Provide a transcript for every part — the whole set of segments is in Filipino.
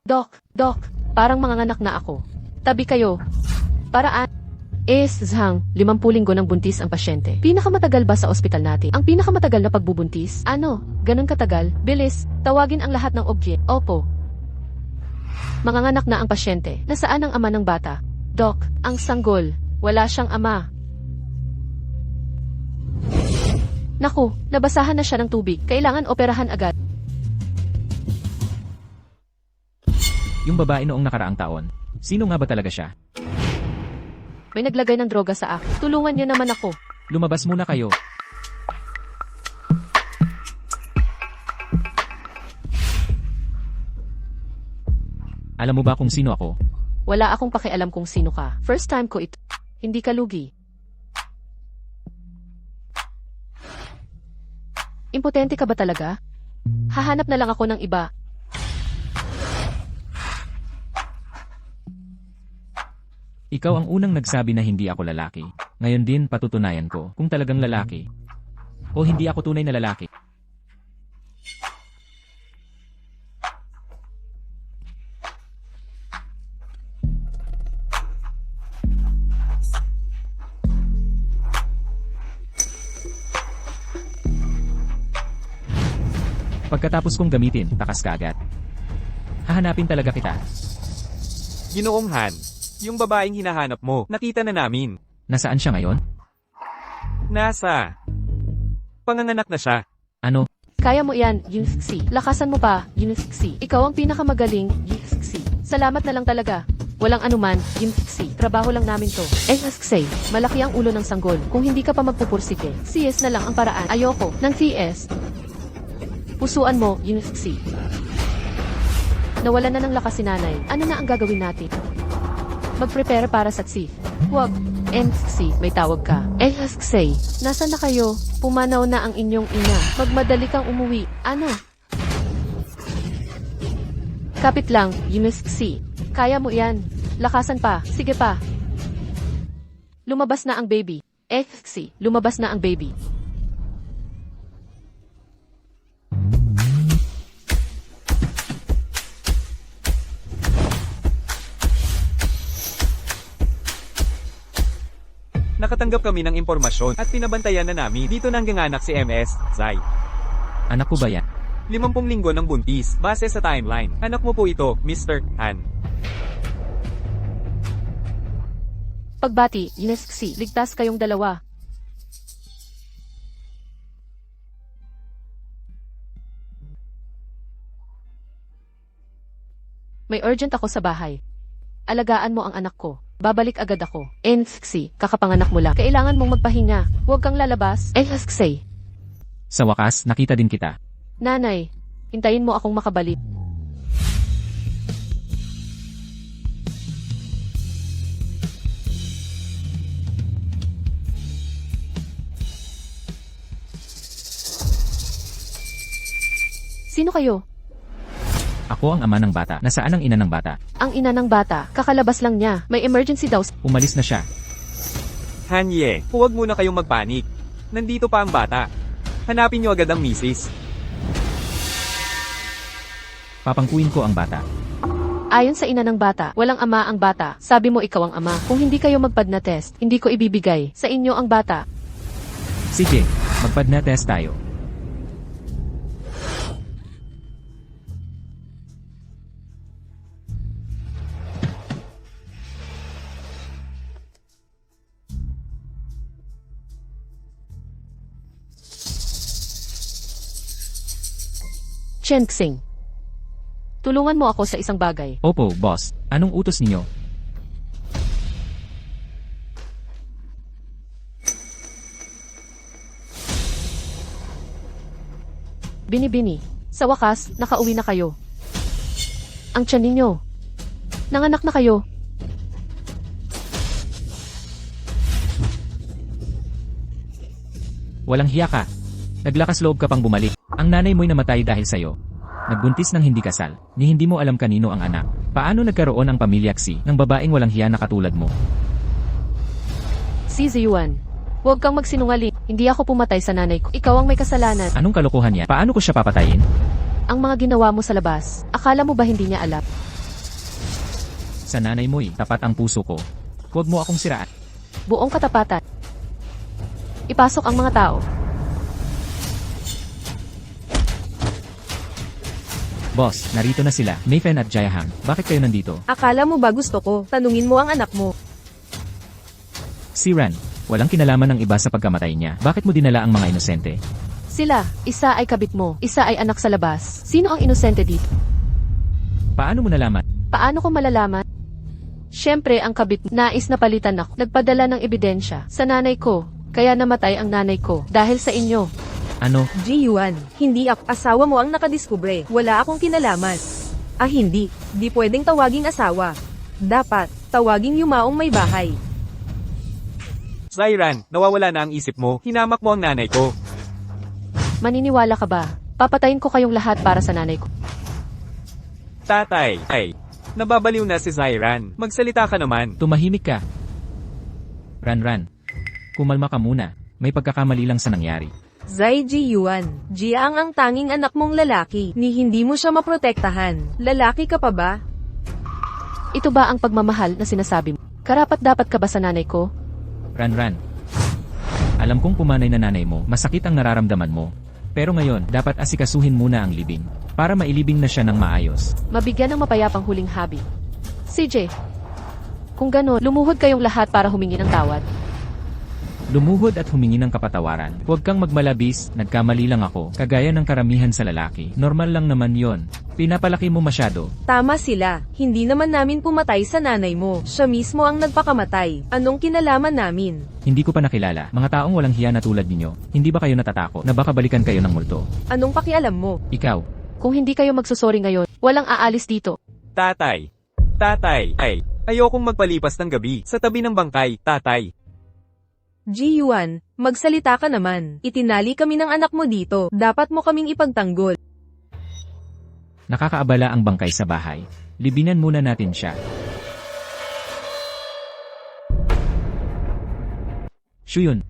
Doc, parang manganganak na ako. Tabi kayo. Paraan. Zhang, 50 linggo ng buntis ang pasyente. Pinakamatagal ba sa ospital natin? Ang pinakamatagal na pagbubuntis? Ano? Ganun katagal? Bilis, tawagin ang lahat ng obje. Opo. Manganganak na ang pasyente. Nasaan ang ama ng bata? Doc, ang sanggol. Wala siyang ama. Naku, nabasahan na siya ng tubig. Kailangan operahan agad. Yung babae noong nakaraang taon. Sino nga ba talaga siya? May naglagay ng droga sa akin. Tulungan niyo naman ako. Lumabas muna kayo. Alam mo ba kung sino ako? Wala akong pakialam kung sino ka. First time ko ito. Hindi ka lugi. Impotente ka ba talaga? Hahanap na lang ako ng iba. Ikaw ang unang nagsabi na hindi ako lalaki. Ngayon din patutunayan ko kung talagang lalaki. O hindi ako tunay na lalaki. Pagkatapos kong gamitin, takas ka agad. Hahanapin talaga kita. Ginoong Han, yung babaeng hinahanap mo, nakita na namin. Nasaan siya ngayon? Nasa. Panganganak na siya. Ano? Kaya mo yan, Yunxi. Lakasan mo pa, Yunxi. Ikaw ang pinakamagaling, Yunxi. Salamat na lang talaga. Walang anuman, Yunxi. Trabaho lang namin to. Yunxi, malaki ang ulo ng sanggol. Kung hindi ka pa magpupursige, CS na lang ang paraan. Ayoko, ng CS. Pusuan mo, Yunxi. Nawalan na ng lakas si nanay. Ano na ang gagawin natin? Mag-prepare para sa TSI. Huwag. NXC, may tawag ka. NXC, nasaan na kayo? Pumanaw na ang inyong ina. Magmadali kang umuwi. Ano? Kapit lang, NXC. Kaya mo yan. Lakasan pa. Sige pa. Lumabas na ang baby. NXC, lumabas na ang baby. Nakatanggap kami ng impormasyon at pinabantayan na namin dito nang ganganak si MS, Zai. Anak ko ba yan? 50 linggo ng buntis, base sa timeline. Anak mo po ito, Mr. Han. Pagbati, Yunxi, ligtas kayong dalawa. May urgent ako sa bahay. Alagaan mo ang anak ko. Babalik agad ako. NXC, kakapanganak mo lang. Kailangan mong magpahinga. Huwag kang lalabas. NXC. Sa wakas, nakita din kita. Nanay, hintayin mo akong makabalik. Sino kayo? Ako ang ama ng bata. Nasaan ang ina ng bata? Ang ina ng bata, kakalabas lang niya. May emergency daw. Umalis na siya. Hanye, huwag muna kayong magpanik. Nandito pa ang bata. Hanapin niyo agad ang misis. Papangkuin ko ang bata. Ayon sa ina ng bata, walang ama ang bata. Sabi mo ikaw ang ama. Kung hindi kayo magpad na test, hindi ko ibibigay sa inyo ang bata. Sige, magpad na test tayo. Chenxing. Tulungan mo ako sa isang bagay. Opo, boss. Anong utos ninyo? Bini-bini. Sa wakas, nakauwi na kayo. Ang tiyan ninyo. Nanganak na kayo. Walang hiya ka. Naglakas loob ka pang bumalik. Ang nanay mo'y namatay dahil sa'yo. Nagbuntis ng hindi kasal, ni hindi mo alam kanino ang anak. Paano nagkaroon ang pamilya Xi ng babaeng walang hiya na katulad mo? Si Ziyuan. Huwag kang magsinungaling. Hindi ako pumatay sa nanay ko. Ikaw ang may kasalanan. Anong kalokohan niya? Paano ko siya papatayin? Ang mga ginawa mo sa labas. Akala mo ba hindi niya alam? Sa nanay mo'y tapat ang puso ko. Huwag mo akong siraan. Buong katapatan. Ipasok ang mga tao. Boss, narito na sila, Mayfen at Jayahang. Bakit kayo nandito? Akala mo ba gusto ko? Tanungin mo ang anak mo. Si Ran, walang kinalaman ng iba sa pagkamatay niya. Bakit mo dinala ang mga inosente? Sila, isa ay kabit mo, isa ay anak sa labas. Sino ang inosente dito? Paano mo nalaman? Paano ko malalaman? Siyempre, ang kabit nais na palitan ako. Nagpadala ng ebidensya sa nanay ko, kaya namatay ang nanay ko dahil sa inyo. Ano? Ji-Yuan, hindi ako. Asawa mo ang nakadiskubre. Wala akong kinalaman. Ah, hindi. Di pwedeng tawaging asawa. Dapat, tawaging yumaong may bahay. Zairan, nawawala na ang isip mo. Hinamak mo ang nanay ko. Maniniwala ka ba? Papatayin ko kayong lahat para sa nanay ko. Tatay, ay. Nababaliw na si Zairan. Magsalita ka naman. Tumahimik ka. Ran. Kumalma ka muna. May pagkakamali lang sa nangyari. Zai Ji-Yuan, Jiang ang tanging anak mong lalaki, ni hindi mo siya maprotektahan. Lalaki ka pa ba? Ito ba ang pagmamahal na sinasabi mo? Karapat dapat ka ba sa nanay ko? Ran. Alam kong pumanay na nanay mo, masakit ang nararamdaman mo. Pero ngayon, dapat asikasuhin muna ang libing. Para mailibing na siya ng maayos. Mabigyan ng mapayapang huling habi. CJ, kung gano'n, lumuhod kayong lahat para humingi ng tawad. Lumuhod at humingi ng kapatawaran. Huwag kang magmalabis, nagkamali lang ako. Kagaya ng karamihan sa lalaki. Normal lang naman yon. Pinapalaki mo masyado. Tama sila, hindi naman namin pumatay sa nanay mo. Siya mismo ang nagpakamatay. Anong kinalaman namin? Hindi ko pa nakilala. Mga taong walang hiya na tulad ninyo. Hindi ba kayo natatakot na baka balikan kayo ng multo? Anong pakialam mo? Ikaw. Kung hindi kayo magsusori ngayon, walang aalis dito. Tatay, ay. Ayokong magpalipas ng gabi sa tabi ng bangkay, tatay. Ji-Yuan, magsalita ka naman. Itinali kami ng anak mo dito. Dapat mo kaming ipagtanggol. Nakakaabala ang bangkay sa bahay. Libingan muna natin siya. Shuyun.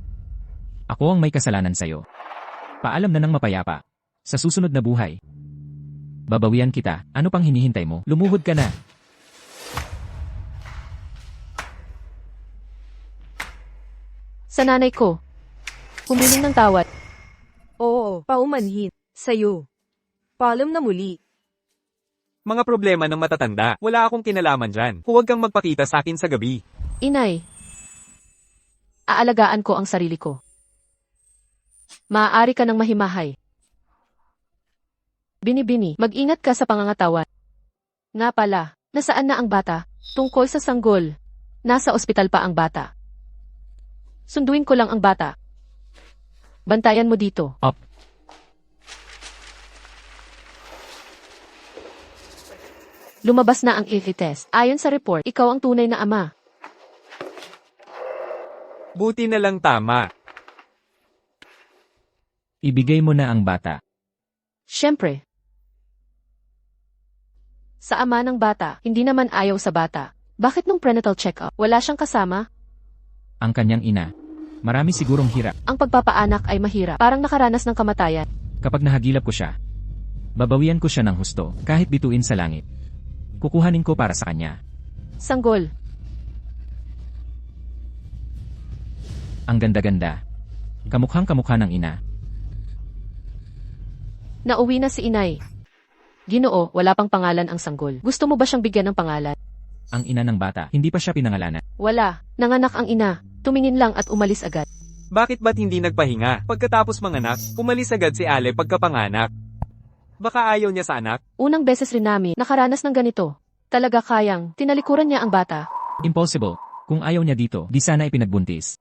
Ako ang may kasalanan sa'yo. Paalam na ng mapayapa. Sa susunod na buhay. Babawian kita. Ano pang hinihintay mo? Lumuhod ka na. Sa nanay ko. Humiling ng tawad. Oo, paumanhin. Sa'yo. Paalam na muli. Mga problema ng matatanda, wala akong kinalaman dyan. Huwag kang magpakita sa akin sa gabi. Inay. Aalagaan ko ang sarili ko. Maaari ka ng mahimahay. Bini-bini, mag-ingat ka sa pangangatawan. Nga pala, nasaan na ang bata? Tungkol sa sanggol. Nasa ospital pa ang bata. Sunduin ko lang ang bata. Bantayan mo dito. Up. Lumabas na ang EV test. Ayon sa report, ikaw ang tunay na ama. Buti na lang tama. Ibigay mo na ang bata. Siyempre. Sa ama ng bata, hindi naman ayaw sa bata. Bakit nung prenatal check-up, wala siyang kasama? Ang kanyang ina. Marami sigurong hirap. Ang pagpapaanak ay mahirap, parang nakaranas ng kamatayan. Kapag nahagilap ko siya, babawian ko siya ng husto, kahit bituin sa langit. Kukuhanin ko para sa kanya. Sanggol. Ang ganda-ganda. Kamukhang kamukha ng ina. Nauwi na si inay. Ginoo, wala pang pangalan ang sanggol. Gusto mo ba siyang bigyan ng pangalan? Ang ina ng bata, hindi pa siya pinangalanan. Wala. Nanganak ang ina. Tumingin lang at umalis agad. Bakit ba't hindi nagpahinga? Pagkatapos manganak, umalis agad si Ale pagkapanganak. Baka ayaw niya sa anak? Unang beses rin namin nakaranas ng ganito. Talaga kayang tinalikuran niya ang bata. Impossible. Kung ayaw niya dito, di sana ipinagbuntis.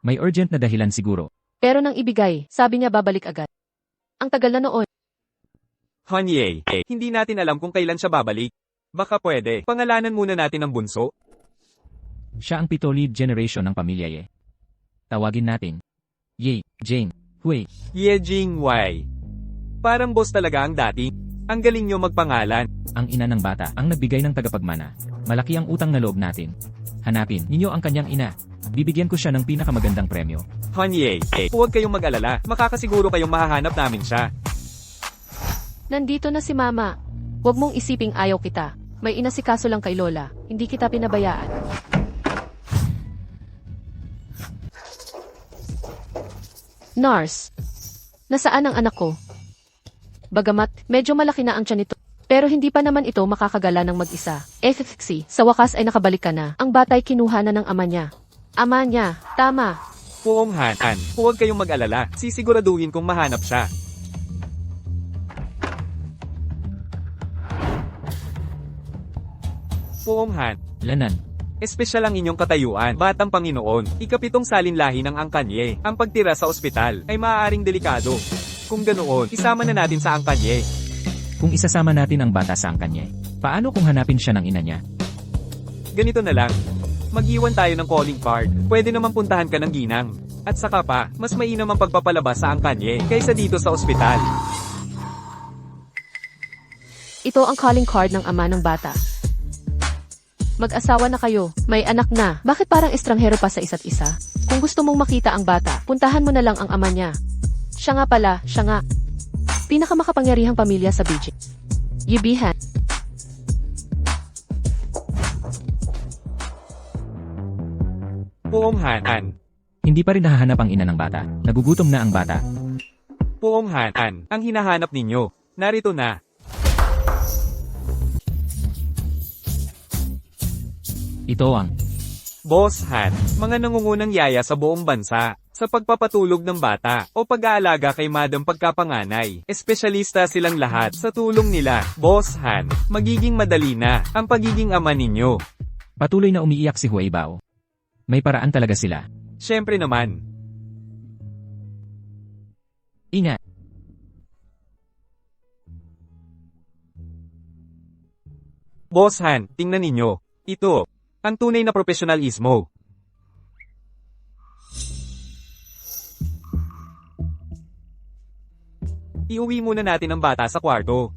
May urgent na dahilan siguro. Pero nang ibigay, sabi niya babalik agad. Ang tagal na noon. Hanye, hindi natin alam kung kailan siya babalik. Baka pwede, pangalanan muna natin ang bunso. Siya ang pito lead generation ng pamilya Ye. Tawagin natin. Ye, Jane, Hui. Ye Jing Wai. Parang boss talaga ang dati. Ang galing nyo magpangalan. Ang ina ng bata ang nagbigay ng tagapagmana. Malaki ang utang na loob natin. Hanapin ninyo ang kanyang ina. Bibigyan ko siya ng pinakamagandang premyo. Hanye, huwag kayong mag-alala. Makakasiguro kayong mahahanap namin siya. Nandito na si mama. Huwag mong isiping ayaw kita. May inasikaso lang kay Lola, hindi kita pinabayaan. Nars, nasaan ang anak ko? Bagamat, medyo malaki na ang tiyan nito. Pero hindi pa naman ito makakagala ng mag-isa. FFC, sa wakas ay nakabalik ka na. Ang batay kinuha na ng ama niya. Ama niya, tama. Poong Han, huwag kayong mag-alala. Sisiguraduhin kong mahanap siya. Poong Han, Lanan, espesyal ang inyong katayuan, Batang Panginoon. Ikapitong salinlahi ng Angkanye. Ang pagtira sa ospital ay maaaring delikado. Kung ganoon, isama na natin sa Angkanye. kung isasama natin ang bata sa angkanye, paano kung hanapin siya ng ina niya? Ganito na lang. Mag-iwan tayo ng calling card. Pwede naman puntahan ka ng ginang. At saka pa, mas mainam ang pagpapalabas sa Angkanye kaysa dito sa ospital. Ito ang calling card ng ama ng bata. Mag-asawa na kayo, may anak na, bakit parang estranghero pa sa isa't isa? Kung gusto mong makita ang bata, puntahan mo na lang ang ama niya. Siya nga pala, siya nga. Pinakamakapangyarihang pamilya sa Beijing. Yubihan. Poong Han, Hindi pa rin nahahanap ang ina ng bata. Nagugutom na ang bata. Poong Han, ang hinahanap ninyo. Narito na. Ito ang Boss Han, mga nangungunang yaya sa buong bansa, sa pagpapatulog ng bata, o pag-aalaga kay Madam Pagkapanganay. Espesyalista silang lahat sa tulong nila. Boss Han, magiging madali na ang pagiging ama ninyo. patuloy na umiiyak si Huaibao. May paraan talaga sila. Siyempre naman. Ingat. Boss Han, tingnan ninyo. Ito, ang tunay na profesionalismo. Iuwi muna natin ang bata sa kwarto.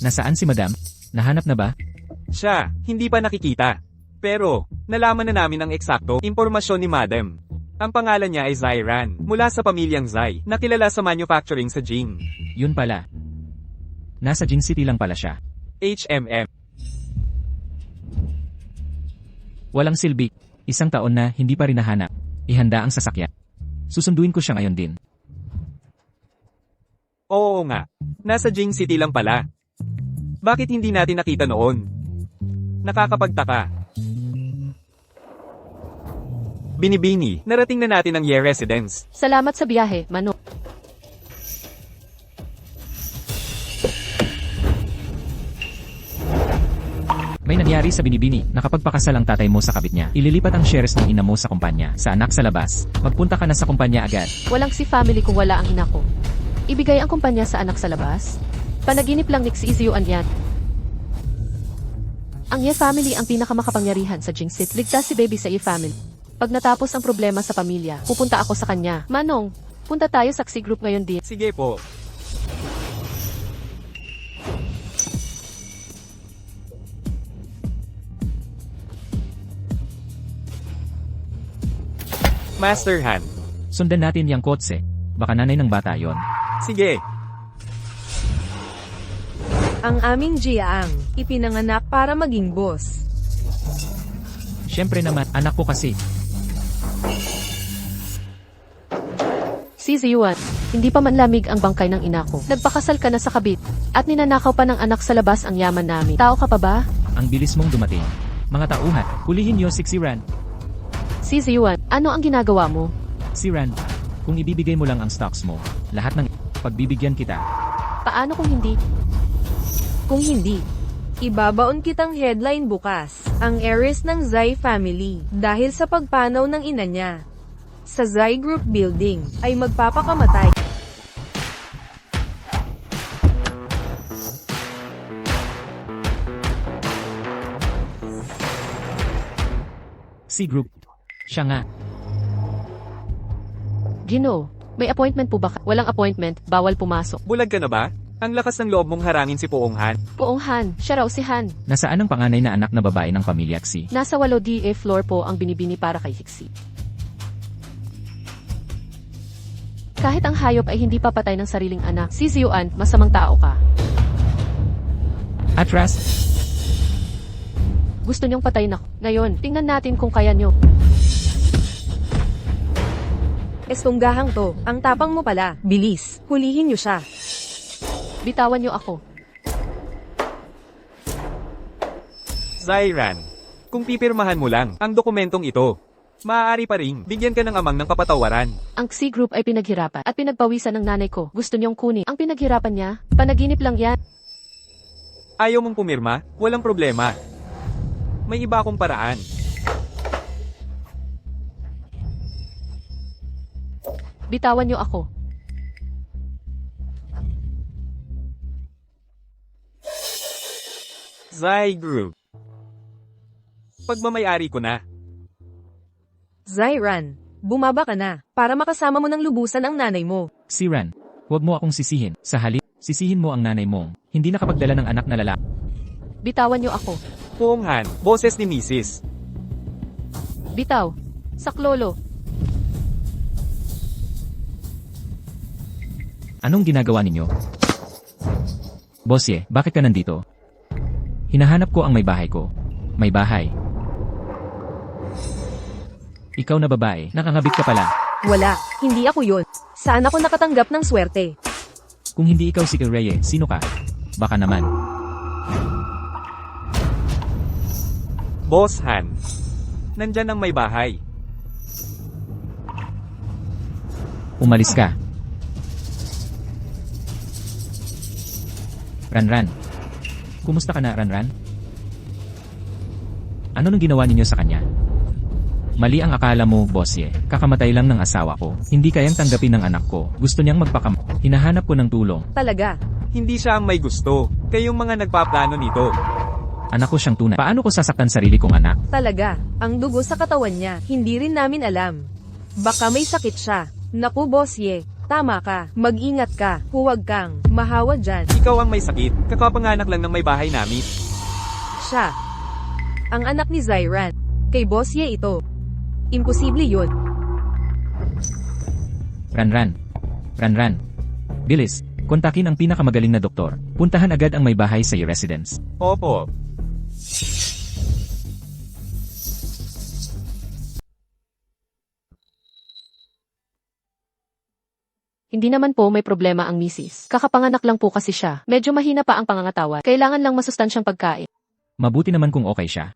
Nasaan si Madam? Nahanap na ba? Siya, hindi pa nakikita. Pero, nalaman na namin ang eksakto impormasyon ni Madam. Ang pangalan niya ay Zairan, mula sa pamilyang Zai, na kilala sa manufacturing sa Jing. Yun pala. Nasa Jing City lang pala siya. HMM. Walang silbi. Isang taon na hindi pa rin nahanap. Ihanda ang sasakyan. Susunduin ko siya ngayon din. Oo nga, nasa Jing City lang pala. Bakit hindi natin nakita noon? Nakakapagtaka. Binibini, narating na natin ang Ye Residence. Salamat sa biyahe, Mano. May nangyari sa Binibini, nakapagpakasal ang tatay mo sa kabit niya. Ililipat ang shares ng ina mo sa kumpanya, sa anak sa labas. Magpunta ka na sa kumpanya agad. Walang si family kung wala ang ina ko. Ibigay ang kumpanya sa anak sa labas? Panaginip lang ni Xizuan yan. Ang Ye family ang pinakamakapangyarihan sa Jingsit. Ligtas si baby sa Ye family. Pag natapos ang problema sa pamilya, pupunta ako sa kanya. Manong, punta tayo sa Xi Group ngayon din. Sige po. Master Han. Sundan natin yang kotse. Baka nanay ng bata yon. Sige. Ang aming Jiaang, ipinanganak para maging boss. Siyempre naman, anak ko kasi. Si Ziyuan, hindi pa man lamig ang bangkay ng ina ko. Nagpakasal ka na sa kabit. At ninanakaw pa ng anak sa labas ang yaman namin. Tao ka pa ba? Ang bilis mong dumating. Mga tauhan, hulihin niyo si Ran. Si Ziyuan, ano ang ginagawa mo? Si Ran, kung ibibigay mo lang ang stocks mo, lahat ng pagbibigyan kita. Paano kung hindi? Kung hindi, ibabaon kitang headline bukas, ang heiress ng Zai family, dahil sa pagpanaw ng ina niya. Sa Zai Group Building, ay magpapakamatay. Si Group. Siya nga. Gino, may appointment po ba ka? Walang appointment, bawal pumasok. Bulag ka na ba? Ang lakas ng loob mong harangin si Poong Han. Poong Han, siya raw si Han. Nasaan ang panganay na anak na babae ng pamilya Xi? Nasa 8DA floor po ang binibini para kay Hixi. Kahit ang hayop ay hindi papatay ng sariling anak, si Ziyuan, masamang tao ka. Atras, Gusto niyong patayin ako. Ngayon, tingnan natin kung kaya niyo. Estunggahang to, ang tapang mo pala. Bilis, hulihin niyo siya. Bitawan niyo ako. Zyran, kung pipirmahan mo lang ang dokumentong ito, maaari pa ring bigyan ka ng amang ng kapatawaran. Ang X group ay pinaghirapan at pinagpawisan ng nanay ko. Gusto niyong kunin ang pinaghirapan niya? Panaginip lang yan. Ayaw mong pumirma? Walang problema. May iba akong paraan. Bitawan niyo ako. Zy Group. Pagmamayari ko na. Zyran, bumaba ka na, para makasama mo ng lubusan ang nanay mo. si Ran. Huwag mo akong sisihin. Sa halip, sisihin mo ang nanay mong hindi nakapagdala ng anak na lalaki. Bitawan niyo ako. Poong Han, boses ni Mrs. Bitaw. Saklolo. Anong ginagawa ninyo? Bosye, bakit ka nandito? Hinahanap ko ang may bahay ko. May bahay. Ikaw na babae, nakangabit ka pala. Wala, hindi ako yun. Saan ako nakatanggap ng swerte? Kung hindi ikaw si Reye, sino ka? Baka naman. Boss Han. Nandyan ang may bahay. Umalis ka. Ranran. Kumusta ka na, Ranran? Ano nang ginawa ninyo sa kanya? Mali ang akala mo, Bosye. Kakamatay lang ng asawa ko. Hindi kayang tanggapin ng anak ko. Gusto niyang magpakam... Hinahanap ko ng tulong. Talaga. Hindi siya ang may gusto. Kayong mga nagpaplano nito. Anak ko siyang tunay. Paano ko sasaktan sarili kong anak? Talaga, ang dugo sa katawan niya, hindi rin namin alam. Baka may sakit siya. Naku bosye, tama ka, mag-ingat ka, huwag kang mahawa dyan. Ikaw ang may sakit. Kakapanganak lang ng may bahay namin. Siya. Ang anak ni Zyran. Kay bosye ito. Imposible yun. Ranran. Ranran. Bilis. Kontakin ang pinakamagaling na doktor. Puntahan agad ang may bahay sa iyo residence. Opo. Hindi naman po may problema ang misis. Kakapanganak lang po kasi siya. Medyo mahina pa ang pangangatawan. Kailangan lang masustansyang pagkain. Mabuti naman kung okay siya.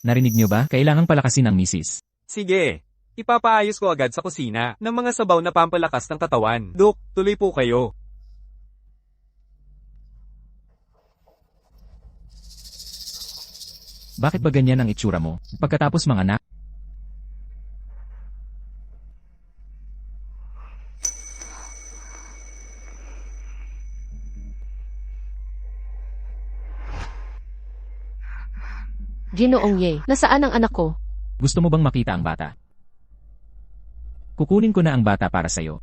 Narinig niyo ba? Kailangang palakasin ang misis. Sige. Ipapaayos ko agad sa kusina ng mga sabaw na pampalakas ng katawan. Dok, tuloy po kayo. Bakit ba ganyan ang itsura mo? Pagkatapos manganak, Ginoong Ye, nasaan ang anak ko? gusto mo bang makita ang bata? Kukunin ko na ang bata para sa'yo.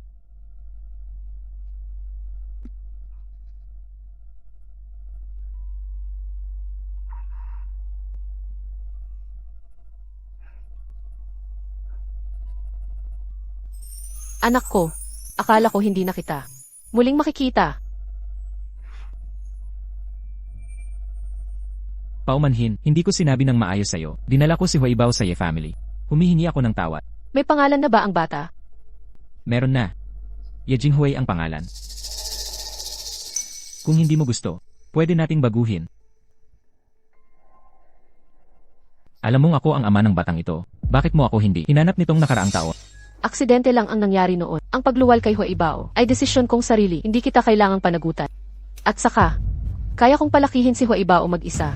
Anak ko, akala ko hindi na kita. Muling makikita. Paumanhin, hindi ko sinabi ng maayos sa'yo. Dinala ko si Huaibao sa Ye family. Humihingi ako ng tawad. May pangalan na ba ang bata? Meron na. Ye Jinghui ang pangalan. Kung hindi mo gusto, pwede nating baguhin. Alam mong ako ang ama ng batang ito. Bakit mo ako hindi hinanap nitong nakaraang taon? Aksidente lang ang nangyari noon. Ang pagluwal kay Huaibao ay desisyon kong sarili. Hindi kita kailangang panagutan. At saka, kaya kong palakihin si Huaibao mag-isa.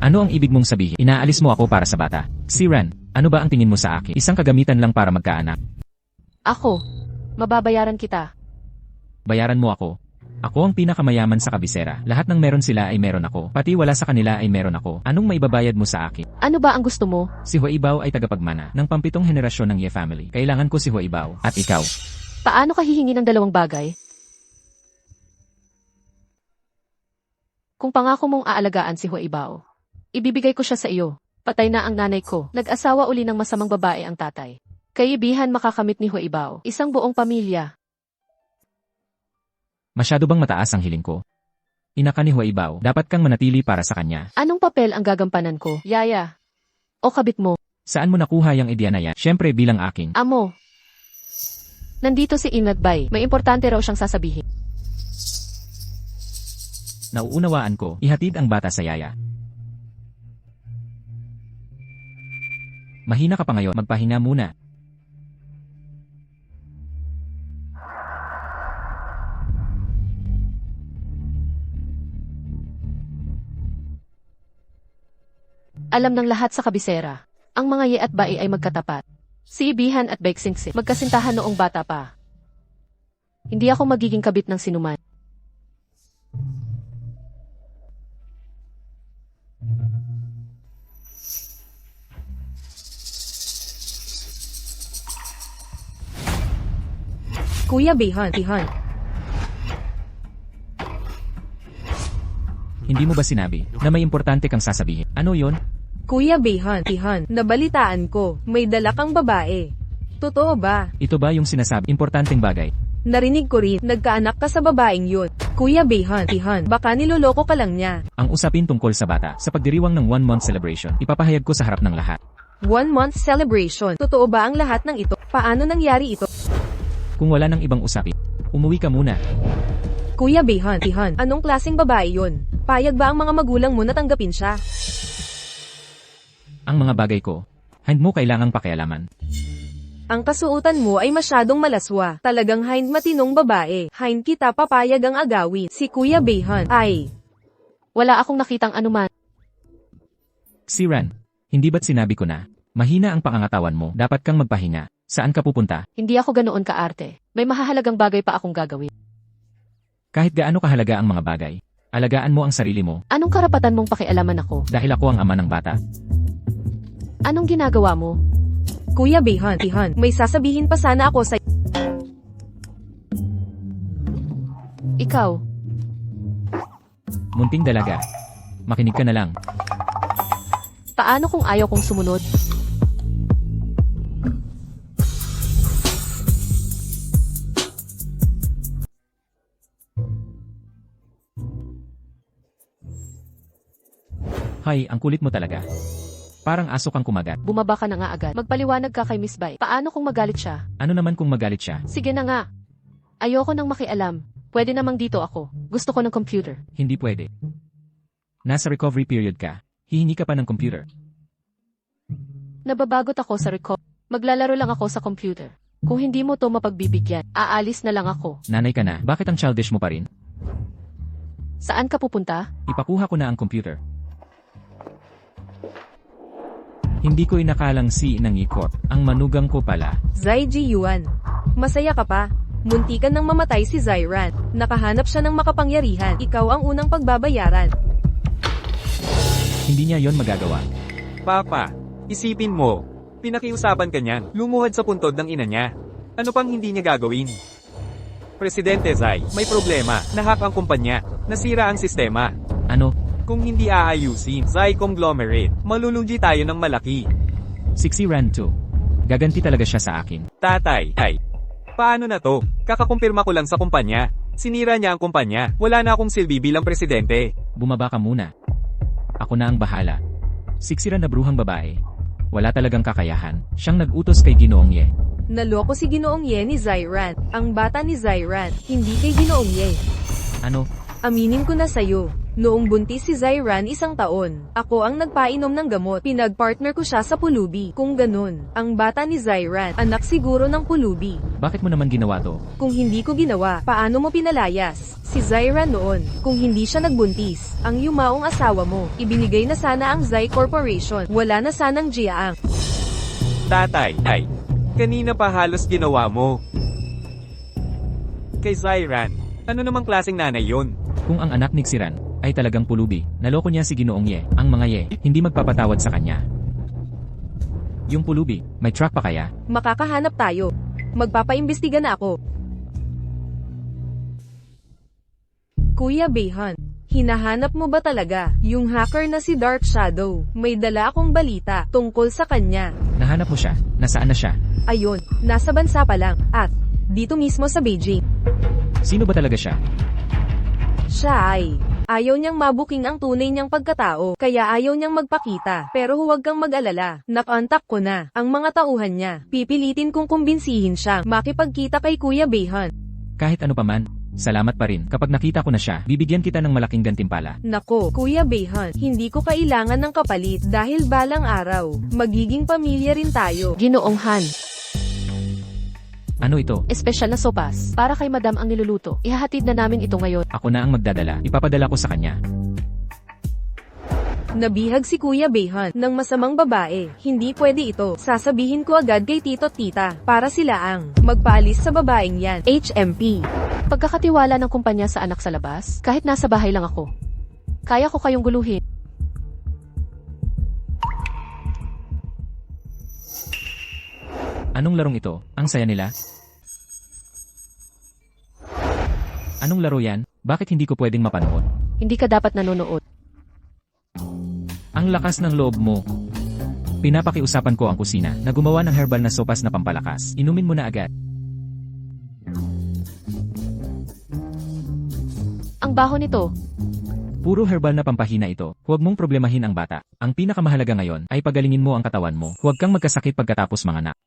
Ano ang ibig mong sabihin? Inaalis mo ako para sa bata. Si Ran, ano ba ang tingin mo sa akin? Isang kagamitan lang para magkaanak. Ako, mababayaran kita. Bayaran mo ako. Ako ang pinakamayaman sa kabisera. Lahat ng meron sila ay meron ako. Pati wala sa kanila ay meron ako. Anong maibabayad mo sa akin? Ano ba ang gusto mo? Si Huaibao ay tagapagmana ng pampitong henerasyon ng Ye family. Kailangan ko si Huaibao. At ikaw. Paano ka hihingi ng dalawang bagay? Kung pangako mong aalagaan si Huaibao, ibibigay ko siya sa iyo. Patay na ang nanay ko. Nag-asawa uli ng masamang babae ang tatay. Kaibihan makakamit ni Huaibao. Isang buong pamilya. Masyado bang mataas ang hiling ko? Ina ka ni Huaibao, dapat kang manatili para sa kanya. Anong papel ang gagampanan ko, Yaya? O kabit mo? Saan mo nakuha yung ideya na yan? Siyempre bilang akin. Amo. Nandito si Inatbay. May importante raw siyang sasabihin. Nauunawaan ko, ihatid ang bata sa yaya. Mahina ka pa ngayon, magpahinga muna. Alam ng lahat sa kabisera. Ang mga Ye at Bai ay magkatapat. Si Ibihan at Baiksingsi magkasintahan noong bata pa. Hindi ako magiging kabit ng sinuman. Kuya Bihan. Hindi mo ba sinabi na may importante kang sasabihin? Ano yon? Kuya Bihan, nabalitaan ko, may dala kang babae. Totoo ba? Ito ba yung sinasabi importanteng bagay? Narinig ko rin, nagkaanak ka sa babaeng yun. Kuya Bihan, baka niloloko ka lang niya. Ang usapin tungkol sa bata, sa pagdiriwang ng 1-month celebration, ipapahayag ko sa harap ng lahat. 1-month celebration. Totoo ba ang lahat ng ito? Paano nangyari ito? Kung wala nang ibang usapin, umuwi ka muna. Kuya Bihan, anong klaseng babae yun? Payag ba ang mga magulang mo na tanggapin siya? Ang mga bagay ko, hindi mo kailangang pakialaman. Ang kasuotan mo ay masyadong malaswa. Talagang hind matinong babae. Hind kita papayag ang agawin. Si Kuya Bihan ay... Wala akong nakitang anuman. Si Ran, hindi ba't sinabi ko na, mahina ang pangangatawan mo, dapat kang magpahinga. Saan ka pupunta? Hindi ako ganoon kaarte. May mahahalagang bagay pa akong gagawin. Kahit gaano kahalaga ang mga bagay, alagaan mo ang sarili mo, Anong karapatan mong pakialaman ako? dahil ako ang ama ng bata. Anong ginagawa mo? Kuya Bihan, may sasabihin pa sana ako sa... Ikaw. Munting dalaga. Makinig ka na lang. Paano kung ayaw kong sumunod? Hay, ang kulit mo talaga. Parang aso kang kumagat. Bumaba ka na nga agad. Magpaliwanag ka kay Miss Bai. Paano kung magalit siya? Ano naman kung magalit siya? Sige na nga. Ayoko nang makialam. Pwede namang dito ako. Gusto ko ng computer. Hindi pwede. Nasa recovery period ka. Hihingi ka pa ng computer. Nababagot ako sa Maglalaro lang ako sa computer. Kung hindi mo to mapagbibigyan, aalis na lang ako. Nanay ka na, bakit ang childish mo pa rin? Saan ka pupunta? Ipakuha ko na ang computer. Hindi ko inakalang si ng ikot. Ang manugang ko pala. Zai Ji Yuan. Masaya ka pa? Muntikan nang mamatay si Zairan. Nakahanap siya ng makapangyarihan. Ikaw ang unang pagbabayaran. Hindi niya yon magagawa. Papa, isipin mo. Pinakiusapan ka niyan. Lumuhad sa puntod ng ina niya. Ano pang hindi niya gagawin? Presidente Zai, may problema. Nahak ang kumpanya. Nasira ang sistema. Ano? Kung hindi aayusin, Zai Conglomerate, malulugi tayo ng malaki. Sixi Ran 2. Gaganti talaga siya sa akin. Tatay, paano na to? Kakakumpirma ko lang sa kumpanya. Sinira niya ang kumpanya. Wala na akong silbi bilang presidente. Bumaba ka muna. Ako na ang bahala. Sixi Ran na bruhang babae. Wala talagang kakayahan. Siyang nag-utos kay Ginoong Ye. Naloko si Ginoong Ye ni Zairan. Ang bata ni Zairan, hindi kay Ginoong Ye. Ano? Aminin ko na sa'yo. Noong buntis si Zairan 1 taon, ako ang nagpainom ng gamot. Pinagpartner ko siya sa pulubi. Kung ganun, ang bata ni Zairan, anak siguro ng pulubi. Bakit mo naman ginawa to? Kung hindi ko ginawa, paano mo pinalayas? Si Zairan noon, kung hindi siya nagbuntis, ang yumaong asawa mo, ibinigay na sana ang Zai Corporation. Wala na sanang Jiaang. Tatay, kanina pa halos ginawa mo. Kay Zairan, ano namang klaseng nanay yon? Kung ang anak ni Xiran ay talagang pulubi, naloko niya si Ginoong Ye, ang mga Ye, hindi magpapatawad sa kanya. Yung pulubi, may track pa kaya? Makakahanap tayo. Magpapaimbestiga na ako. Kuya Bihan, hinahanap mo ba talaga yung hacker na si Dark Shadow? May dala akong balita tungkol sa kanya. Nahanap mo siya? Nasaan na siya? Ayun, nasa bansa pa lang, at dito mismo sa Beijing. Sino ba talaga siya? Siya ay Ayaw niyang mabuking ang tunay niyang pagkatao, kaya ayaw niyang magpakita. Pero huwag kang mag-alala, nakontak ko na ang mga tauhan niya. Pipilitin kong kumbinsihin siyang makipagkita kay Kuya Bayhan. Kahit ano paman, salamat pa rin. Kapag nakita ko na siya, bibigyan kita ng malaking gantimpala. Nako, Kuya Bayhan, hindi ko kailangan ng kapalit dahil balang araw, magiging pamilya rin tayo. Ginoong Han, Ano ito? espesyal na sopas. Para kay Madam ang niluluto. Ihahatid na namin ito ngayon. Ako na ang magdadala. Ipapadala ko sa kanya. Nabihag si Kuya Bayhan ng masamang babae. Hindi pwede ito. Sasabihin ko agad kay tito at tita para sila ang magpaalis sa babaeng yan. HMP. Pagkakatiwala ng kumpanya sa anak sa labas, kahit nasa bahay lang ako. Kaya ko kayong guluhin. Anong larong ito? Ang saya nila? Anong laro yan? Bakit hindi ko pwedeng mapanood? Hindi ka dapat nanonood. Ang lakas ng loob mo. Pinapakiusapan ko ang kusina na gumawa ng herbal na sopas na pampalakas. Inumin mo na agad. Ang baho nito. Puro herbal na pampahina ito. Huwag mong problemahin ang bata. Ang pinakamahalaga ngayon ay pagalingin mo ang katawan mo. Huwag kang magkasakit pagkatapos manganak.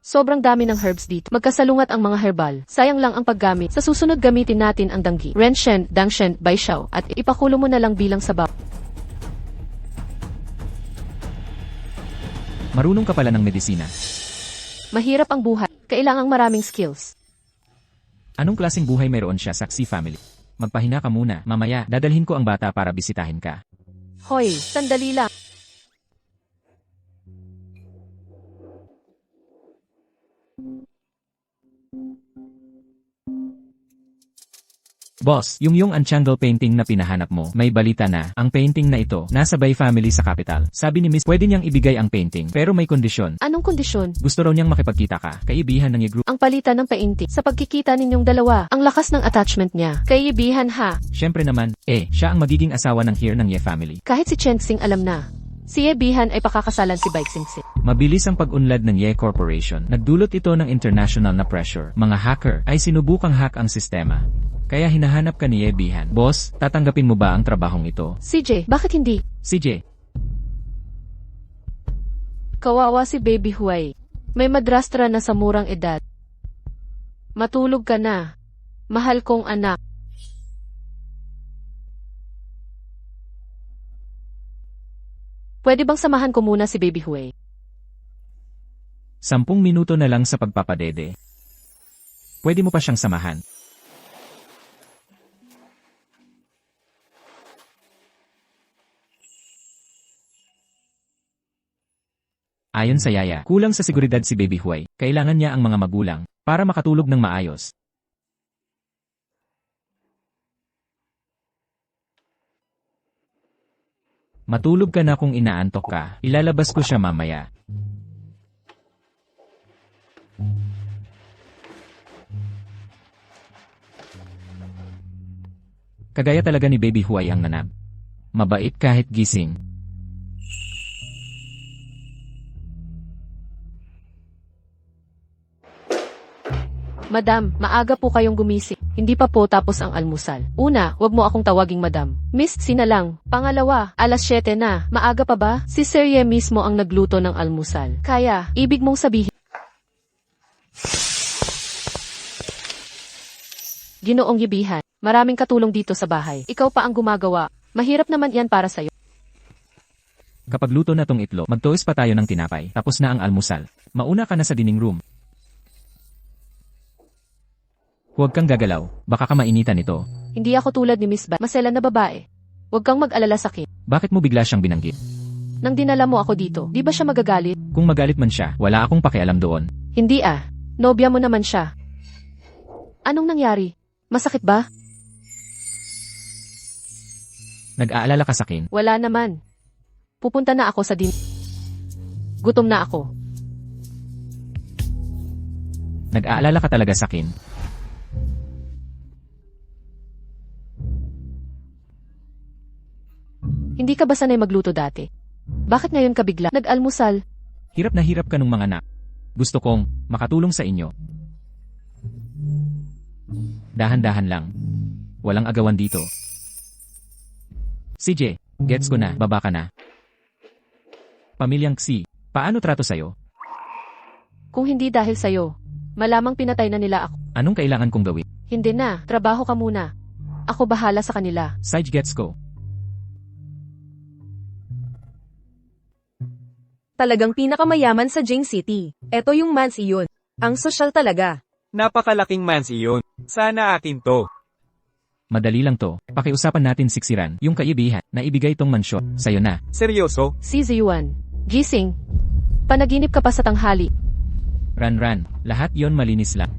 Sobrang dami ng herbs dito. Magkasalungat ang mga herbal. Sayang lang ang paggamit. Sa susunod gamitin natin ang danggi, renshen, dangshen, baisyaw, at ipakulo mo na lang bilang sabaw. Marunong ka pala ng medisina. Mahirap ang buhay. Kailangang maraming skills. Anong klaseng buhay mayroon siya sa Xi family? Magpahinga ka muna. Mamaya, dadalhin ko ang bata para bisitahin ka. Hoy, sandali lang. Boss, yung Unchangle painting na pinahanap mo, may balita na, ang painting na ito, nasa Bay family sa capital. Sabi ni Miss, pwede niyang ibigay ang painting, pero may kondisyon. Anong kondisyon? Gusto raw niyang makipagkita ka, kaibihan ng group. Ang palitan ng painting. Sa pagkikita ninyong dalawa, ang lakas ng attachment niya. Kaibihan ha. Siyempre naman, siya ang magiging asawa ng Here ng Ye family. Kahit si Chen Xing alam na. Si Yebihan ay pakakasalan si Bai Xingxing. Mabilis ang pag-unlad ng Ye Corporation. Nagdulot ito ng international na pressure. Mga hacker ay sinubukang hack ang sistema. Kaya hinahanap ka ni Yebihan. Boss, tatanggapin mo ba ang trabahong ito? CJ, bakit hindi? CJ, Kawawa si Baby Huay. May madrastra na sa murang edad. Matulog ka na. Mahal kong anak. Pwede bang samahan ko muna si Baby Huay? 10 minuto na lang sa pagpapadede. Pwede mo pa siyang samahan. Ayon sa Yaya, kulang sa seguridad si Baby Huay. Kailangan niya ang mga magulang para makatulog ng maayos. Matulog ka na kung inaantok ka. Ilalabas ko siya mamaya. Kagaya talaga ni Baby Huay ang nanab. Mabait kahit gising. Madam, maaga po kayong gumising. Hindi pa po tapos ang almusal. Una, wag mo akong tawaging madam. Miss, sina lang. Pangalawa, alas 7 na. Maaga pa ba? Si Sir Ye mismo ang nagluto ng almusal. Kaya, ibig mong sabihin. Ginoong Yebihan, maraming katulong dito sa bahay. Ikaw pa ang gumagawa. Mahirap naman yan para sa'yo. Kapag luto na tong itlog, magtoast pa tayo ng tinapay. Tapos na ang almusal. Mauna ka na sa dining room. Huwag kang gagalaw, baka ka mainitan ito. Hindi ako tulad ni Miss Bat, maselan na babae. Huwag kang mag-alala sa akin. Bakit mo bigla siyang binanggit? Nang dinala mo ako dito, di ba siya magagalit? Kung magalit man siya, wala akong pakialam doon. Hindi ah. Nobya mo naman siya. Anong nangyari? Masakit ba? Nag-aalala ka sa akin. Wala naman. Pupunta na ako sa Gutom na ako. Nag-aalala ka talaga sa akin. Hindi ka ba sanay magluto dati? Bakit ngayon ka bigla nag-almusal? Hirap na hirap ka nung mga anak. Gusto kong makatulong sa inyo. Dahan-dahan lang. walang agawan dito. CJ, gets ko na, baba ka na. Pamilyang Xi, paano trato sa'yo? Kung hindi dahil sa'yo, malamang pinatay na nila ako. Anong kailangan kong gawin? Hindi na, trabaho ka muna. Ako bahala sa kanila. Sage gets ko. Talagang pinakamayaman sa Jing City. Eto yung mansiyon. Ang sosyal talaga. Napakalaking mansiyon. Sana akin to. Madali lang to. Pakiusapan natin siksiran, yung kaibihan, na ibigay tong mansyon. Sa'yo na. Seryoso? Si Ziyuan. Gising. Panaginip ka pa sa tanghali. Ran, lahat yon malinis lang.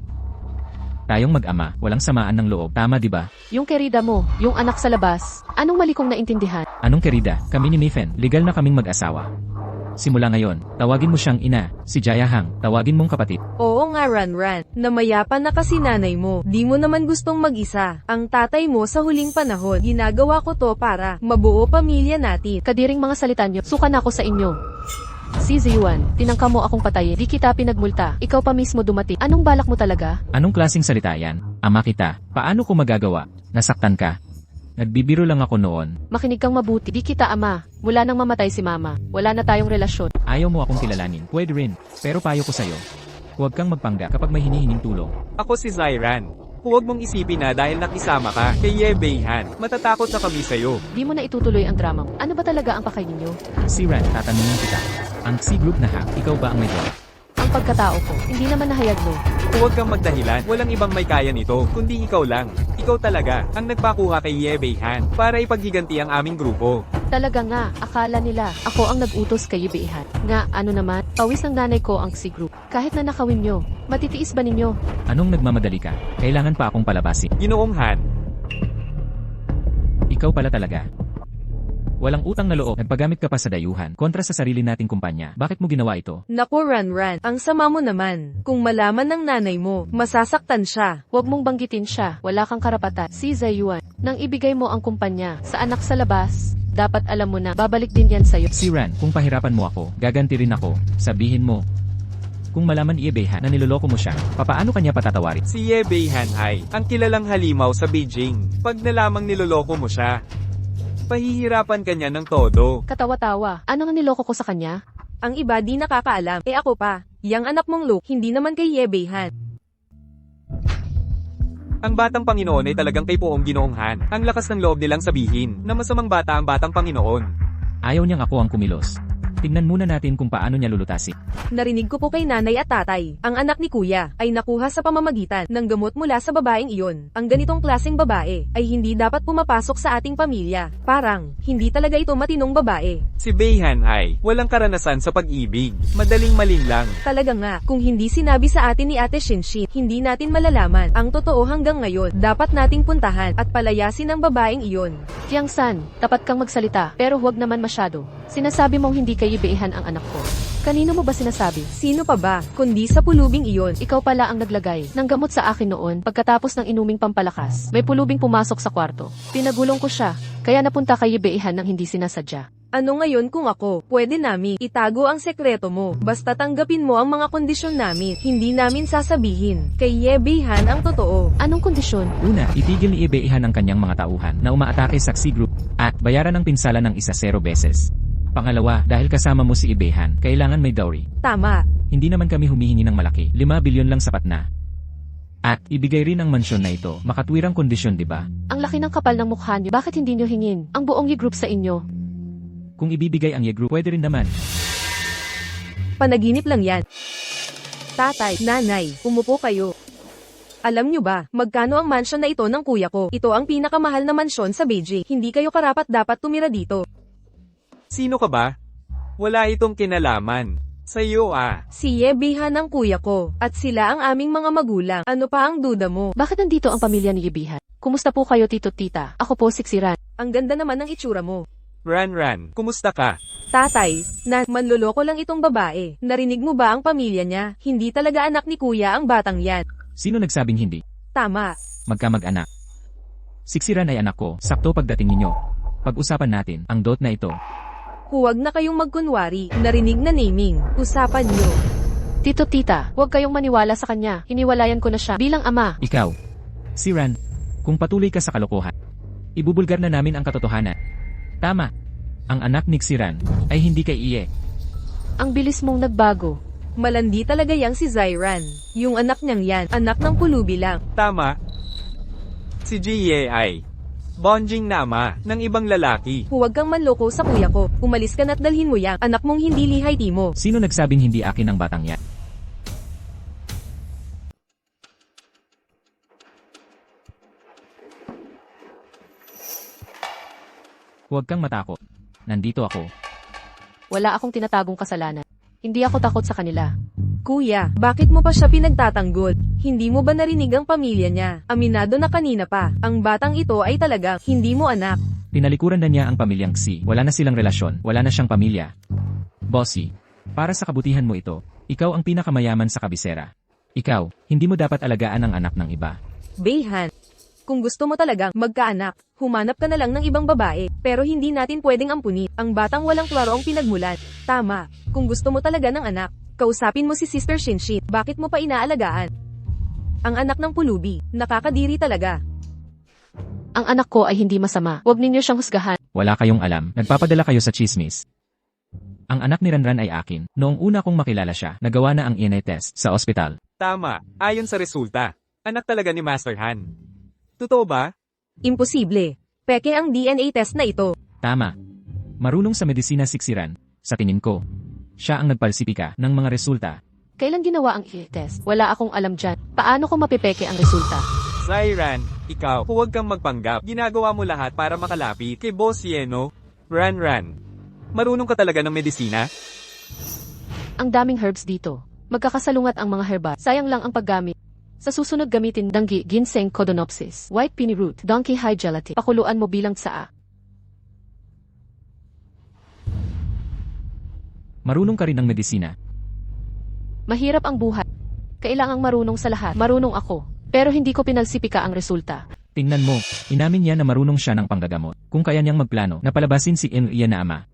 Tayong mag-ama, walang samaan ng loob. Tama di ba? Yung kerida mo, yung anak sa labas. Anong mali kong naintindihan? Anong kerida? Kami ni Mifen, legal na kaming mag-asawa. Simula ngayon, tawagin mo siyang ina. Si Jayahang, tawagin mong kapatid. Oo nga Ran, namayapan na kasi nanay mo. Di mo naman gustong mag-isa. Ang tatay mo sa huling panahon, ginagawa ko to para mabuo pamilya natin. Kadiring mga salita nyo, suka na ako sa inyo. Si Ziyuan, tinangka mo akong patayin. Di kita pinagmulta. Ikaw pa mismo dumating. Anong balak mo talaga? Anong klaseng salita yan? Ama kita, paano ko magagawa? Nasaktan ka? Nagbibiro lang ako noon. Makinig kang mabuti. Di kita ama. Mula nang mamatay si mama, wala na tayong relasyon. Ayaw mo akong kilalanin. Pwede rin. Pero payo ko sa'yo. Huwag kang magpangga kapag may hinihinging tulong. Ako si Zyran. Huwag mong isipin na dahil nakisama ka kay Ye Beihan, matatakot na kami sa'yo. Di mo na itutuloy ang drama mo. Ano ba talaga ang pakay ninyo? Si Ran, tatanungin kita. Ang C Group na hack, ikaw ba ang may gawa? Ang pagkatao ko, hindi naman nahayag mo. Huwag kang magdahilan, walang ibang may kaya nito, kundi ikaw lang. Ikaw talaga, ang nagpakuha kay Ye Beihan, para ipaghiganti ang aming grupo. Talaga nga, akala nila, ako ang nag-utos kay Yubihan. Nga, ano naman, pawis ng nanay ko ang C Group. Kahit na nakawin nyo, matitiis ba ninyo? Anong nagmamadali ka? Kailangan pa akong palabasin. Ginoong Han, Ikaw pala talaga. Walang utang na loob, nagpagamit ka pa sa dayuhan kontra sa sarili nating kumpanya. Bakit mo ginawa ito? Naku Ran, ang sama mo naman. Kung malaman ng nanay mo, masasaktan siya. Huwag mong banggitin siya, wala kang karapatan. Si Zayuan, nang ibigay mo ang kumpanya sa anak sa labas, dapat alam mo na, babalik din yan sa'yo. Si Ran, kung pahirapan mo ako, gaganti rin ako. Sabihin mo. Kung malaman ni Ebeha na niloloko mo siya, papaano kanya patatawarin? si Ye Beihan ay ang kilalang halimaw sa Beijing. Pag nalamang niloloko mo siya, pahihirapan kanya ng todo. Katawa-tawa, ano nga niloko ko sa kanya? Ang iba di nakakaalam, ako pa. Yang anak mong Luke, hindi naman kay Ye Beihan. Ang batang Panginoon ay talagang kay Poong Ginoong Han. Ang lakas ng loob nilang sabihin na masamang bata ang batang Panginoon. Ayaw niyang ako ang kumilos. Tingnan muna natin kung paano niya lulutasin. Narinig ko po kay nanay at tatay. Ang anak ni kuya ay nakuha sa pamamagitan ng gamot mula sa babaeng iyon. Ang ganitong klaseng babae ay hindi dapat pumapasok sa ating pamilya. Parang, hindi talaga ito matinong babae. Si Beihan ay walang karanasan sa pag-ibig. Madaling malinlang. Talaga nga, kung hindi sinabi sa atin ni Ate Shinshin, hindi natin malalaman ang totoo hanggang ngayon. Dapat nating puntahan at palayasin ang babaeng iyon. Tiang San, tapat kang magsalita, pero huwag naman masyado. Sinasabi mong hindi kay Yubihan ang anak ko. Kanino mo ba sinasabi? Sino pa ba, kundi sa pulubing iyon? Ikaw pala ang naglagay ng gamot sa akin noon pagkatapos ng inuming pampalakas. May pulubing pumasok sa kwarto. Pinagulong ko siya, kaya napunta kay Yubihan nang hindi sinasadya. Ano ngayon kung ako, pwede namin itago ang sekreto mo, basta tanggapin mo ang mga kondisyon namin, hindi namin sasabihin. Kay Ye Beihan ang totoo. Anong kondisyon? Una, itigil ni Ebeha ang kanyang mga tauhan na umaatake sa Xi Group at bayaran ng pinsala ng 0 beses. Pangalawa, dahil kasama mo si Ebehan, kailangan may dowry. Tama. Hindi naman kami humihingi ng malaki, 5 bilyon lang sapat na. At ibigay rin ang mansyon na ito, makatwirang kondisyon, di ba? Ang laki ng kapal ng mukha niyo, bakit hindi niyo hingin ang buong Y-group sa inyo? Kung ibibigay ang Ye-group, pwede rin naman. Panaginip lang yan. Tatay, nanay, umupo kayo. Alam nyo ba, magkano ang mansyon na ito ng kuya ko? Ito ang pinakamahal na mansyon sa Beijing. Hindi kayo karapat dapat tumira dito. Sino ka ba? Wala itong kinalaman. Sa iyo Si Ye Beihan ang kuya ko, at sila ang aming mga magulang. Ano pa ang duda mo? Bakit nandito ang pamilya ni Yubihan? Kumusta po kayo, tito tita? Ako po siksiran. Ang ganda naman ng itsura mo. Ran, kumusta ka? Tatay, manloloko lang itong babae. Narinig mo ba ang pamilya niya? Hindi talaga anak ni kuya ang batang yan. Sino nagsabing hindi? Tama. Magkamag-anak. Siksiran ay anak ko, sakto pagdating ninyo. Pag-usapan natin ang dot na ito. Huwag na kayong magkunwari. Narinig na naming. Usapan nyo. Tito tita, huwag kayong maniwala sa kanya. Hiniwalayan ko na siya bilang ama. Ikaw. Si Ran. Kung patuloy ka sa kalokohan, ibubulgar na namin ang katotohanan. Tama. Ang anak ni Xiran ay hindi kay Iye. Ang bilis mong nagbago. Malandi talaga yang si Zyran. Yung anak niyang yan, anak ng pulubi lang. Tama. Si Jie ay bonjing na ama ng ibang lalaki. Huwag kang manloko sa kuya ko. Umalis ka na't dalhin mo yang anak mong hindi lihay timo. Sino nagsabing hindi akin ang batang yan? Huwag kang matakot. Nandito ako. Wala akong tinatagong kasalanan. Hindi ako takot sa kanila. Kuya, bakit mo pa siya pinagtatanggol? Hindi mo ba narinig ang pamilya niya? Aminado na kanina pa, ang batang ito ay talagang hindi mo anak. Tinalikuran na niya ang pamilyang Xi. Wala na silang relasyon. Wala na siyang pamilya. Bossy, para sa kabutihan mo ito, ikaw ang pinakamayaman sa kabisera. Ikaw, hindi mo dapat alagaan ang anak ng iba. Beihan, kung gusto mo talagang magkaanak, humanap ka na lang ng ibang babae, pero hindi natin pwedeng ampunin ang batang walang klaro ang pinagmulan. Tama, kung gusto mo talaga ng anak, kausapin mo si Sister Shinshin. Bakit mo pa inaalagaan? Ang anak ng pulubi, nakakadiri talaga. Ang anak ko ay hindi masama. Huwag ninyo siyang husgahan. Wala kayong alam. Nagpapadala kayo sa chismis. Ang anak ni Ranran ay akin. Noong una kong makilala siya, nagawa na ang DNA test sa ospital. Tama, ayon sa resulta. Anak talaga ni Master Han. Totoo ba? Imposible. Peke ang DNA test na ito. Tama. Marunong sa medisina si Xiran. Sa tingin ko, siya ang nagpalsipika ng mga resulta. Kailan ginawa ang test? Wala akong alam dyan. Paano ko mapipeke ang resulta? Zyran, ikaw, huwag kang magpanggap. Ginagawa mo lahat para makalapit kay Boss Yeno. Ran. Marunong ka talaga ng medisina? Ang daming herbs dito. Magkakasalungat ang mga herba. Sayang lang ang paggamit. Sa susunod gamitin danggi, ginseng, codonopsis, white pini root, donkey hide gelatin. Pakuluan mo bilang tsaa. Marunong ka rin ng medisina. Mahirap ang buhay. Kailangang marunong sa lahat. Marunong ako. Pero hindi ko pinalsipika ang resulta. Tingnan mo, inamin niya na marunong siya ng panggagamot. Kung kaya niyang magplano na palabasin si Iye na ama.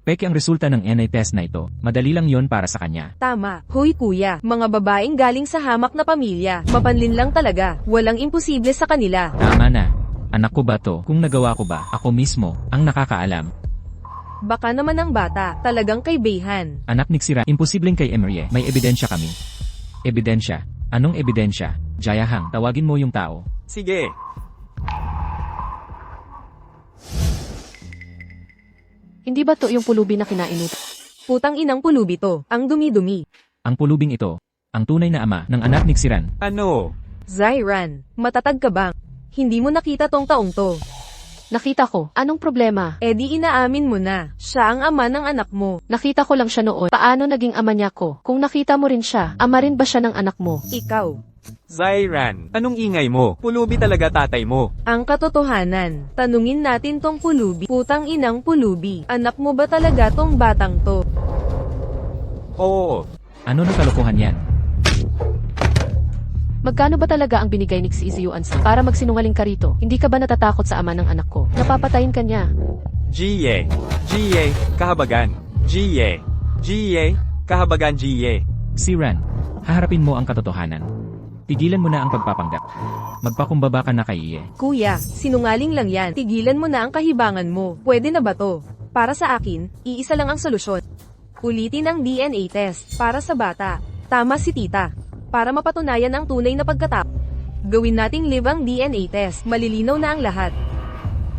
Peke ang resulta ng NA test na ito. Madali lang yon para sa kanya. Tama. Hoy kuya, mga babaeng galing sa hamak na pamilya. Mapanlin lang talaga. Walang imposible sa kanila. Tama na. Anak ko ba to? Kung nagawa ko ba, ako mismo ang nakakaalam. Baka naman ang bata, talagang kay Beihan. Anak ni Xiran, imposibleng kay Emery. May ebidensya kami. Ebidensya? Anong ebidensya? Jayahang, tawagin mo yung tao. Sige. Hindi ba to yung pulubi na kinainut? Putang inang pulubi to, ang dumi-dumi. Ang pulubing ito, ang tunay na ama ng anak ni Xiran. Ano? Zyran, matatag ka bang? Hindi mo nakita tong taong to. Nakita ko. Anong problema? E di inaamin mo na, siya ang ama ng anak mo. Nakita ko lang siya noon. Paano naging ama niya ko? Kung nakita mo rin siya, ama rin ba siya ng anak mo? Ikaw. Zyran, anong ingay mo? Pulubi talaga tatay mo. Ang katotohanan, tanungin natin tong pulubi. Putang inang pulubi, anak mo ba talaga tong batang to? Oo. Ano na kalokohan yan? Magkano ba talaga ang binigay ni Xiziyuan para magsinungaling ka rito? Hindi ka ba natatakot sa ama ng anak ko? Napapatayin ka niya. Jie, kahabagan. Jie, kahabagan Jie. Xiran, haharapin mo ang katotohanan. Tigilan mo na ang pagpapanggap. Magpakumbaba ka na kay Iye. Kuya, sinungaling lang yan. Tigilan mo na ang kahibangan mo. Pwede na ba to? Para sa akin, iisa lang ang solusyon. Ulitin ang DNA test para sa bata. Tama si tita. Para mapatunayan ang tunay na pagkatap. Gawin nating live ang DNA test. Malilinaw na ang lahat.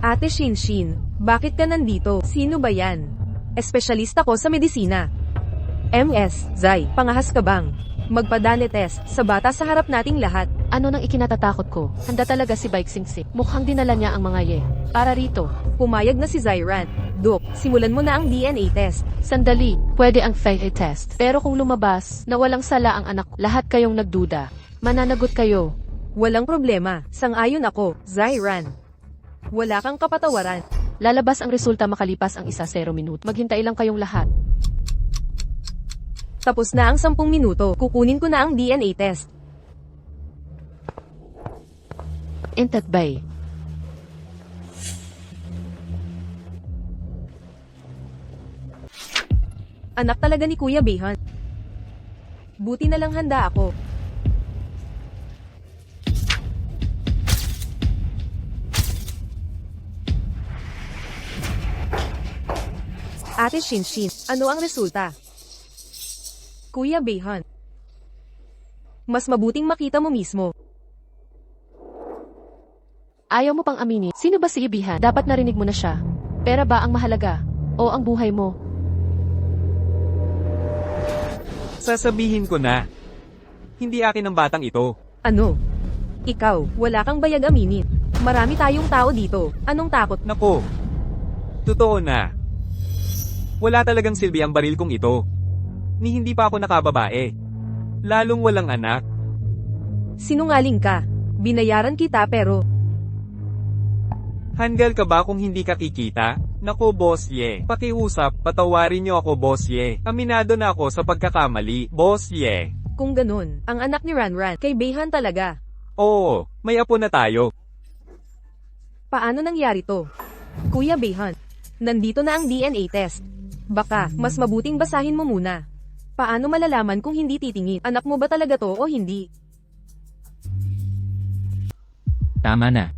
Ate Shinshin, bakit ka nandito? Sino ba yan? Espesyalista ko sa medisina. MS, Zai, pangahas ka bang? Magpadane test sa bata sa harap nating lahat. Ano nang ikinatatakot ko? Handa talaga si Bike Sing. Mukhang dinala niya ang mga ye. Para rito. Pumayag na si Zyran. Dok, simulan mo na ang DNA test. Sandali, pwede ang fake test. Pero kung lumabas na walang sala ang anak ko, lahat kayong nagduda. Mananagot kayo. Walang problema. Sang-ayon ako, Zyran. Wala kang kapatawaran. Lalabas ang resulta makalipas ang 1-0 minuto. Maghintay lang kayong lahat. Tapos na ang 10 minuto. Kukunin ko na ang DNA test. Intat bay. Anak talaga ni Kuya Beihan. Buti na lang handa ako. Ate Shinshin, ano ang resulta? Kuya Beihan. Mas mabuting makita mo mismo. Ayaw mo pang aminin. Sino ba si Ibihan? Dapat narinig mo na siya. Pera ba ang mahalaga? O ang buhay mo? Sasabihin ko na. Hindi akin ang batang ito. Ano? Ikaw, wala kang bayag aminin. Marami tayong tao dito. Anong takot? Nako. Totoo na. Wala talagang silbi ang baril kong ito. Ni hindi pa ako nakababae. Lalong walang anak. Sinungaling ka. Binayaran kita pero... Hanggal ka ba kung hindi ka kikita? Nako Boss Ye. Pakiusap, patawarin niyo ako Boss Ye. Aminado na ako sa pagkakamali, Boss Ye. Kung ganun, ang anak ni Ranran, kay Beihan talaga. Oo, may apo na tayo. Paano nangyari to? Kuya Beihan, nandito na ang DNA test. Baka, mas mabuting basahin mo muna. Paano malalaman kung hindi titingin? Anak mo ba talaga to o hindi? Tama na.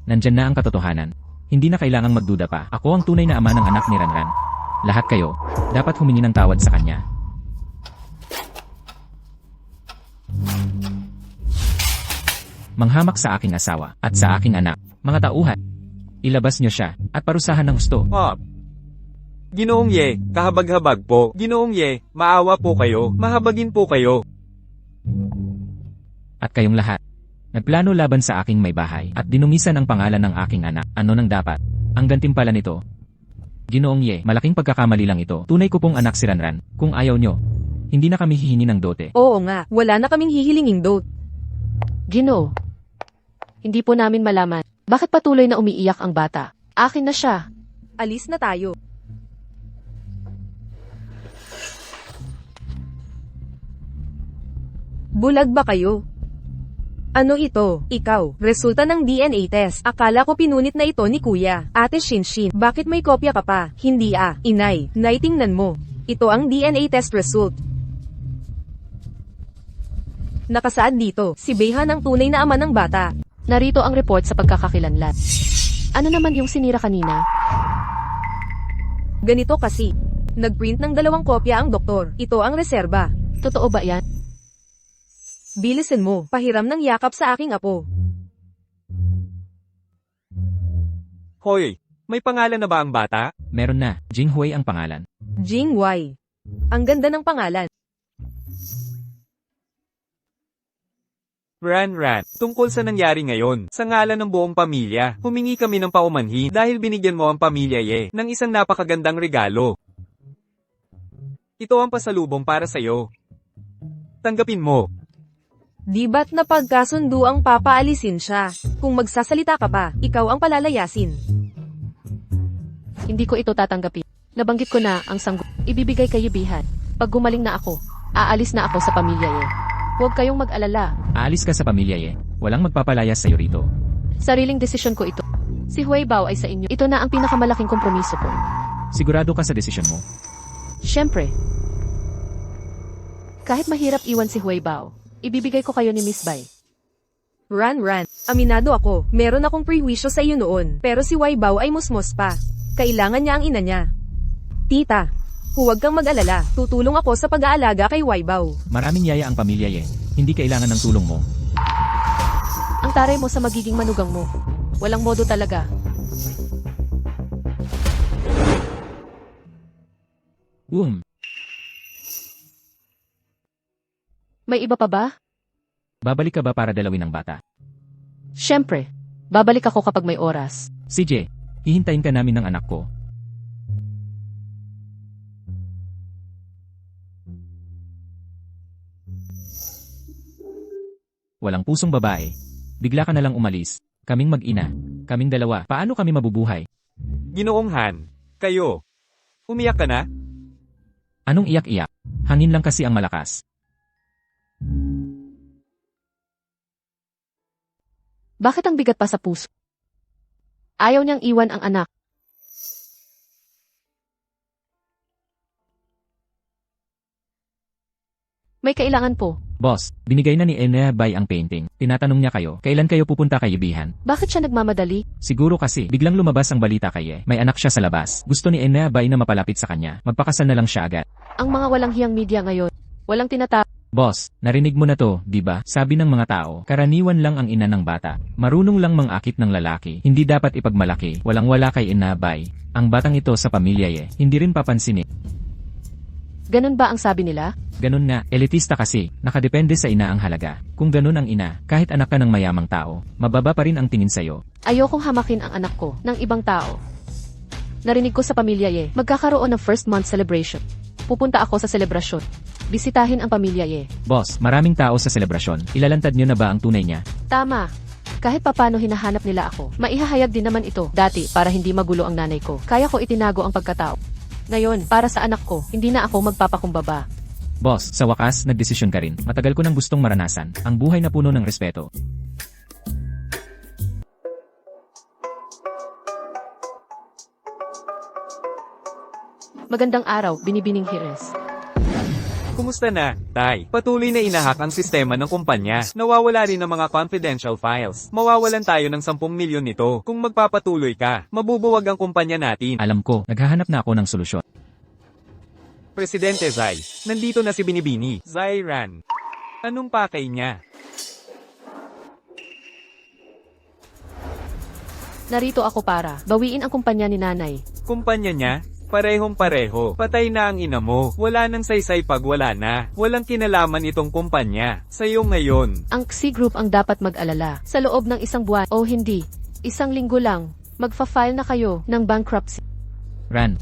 Nandyan na ang katotohanan. Hindi na kailangang magduda pa. Ako ang tunay na ama ng anak ni Ranran. Lahat kayo, dapat humingi ng tawad sa kanya. Manghamak sa aking asawa at sa aking anak, mga tauhan. Ilabas niyo siya at parusahan ng husto. Ginoong Ye, kahabag-habag po. Ginoong Ye, maawa po kayo. Mahabagin po kayo. At kayong lahat. Nagplano laban sa aking may bahay at dinumisan ang pangalan ng aking anak. Ano nang dapat? Ang gantimpala nito. Ginoong Ye, malaking pagkakamali lang ito. Tunay ko pong anak si Ranran. Kung ayaw nyo, hindi na kami hihingi ng dote. Oo nga, wala na kaming hihilinging dote. Ginoo. Hindi po namin malaman. Bakit patuloy na umiiyak ang bata? Akin na siya. Alis na tayo. Bulag ba kayo? Ano ito? Ikaw, resulta ng DNA test. Akala ko pinunit na ito ni Kuya. Ate Shinshin, bakit may kopya ka pa? Hindi inay. Nay, tingnan mo. Ito ang DNA test result. Nakasaad dito, si Beihan ang tunay na ama ng bata. Narito ang report sa pagkakakilanlan. Ano naman yung sinira kanina? Ganito kasi. Nagprint ng 2 kopya ang doktor. Ito ang reserba. Totoo ba yan? Bilisin mo, pahiram ng yakap sa aking apo. Hoy, may pangalan na ba ang bata? Meron na, Jinghui ang pangalan. Jing Wei. Ang ganda ng pangalan. Ranran, tungkol sa nangyari ngayon, sa ngalan ng buong pamilya, humingi kami ng paumanhin dahil binigyan mo ang pamilya Ye ng isang napakagandang regalo. Ito ang pasalubong para sa'yo. Tanggapin mo. Di ba't napagkasundo ang papaalisin siya? Kung magsasalita ka pa, ikaw ang palalayasin. Hindi ko ito tatanggapin. Nabanggit ko na ang sanggup. Ibibigay kay Ibihan. Pag gumaling na ako, aalis na ako sa pamilya Ye. Huwag kayong mag-alala. Aalis ka sa pamilya Ye. Walang magpapalayas sa'yo rito. Sariling desisyon ko ito. Si Huey Bao ay sa inyo. Ito na ang pinakamalaking kompromiso ko. Sigurado ka sa desisyon mo. Siyempre. Kahit mahirap iwan si Huey Bao, ibibigay ko kayo ni Miss Bai. Ranran, aminado ako, meron akong prewisyo sa iyo noon, pero si Wei Bao ay musmos pa. Kailangan niya ang ina niya. Tita, huwag kang mag-alala, tutulong ako sa pag-aalaga kay Wei Bao. Maraming yaya ang pamilya Ye. Hindi kailangan ng tulong mo. Ang taray mo sa magiging manugang mo. Walang modo talaga. May iba pa ba? Babalik ka ba para dalawin ang bata? Siyempre. Babalik ako kapag may oras. CJ, hihintayin ka namin ng anak ko. Walang pusong babae. Bigla ka na lang umalis. Kaming mag-ina. Kaming dalawa. Paano kami mabubuhay? Ginoong Han, kayo. Umiyak ka na? Anong iyak-iyak? Hangin lang kasi ang malakas. Bakit ang bigat pa sa puso? Ayaw niyang iwan ang anak. May kailangan po. Boss, binigay na ni Enea Bay ang painting. Tinatanong niya kayo, kailan kayo pupunta kay Ibihan? Bakit siya nagmamadali? Siguro kasi, biglang lumabas ang balita kay may anak siya sa labas. Gusto ni Enea Bay na mapalapit sa kanya. Magpakasal na lang siya agad. Ang mga walang hiyang media ngayon. Walang tinatapos. Boss, narinig mo na to, di ba? Sabi ng mga tao, karaniwan lang ang ina ng bata. Marunong lang mang-akit ng lalaki. Hindi dapat ipagmalaki. Walang-wala kay Enea Bay. Ang batang ito sa pamilya hindi rin papansinin. Ganun ba ang sabi nila? Ganun nga, elitista kasi, nakadepende sa ina ang halaga. Kung ganun ang ina, kahit anak ka ng mayamang tao, mababa pa rin ang tingin sa'yo. Ayokong hamakin ang anak ko ng ibang tao. Narinig ko sa pamilya magkakaroon ng first month celebration. Pupunta ako sa selebrasyon. Bisitahin ang pamilya Boss, maraming tao sa selebrasyon. Ilalantad nyo na ba ang tunay niya? Tama. Kahit papano hinahanap nila ako, maihahayag din naman ito. Dati, para hindi magulo ang nanay ko, kaya ko itinago ang pagkatao. Ngayon, para sa anak ko, hindi na ako magpapakumbaba. Boss, sa wakas, nagdesisyon ka rin. Matagal ko nang gustong maranasan. Ang buhay na puno ng respeto. Magandang araw, binibining Hires. Kumusta na, Tay? Patuloy na inahak ang sistema ng kumpanya. Nawawala rin ng mga confidential files. Mawawalan tayo ng 10 milyon nito. Kung magpapatuloy ka, mabubuwag ang kumpanya natin. Alam ko, naghahanap na ako ng solusyon. Presidente Zai, nandito na si Binibini. Zairan. Anong pakay niya? Narito ako para bawiin ang kumpanya ni nanay. Kumpanya niya? Parehong-pareho. Patay na ang ina mo. Wala nang saysay pag wala na. Walang kinalaman itong kumpanya. Sa'yo ngayon. Ang Xi Group ang dapat mag-alala. Sa loob ng isang buwan o hindi, isang linggo lang, magfa-file na kayo ng bankruptcy. Ran.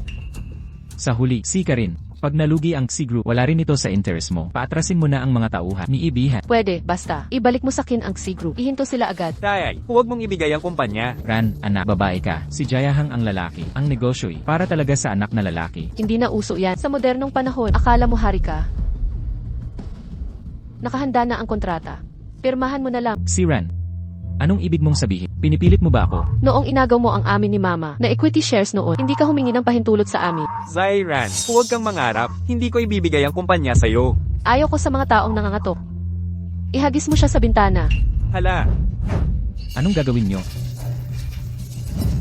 Sa huli, si ka rin. Pag nalugi ang Xi Group, wala rin ito sa interest mo. Paatrasin mo na ang mga tauhan ni Ibihan. Pwede, basta, ibalik mo sa kin ang Xi Group. Ihinto sila agad. Tay, huwag mong ibigay ang kumpanya. Ran, anak, babae ka. Si Jayahang ang lalaki. Ang negosyo'y para talaga sa anak na lalaki. Hindi na uso yan. Sa modernong panahon, akala mo hari ka. Nakahanda na ang kontrata. Pirmahan mo na lang. Si Ran. Anong ibig mong sabihin? Pinipilit mo ba ako? Noong inagaw mo ang amin ni Mama na equity shares noon, hindi ka humingi ng pahintulot sa amin. Zairan, huwag kang mangarap. Hindi ko ibibigay ang kumpanya sa'yo. Ayaw ko sa mga taong nangangatok. Ihagis mo siya sa bintana. Hala, Anong gagawin nyo?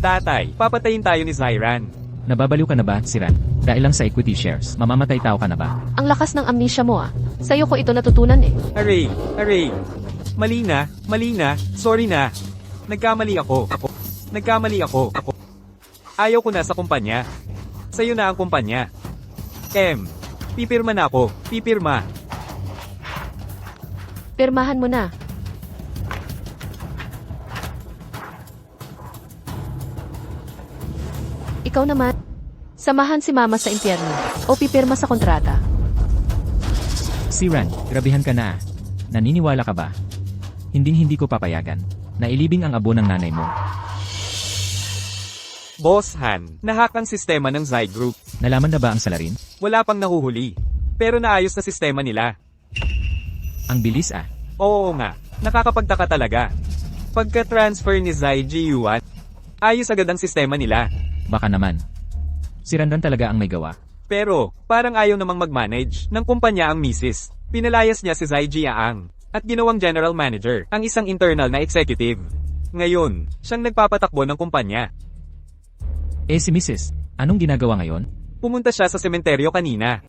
tatay, papatayin tayo ni Zairan. Nababaliw ka na ba, si Ran? Dahil lang sa equity shares, mamamatay tao ka na ba? Ang lakas ng amnesia mo Sa'yo ko ito natutunan Aray, aray. Mali na, sorry na. Nagkamali ako. Ayaw ko na sa kumpanya. Sa'yo na ang kumpanya. Pipirma na ako, pipirma. Pirmahan mo na. Ikaw naman. Samahan si Mama sa impyerno o pipirma sa kontrata. Si Ran, grabihan ka na. Naniniwala ka ba? Hindi ko papayagan. Nailibing ang abo ng nanay mo. Boss Han, nahack ang sistema ng Zai Group. Nalaman na ba ang salarin? Wala pang nahuhuli. Pero naayos na sistema nila. Ang bilis Oo nga, nakakapagtaka talaga. Pagka-transfer ni Zai Ji Yuan, ayos agad ang sistema nila. Baka naman. Si Randan talaga ang may gawa. Pero, parang ayaw namang mag-manage ng kumpanya ang misis. Pinalayas niya si Zai Ji Yaang at ginawang general manager, ang isang internal na executive. Ngayon, siyang nagpapatakbo ng kumpanya. Si Mrs., anong ginagawa ngayon? Pumunta siya sa sementeryo kanina.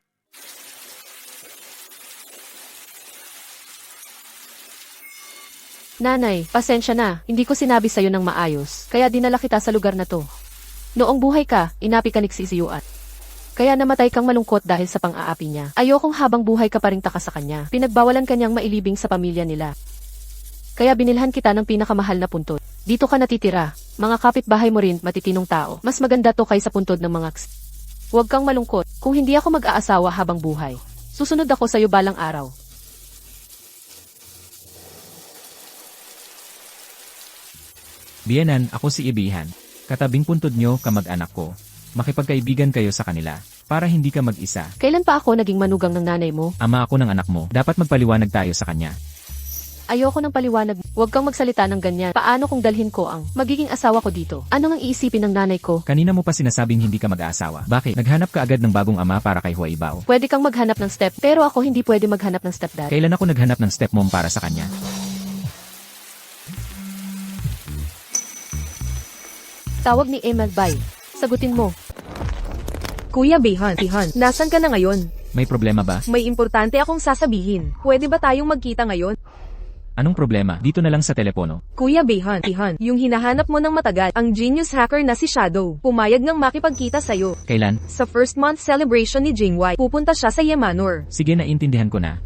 Nanay, pasensya na. Hindi ko sinabi sa'yo ng maayos. Kaya dinala kita sa lugar na to. Noong buhay ka, inapi ka ni Xi Yuan. Kaya namatay kang malungkot dahil sa pang-aapi niya. Ayokong habang buhay ka pa ring taka sa kanya. Pinagbawalan kanyang mailibing sa pamilya nila. Kaya binilhan kita ng pinakamahal na puntod. Dito ka natitira. Mga kapitbahay mo rin, matitinong tao. Mas maganda to kaysa puntod ng mga Xi. Huwag kang malungkot. Kung hindi ako mag-aasawa habang buhay, susunod ako sa'yo balang araw. Biyenan, ako si Ibihan. Katabing puntod nyo, kamag-anak ko. Makipagkaibigan kayo sa kanila, para hindi ka mag-isa. Kailan pa ako naging manugang ng nanay mo? Ama ako ng anak mo, dapat magpaliwanag tayo sa kanya. Ayoko ng paliwanag. Huwag kang magsalita ng ganyan. Paano kung dalhin ko ang magiging asawa ko dito? Ano ang iisipin ng nanay ko? Kanina mo pa sinasabing hindi ka mag-aasawa. Bakit? Naghanap ka agad ng bagong ama para kay Huaibao. Pwede kang maghanap ng step, pero ako hindi pwede maghanap ng stepdad. Kailan ako naghanap ng stepmom para sa kanya? Tawag ni Emel Bay. Sagutin mo. Kuya Behan, nasan ka na ngayon? May problema ba? May importante akong sasabihin. Pwede ba tayong magkita ngayon? Anong problema? Dito na lang sa telepono. Kuya Behan, yung hinahanap mo ng matagal, ang genius hacker na si Shadow, pumayag ngang makipagkita sa'yo. Kailan? Sa first month celebration ni Jingwei, pupunta siya sa Yemanor. Sige, naiintindihan ko na.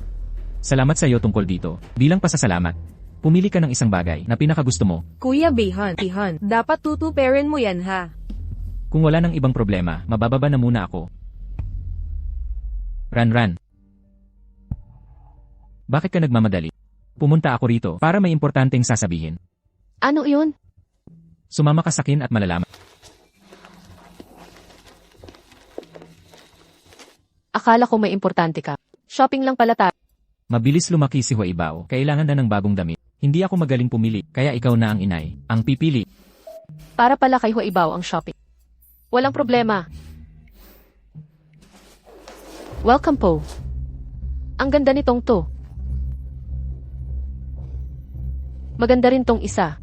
Salamat sa iyo tungkol dito. Bilang pasasalamat, pumili ka ng isang bagay na pinakagusto mo. Kuya Behan, dapat tutuperin mo yan ha. Kung wala nang ibang problema, mabababa na muna ako. Ran. Bakit ka nagmamadali? Pumunta ako rito para may importanteng sasabihin. Ano iyon? Sumama ka sa akin at malalaman. Akala ko may importante ka. Shopping lang pala tayo. Mabilis lumaki si Huaibao. Kailangan na ng bagong damit. Hindi ako magaling pumili, kaya ikaw na ang inay. Ang pipili. Para pala kay Huaibao ang shopping. Walang problema. Welcome po. Ang ganda nitong to. Maganda rin tong isa.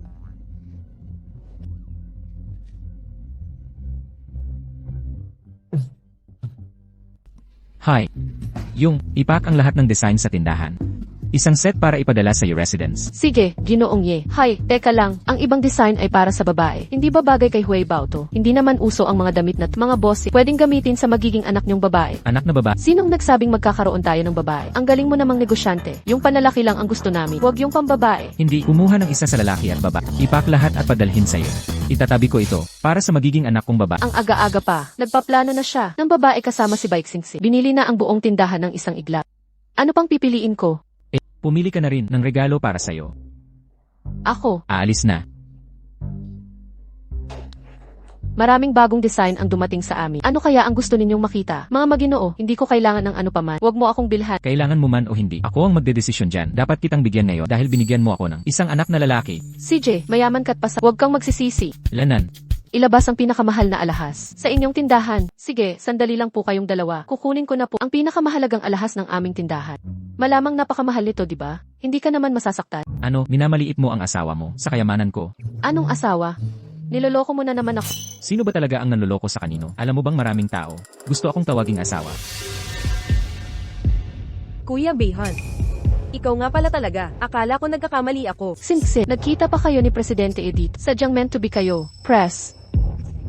Hi. Yung, ipak ang lahat ng design sa tindahan. Isang set para ipadala sa your residence. Sige, Ginoong Ye. Hi, teka lang. Ang ibang design ay para sa babae. Hindi ba bagay kay Huaibao to? Hindi naman uso ang mga damit na mga bossy. Pwedeng gamitin sa magiging anak niyong babae. Anak na baba? Sinong nagsabing magkakaroon tayo ng babae? Ang galing mo namang negosyante. Yung panlalaki lang ang gusto namin. Huwag yung pambabae. Hindi, kumuha ng isa sa lalaki at baba. Ipak lahat at padalhin sa'yo. Itatabi ko ito, para sa magiging anak kong baba. Ang aga-aga pa. Nagpaplano na siya ng babae kasama si Baiksingsi. Binili na ang buong tindahan ng isang iglap. Ano pang pipiliin ko? Pumili ka na rin ng regalo para sa'yo. Ako. Aalis na. Maraming bagong design ang dumating sa amin. Ano kaya ang gusto ninyong makita? Mga Maginoo, hindi ko kailangan ng ano paman. Huwag mo akong bilhan. Kailangan mo man o hindi. Ako ang magdedesisyon dyan. Dapat kitang bigyan ngayon dahil binigyan mo ako ng isang anak na lalaki. CJ, mayaman ka't pasa. Huwag kang magsisisi. Lanan. Ilabas ang pinakamahal na alahas sa inyong tindahan. Sige, sandali lang po kayong dalawa. Kukunin ko na po ang pinakamahalagang alahas ng aming tindahan. Malamang napakamahal nito, di ba? Hindi ka naman masasaktan. Ano, minamaliit mo ang asawa mo sa kayamanan ko. Anong asawa? Niloloko mo na naman ako. Sino ba talaga ang nanloloko sa kanino? Alam mo bang maraming tao gusto akong tawaging asawa? Kuya Behan, ikaw nga pala talaga. Akala ko nagkakamali ako. Singse, nagkita pa kayo ni Presidente Edith. Sadyang meant to be kayo. Press.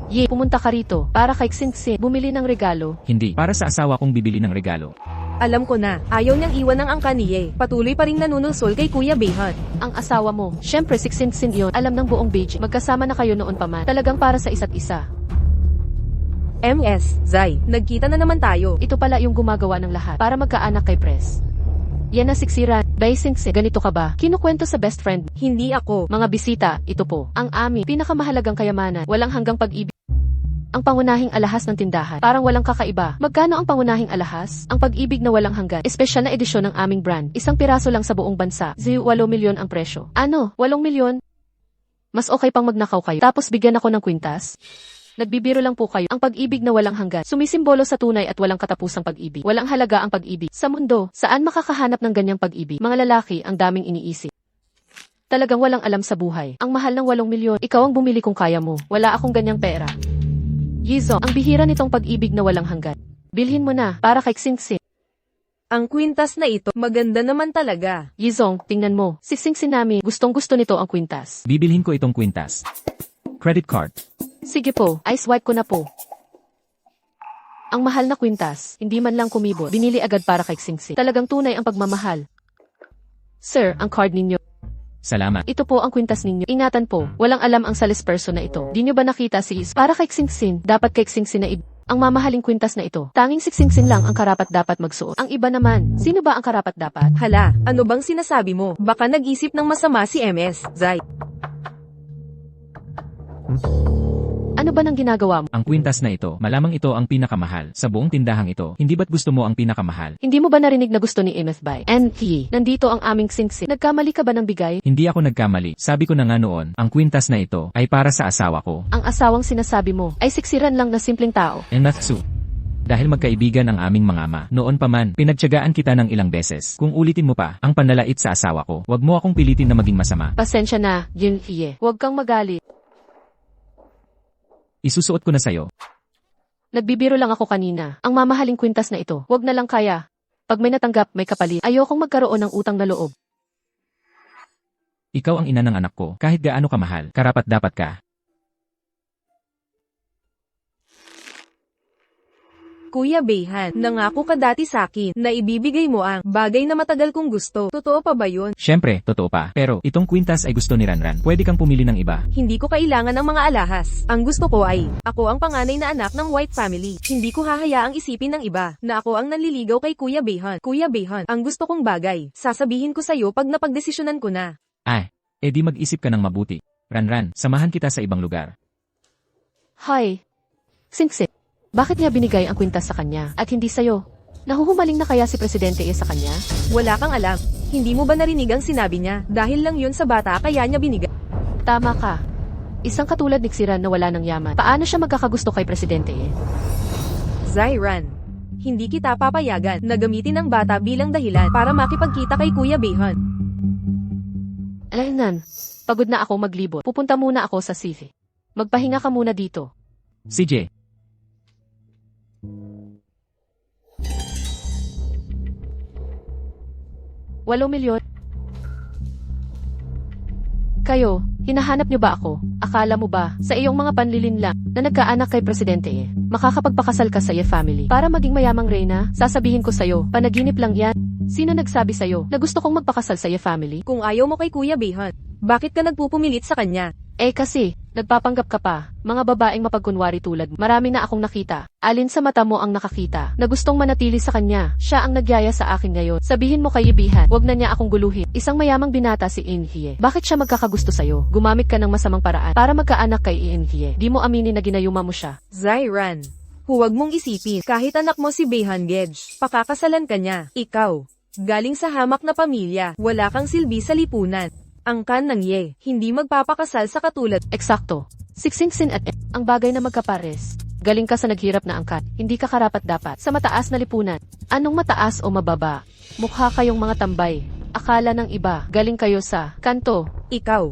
Ye, pumunta ka rito para kay Singse bumili ng regalo. Hindi, para sa asawa kong bibili ng regalo. Alam ko na, ayaw niyang iwan ng angka ni Ye. Patuloy pa rin nanunulsol kay Kuya Behan. Ang asawa mo, syempre si Singse yun. Alam ng buong Beijing. Magkasama na kayo noon pa man. Talagang para sa isa't isa. MS, Zai, nagkita na naman tayo. Ito pala yung gumagawa ng lahat para magkaanak kay Pres. Yan na siksiran. Bay Singse, ganito ka ba? Kinukwento sa best friend. Hindi ako. Mga bisita, ito po. Ang aming pinakamahalagang kayamanan. Walang hanggang pag-ibig. Ang pangunahing alahas ng tindahan. Parang walang kakaiba. Magkano ang pangunahing alahas? Ang pag-ibig na walang hanggan. Espesyal na edisyon ng aming brand. Isang piraso lang sa buong bansa. 8 milyon ang presyo. Ano? 8 milyon? Mas okay pang magnakaw kayo. Tapos bigyan ako ng kwintas? Nagbibiro lang po kayo. Ang pag-ibig na walang hanggan. Sumisimbolo sa tunay at walang katapusang pag-ibig. Walang halaga ang pag-ibig. Sa mundo, saan makakahanap ng ganyang pag-ibig? Mga lalaki, ang daming iniisip. Talagang walang alam sa buhay. Ang mahal ng 8 milyon. Ikaw ang bumili kung kaya mo. Wala akong ganyang pera. Yizong, ang bihira nitong pag-ibig na walang hanggan. Bilhin mo na, para kay Singse. Ang kwintas na ito, maganda naman talaga. Yizong, tingnan mo. Si Singse namin, gustong-gusto nito ang kwintas. Bibilhin ko itong kwintas. Credit card. Sige po, ice wipe ko na po. Ang mahal na kwintas, hindi man lang kumibot. Binili agad para kay Singse. Talagang tunay ang pagmamahal. Sir, ang card ninyo. Salamat. Ito po ang kwintas ninyo. Ingatan po, walang alam ang salesperson na ito. Di nyo ba nakita si Is? Para kay Singsin, dapat kay Singsin na ang mamahaling kwintas na ito. Tanging si Singsin lang ang karapat dapat magsuot. Ang iba naman, sino ba ang karapat dapat? Hala, ano bang sinasabi mo? Baka nag-isip ng masama si MS, Zai. Ano ba nang ginagawa mo? Ang kwintas na ito, malamang ito ang pinakamahal. Sa buong tindahang ito, hindi ba't gusto mo ang pinakamahal? Hindi mo ba narinig na gusto ni Emeth Bay? And nandito ang aming singsing. Nagkamali ka ba ng bigay? Hindi ako nagkamali. Sabi ko na nga noon, ang kwintas na ito ay para sa asawa ko. Ang asawang sinasabi mo ay siksiran lang na simpleng tao. Enatsu. Dahil magkaibigan ang aming mga ama, noon pa man, pinagtiyagaan kita ng ilang beses. Kung ulitin mo pa, ang panlalait sa asawa ko, wag mo akong pilitin na maging masama. Pasensya na, Junhye. Huwag kang magalit. Isusuot ko na sa'yo. Nagbibiro lang ako kanina. Ang mamahaling kwintas na ito, wag na lang kaya. Pag may natanggap, may kapalit. Ayokong magkaroon ng utang na loob. Ikaw ang ina ng anak ko, kahit gaano kamahal, karapat dapat ka. Kuya Bayhan, nangako ka dati sakin na ibibigay mo ang bagay na matagal kong gusto. Totoo pa ba yun? Siyempre, totoo pa. Pero, itong kwintas ay gusto ni Ranran. Pwede kang pumili ng iba. Hindi ko kailangan ng mga alahas. Ang gusto ko ay, ako ang panganay na anak ng white family. Hindi ko hahayaang isipin ng iba na ako ang nanliligaw kay Kuya Bayhan. Kuya Bayhan, ang gusto kong bagay, sasabihin ko sa'yo pag napagdesisyonan ko na. Di mag-isip ka ng mabuti. Ranran, samahan kita sa ibang lugar. Hi. Singsing. Bakit niya binigay ang kwintas sa kanya at hindi sa'yo? Nahuhumaling na kaya si Presidente sa kanya? Wala kang alam. Hindi mo ba narinig ang sinabi niya? Dahil lang yun sa bata kaya niya binigay. Tama ka. Isang katulad ni Xiran na wala ng yaman. Paano siya magkakagusto kay Presidente? Zyran, hindi kita papayagan na gamitin ang bata bilang dahilan para makipagkita kay Kuya Bayhan. Alaynan, pagod na ako maglibot. Pupunta muna ako sa CV. Magpahinga ka muna dito. CJ. 8 milyon. Kayo, hinahanap niyo ba ako? Akala mo ba, sa iyong mga panlilinlang na nagkaanak kay Presidente makakapagpakasal ka sa family para maging mayamang reyna? Sasabihin ko sa'yo, panaginip lang yan. Sino nagsabi sa'yo na gusto kong magpakasal sa family? Kung ayaw mo kay Kuya Bayhan, bakit ka nagpupumilit sa kanya? Kasi, nagpapanggap ka pa. Mga babaeng mapagkunwari tulad mo. Marami na akong nakita. Alin sa mata mo ang nakakita na gustong manatili sa kanya? Siya ang nagyaya sa akin ngayon. Sabihin mo kay Ibihan, wag na niya akong guluhin. Isang mayamang binata si Inhye. Bakit siya magkakagusto sa'yo? Gumamit ka ng masamang paraan para magkaanak kay Inhye. Di mo aminin na ginayuma mo siya. Zyran, huwag mong isipin. Kahit anak mo si Bayhan Gedge, pakakasalan ka niya. Ikaw, galing sa hamak na pamilya, wala kang silbi sa lipunan. Ang kan ng hindi magpapakasal sa katulad. Eksakto. Siksingsin at ang bagay na magkapares. Galing ka sa naghirap na angkat. Hindi ka karapat-dapat sa mataas na lipunan. Anong mataas o mababa? Mukha kayong mga tambay. Akala ng iba, galing kayo sa kanto. Ikaw,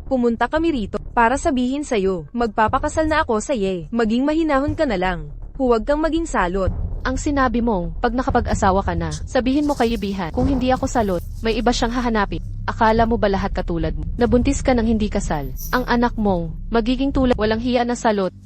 pumunta kami rito para sabihin sa'yo, magpapakasal na ako sa Maging mahinahon ka na lang. Huwag kang maging salot. Ang sinabi mong, pag nakapag-asawa ka na, sabihin mo kay Ibihan, kung hindi ako salot, may iba siyang hahanapin. Akala mo ba lahat katulad mo? Nabuntis ka ng hindi kasal. Ang anak mong, magiging tulad, walang hiya na salot.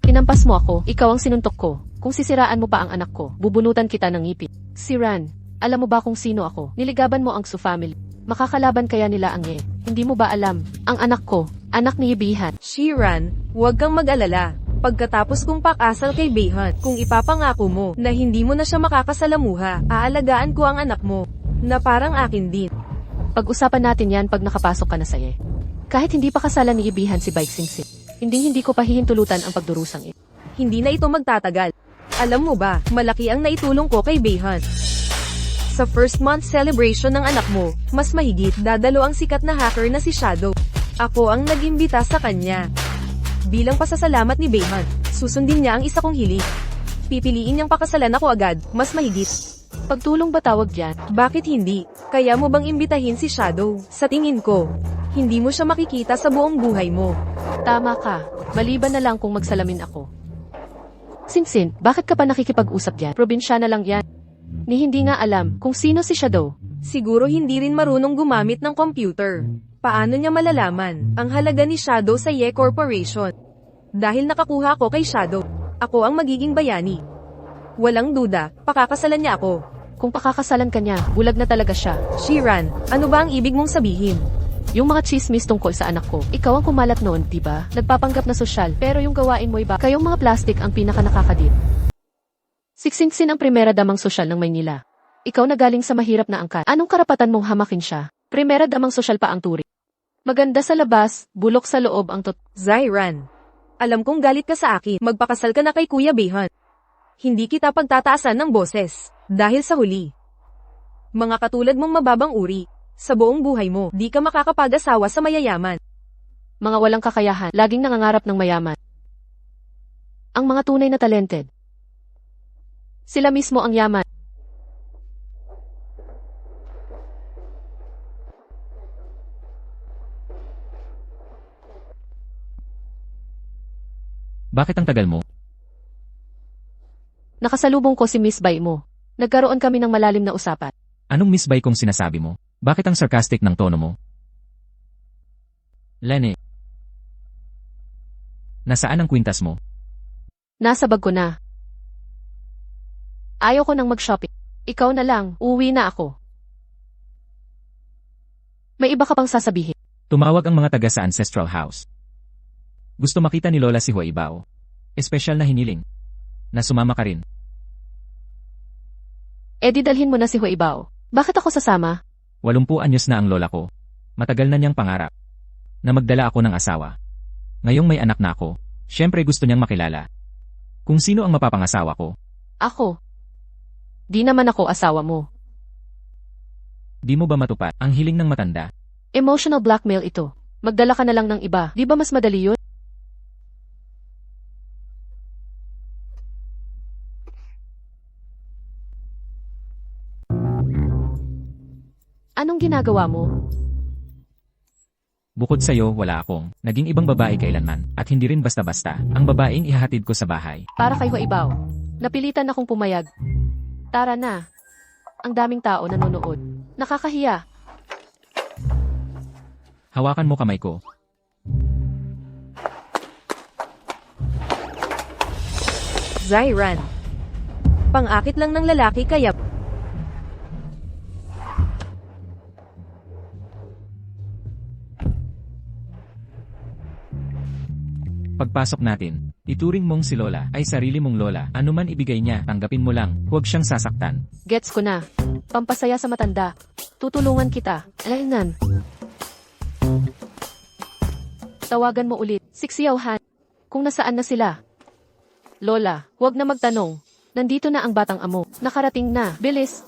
Hinampas mo ako, ikaw ang sinuntok ko. Kung sisiraan mo pa ang anak ko, bubunutan kita ng ngipin. Si Ran, alam mo ba kung sino ako? Niligaban mo ang Su family. Makakalaban kaya nila ang Hindi mo ba alam? Ang anak ko, anak ni Ibihan. Shiran, huwag kang mag-alala. Pagkatapos kong pakasal kay Bayhan, kung ipapangako mo na hindi mo na siya makakasalamuha, aalagaan ko ang anak mo, na parang akin din. Pag-usapan natin yan pag nakapasok ka na sa Kahit hindi pa kasalan ni Ibihan si Baik Singsing, hindi ko pa hihintulutan ang pagdurusang Hindi na ito magtatagal. Alam mo ba, malaki ang naitulong ko kay Bayhan. Sa first month celebration ng anak mo, mas mahigit dadalo ang sikat na hacker na si Shadow. Ako ang nag-imbita sa kanya. Bilang pasasalamat ni Bayhan, susundin niya ang isa kong hiling. Pipiliin niyang pakasalan ako agad, mas mahigit. Pagtulong ba tawag dyan? Bakit hindi? Kaya mo bang imbitahin si Shadow? Sa tingin ko, hindi mo siya makikita sa buong buhay mo. Tama ka. Maliban na lang kung magsalamin ako. Sinsin, bakit ka pa nakikipag-usap dyan? Probinsya na lang yan. Ni hindi nga alam kung sino si Shadow. Siguro hindi rin marunong gumamit ng computer. Paano niya malalaman ang halaga ni Shadow sa Corporation? Dahil nakakuha ko kay Shadow, ako ang magiging bayani. Walang duda, pakakasalan niya ako. Kung pakakasalan ka niya, bulag na talaga siya. Shiran, ano ba ang ibig mong sabihin? Yung mga chismis tungkol sa anak ko, ikaw ang kumalat noon, diba? Nagpapanggap na sosyal, pero yung gawain mo iba, kayong mga plastic ang pinaka nakakadip. Siksingsin ang primera damang sosyal ng Maynila. Ikaw na galing sa mahirap na angkat. Anong karapatan mong hamakin siya? Primera damang sosyal pa ang turi. Maganda sa labas, bulok sa loob ang Zyran, Alam kong galit ka sa akin, magpakasal ka na kay Kuya Behan. Hindi kita pagtataasan ng boses, dahil sa huli. Mga katulad mong mababang uri, sa buong buhay mo, di ka makakapag-asawa sa mayayaman. Mga walang kakayahan, laging nangangarap ng mayaman. Ang mga tunay na talented. Sila mismo ang yaman. Bakit ang tagal mo? Nakasalubong ko si Miss Bai mo. Nagkaroon kami ng malalim na usapan. Anong misbay kong sinasabi mo? Bakit ang sarcastic ng tono mo? Lenny. Nasaan ang kwintas mo? Nasa bag ko na. Ayaw ko nang mag-shopping. Ikaw na lang, uuwi na ako. May iba ka pang sasabihin. Tumawag ang mga taga sa ancestral house. Gusto makita ni Lola si Huaibao. Espesyal na hiniling. Na sumama ka rin. Eh di dalhin mo na si Huaibao. Bakit ako sasama? 80 anyos na ang lola ko. Matagal na niyang pangarap. Na magdala ako ng asawa. Ngayong may anak na ako, syempre gusto niyang makilala. Kung sino ang mapapangasawa ko. Ako. Di naman ako asawa mo. Di mo ba matupad ang hiling ng matanda? Emotional blackmail ito. Magdala ka na lang ng iba. Di ba mas madali yun? Anong ginagawa mo? Bukod sa'yo, wala akong naging ibang babae kailanman at hindi rin basta-basta ang babaeng ihahatid ko sa bahay. Para kay Huaibao. Napilitan akong pumayag. Tara na. Ang daming tao nanonood. Nakakahiya. Hawakan mo kamay ko. Zyran. Pang-akit lang ng lalaki kaya... Pagpasok natin, ituring mong si Lola ay sarili mong lola. Ano man ibigay niya, tanggapin mo lang, huwag siyang sasaktan. Gets ko na. Pampasaya sa matanda. Tutulungan kita. Alainan. Tawagan mo ulit. Siksiyawhan. Kung nasaan na sila. Lola, huwag na magtanong. Nandito na ang batang amo. Nakarating na. Bilis.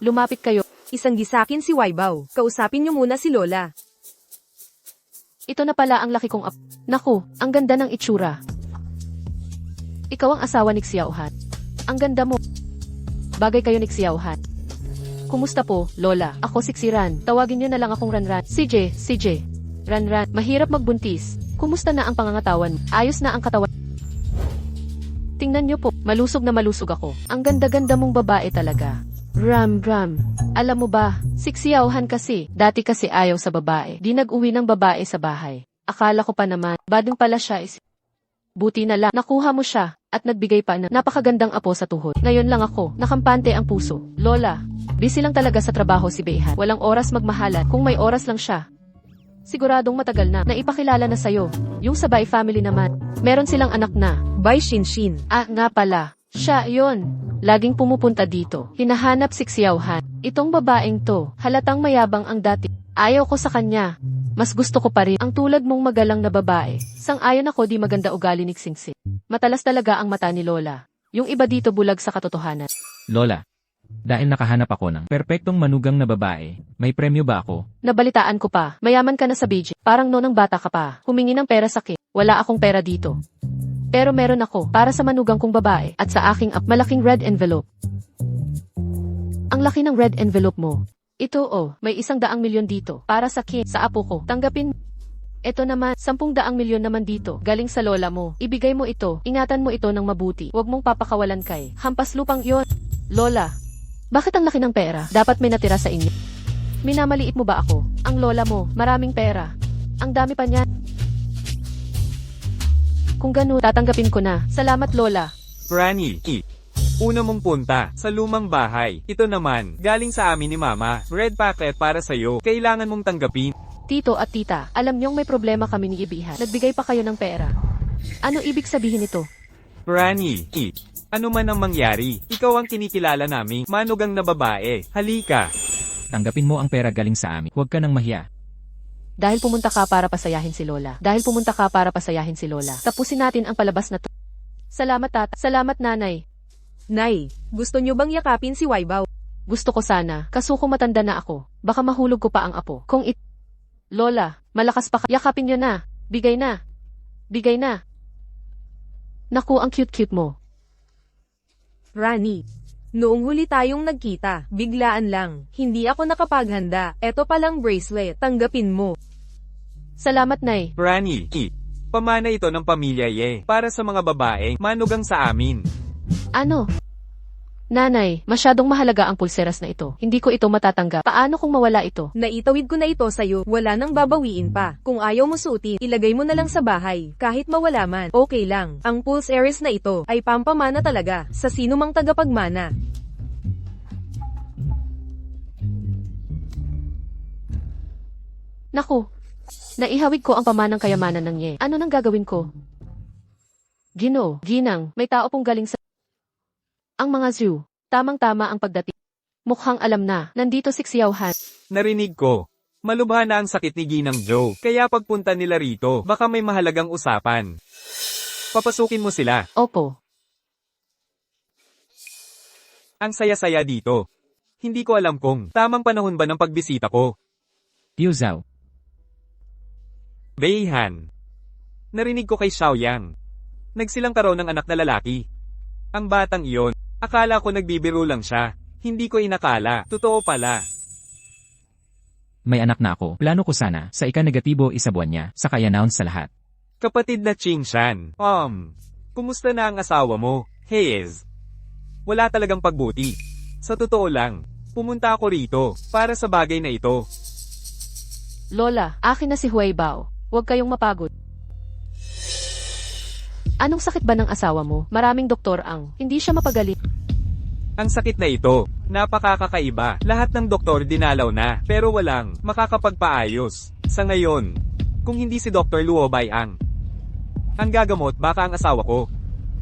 Lumapit kayo. Isang gisakin si Huaibao. Kausapin niyo muna si Lola. Ito na pala ang laki kong apo. Naku, ang ganda ng itsura. Ikaw ang asawa ni Xiaohan. Ang ganda mo. Bagay kayo ni Xiaohan. Kumusta po, Lola? Ako si Xiran. Tawagin niyo na lang akong Ranran. CJ. Ranran, mahirap magbuntis. Kumusta na ang pangangatawan? Ayos na ang katawan. Tingnan niyo po, malusog na malusog ako. Ang ganda-ganda mong babae talaga. Ram. Alam mo ba, si Xiaohan kasi, dati kasi ayaw sa babae. Di nag-uwi ng babae sa bahay. Akala ko pa naman, bading pala siya is... Buti na lang, nakuha mo siya, at nagbigay pa ng napakagandang apo sa tuhod. Ngayon lang ako, nakampante ang puso. Lola, busy lang talaga sa trabaho si Behan. Walang oras magmahalan, kung may oras lang siya. Siguradong matagal na, naipakilala na sa'yo. Yung sa Bai family naman, meron silang anak na. Bai Shinshin. Ah, nga pala. Siya, yon. Laging pumupunta dito. Hinahanap si Xiaohan. Itong babaeng to, halatang mayabang ang dati. Ayaw ko sa kanya. Mas gusto ko pa rin ang tulad mong magalang na babae. Sang-ayon ako di maganda ugali ni Xingxing. Matalas talaga ang mata ni Lola. Yung iba dito bulag sa katotohanan. Lola, dahil nakahanap ako ng perpektong manugang na babae, may premyo ba ako? Nabalitaan ko pa, mayaman ka na sa Beijing. Parang nonang bata ka pa. Humingi ng pera sa akin. Wala akong pera dito. Pero meron ako para sa manugang kong babae at sa aking malaking red envelope. Ang laki ng red envelope mo. Ito may 100 milyon dito para sa akin, sa apo ko. Tanggapin. Ito naman, 10 milyon naman dito. Galing sa lola mo. Ibigay mo ito. Ingatan mo ito ng mabuti. Huwag mong papakawalan kay. Hampas lupang yon. Lola, bakit ang laki ng pera? Dapat may natira sa inyo. Minamaliit mo ba ako? Ang lola mo, maraming pera. Ang dami pa niyan. Kung ganun, tatanggapin ko na. Salamat, Lola. Franny, una mong punta sa lumang bahay. Ito naman, galing sa amin ni Mama. Red packet para sa'yo. Kailangan mong tanggapin. Tito at tita, alam niyong may problema kami ni Ibihan. Nagbigay pa kayo ng pera. Ano ibig sabihin nito? Franny, ano man ang mangyari, ikaw ang kinikilala naming manugang na babae. Halika. Tanggapin mo ang pera galing sa amin. Huwag ka nang mahiya. Dahil pumunta ka para pasayahin si Lola. Dahil pumunta ka para pasayahin si Lola. Tapusin natin ang palabas na to. Salamat tata. Salamat nanay. Nay, gusto nyo bang yakapin si Waibaw? Gusto ko sana. Kaso kung matanda na ako. Baka mahulog ko pa ang apo. Kung Lola, malakas pa ka. Yakapin nyo na. Bigay na. Bigay na. Naku, ang cute-cute mo. Rani, noong huli tayong nagkita, biglaan lang. Hindi ako nakapaghanda. Eto palang bracelet. Tanggapin mo. Salamat, Nay. Rani, pamana ito ng pamilya Ye. Para sa mga babae, manugang sa amin. Ano? Nanay, masyadong mahalaga ang pulseras na ito. Hindi ko ito matatanggap. Paano kung mawala ito? Naitawid ko na ito sa'yo. Wala nang babawiin pa. Kung ayaw mo suotin, ilagay mo na lang sa bahay. Kahit mawala man, okay lang. Ang pulse heiress na ito ay pampamana talaga sa sino mang tagapagmana. Naku, naihawig ko ang pamanang kayamanan ng Ye. Ano nang gagawin ko? Ginang, may tao pong galing sa ang mga zoo. Tamang-tama ang pagdating. Mukhang alam na, nandito si Xiaohan. Narinig ko. Malubha na ang sakit ni Ginang Joe. Kaya pagpunta nila rito, baka may mahalagang usapan. Papasukin mo sila. Opo. Ang saya-saya dito. Hindi ko alam kung tamang panahon ba ng pagbisita ko. Tio Zhao, Beihan. Narinig ko kay Xiaoyang. Nagsilang karoon ng anak na lalaki. Ang batang iyon, akala ko nagbibiro lang siya. Hindi ko inakala. Totoo pala. may anak na ako. Plano ko sana, sa ika-negatibo isa buwan niya, saka i-announce sa lahat. Kapatid na Ching Shan. Kumusta na ang asawa mo? Hayes. Wala talagang pagbuti. Sa totoo lang, pumunta ako rito, para sa bagay na ito. Lola, akin na si Huaibao. Huwag kayong mapagod. Anong sakit ba ng asawa mo? Maraming doktor ang hindi siya mapagaling. Ang sakit na ito, napakakaiba. Lahat ng doktor dinalaw na, pero walang makakapagpaayos. Sa ngayon, kung hindi si Dr. Luobay ang gagamot, baka ang asawa ko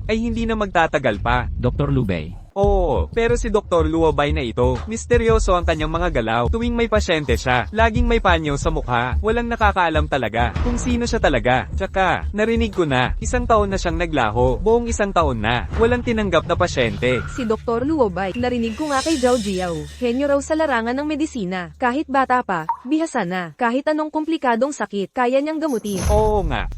ay hindi na magtatagal pa. Dr. Lubay, Oo, pero si Dr. Luobay na ito, misteryoso ang kanyang mga galaw. Tuwing may pasyente siya, laging may panyo sa mukha. Walang nakakaalam talaga kung sino siya talaga. Tsaka, narinig ko na, 1 taon na siyang naglaho. Buong 1 taon na, walang tinanggap na pasyente. Si Dr. Luobay, narinig ko nga kay Zhao Jiao. Henyo raw sa larangan ng medisina. Kahit bata pa, bihasa na. Kahit anong komplikadong sakit, kaya niyang gamutin. Oo nga.